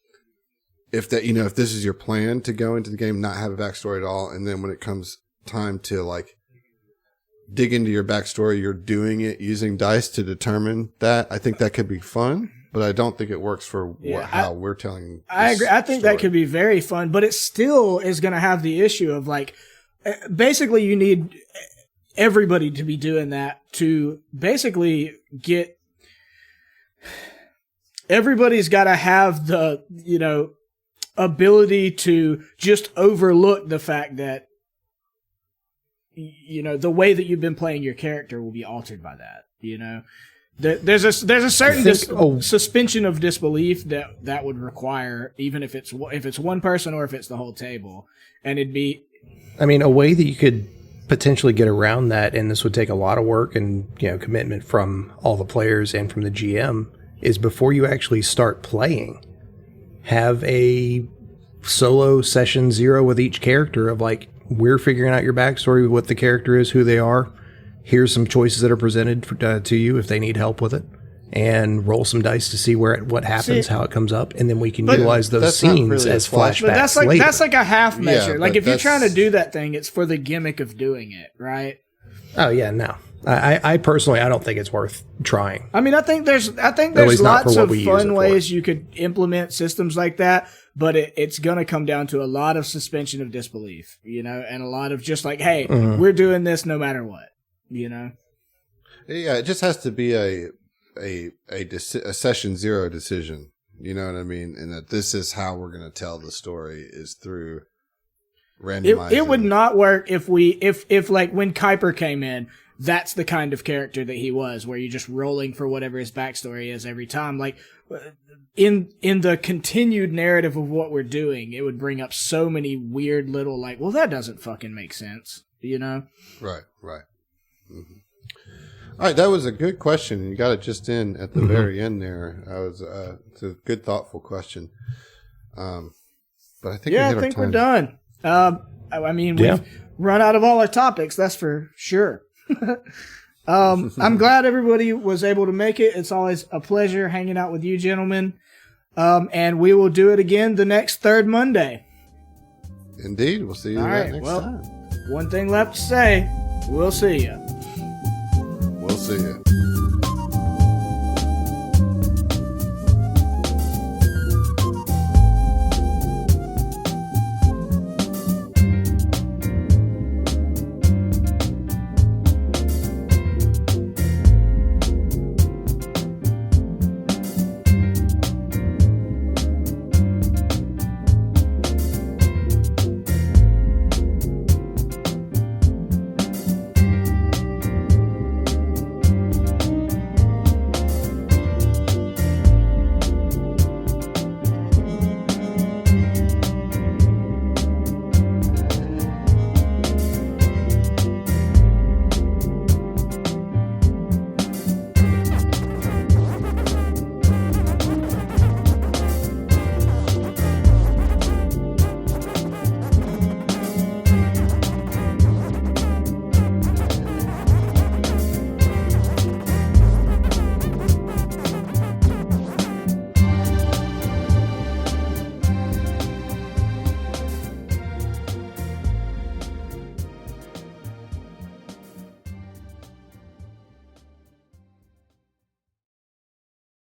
If this is your plan to go into the game, not have a backstory at all, and then when it comes time to like dig into your backstory, you're doing it using dice to determine that. I think that could be fun, but I don't think it works for how we're telling. I agree. I think story. that could be very fun, but it still is going to have the issue of like. Basically, you need everybody to be doing that to basically get. Everybody's got to have the, ability to just overlook the fact that, the way that you've been playing your character will be altered by that. There's a certain suspension of disbelief that would require, even if it's one person or if it's the whole table, and it'd be. I mean, a way that you could potentially get around that, and this would take a lot of work and commitment from all the players and from the GM, is before you actually start playing, have a solo session 0 with each character of like, we're figuring out your backstory, what the character is, who they are. Here's some choices that are presented to you if they need help with it. And roll some dice to see what happens, how it comes up, and then we can utilize those scenes as flashbacks. But that's like a half measure. Like if you're trying to do that thing, it's for the gimmick of doing it, right? Oh yeah, no. I personally, I don't think it's worth trying. I mean, I think there's lots of fun ways you could implement systems like that, but it's going to come down to a lot of suspension of disbelief, and a lot of just like, hey, we're doing this no matter what, Yeah, it just has to be a session 0 decision, you know what I mean, and that this is how we're going to tell the story is through randomizing. It would not work if like when Kuiper came in, that's the kind of character that he was, where you're just rolling for whatever his backstory is every time. Like in the continued narrative of what we're doing, it would bring up so many weird little like, well, that doesn't fucking make sense, Right. Mm-hmm. All right, that was a good question. You got it just in at the very end there. It's a good, thoughtful question. But I think we're done. I mean, we've run out of all our topics. That's for sure. I'm glad everybody was able to make it. It's always a pleasure hanging out with you, gentlemen. And we will do it again the next third Monday. Indeed, we'll see you next time. One thing left to say: we'll see you. We'll see you.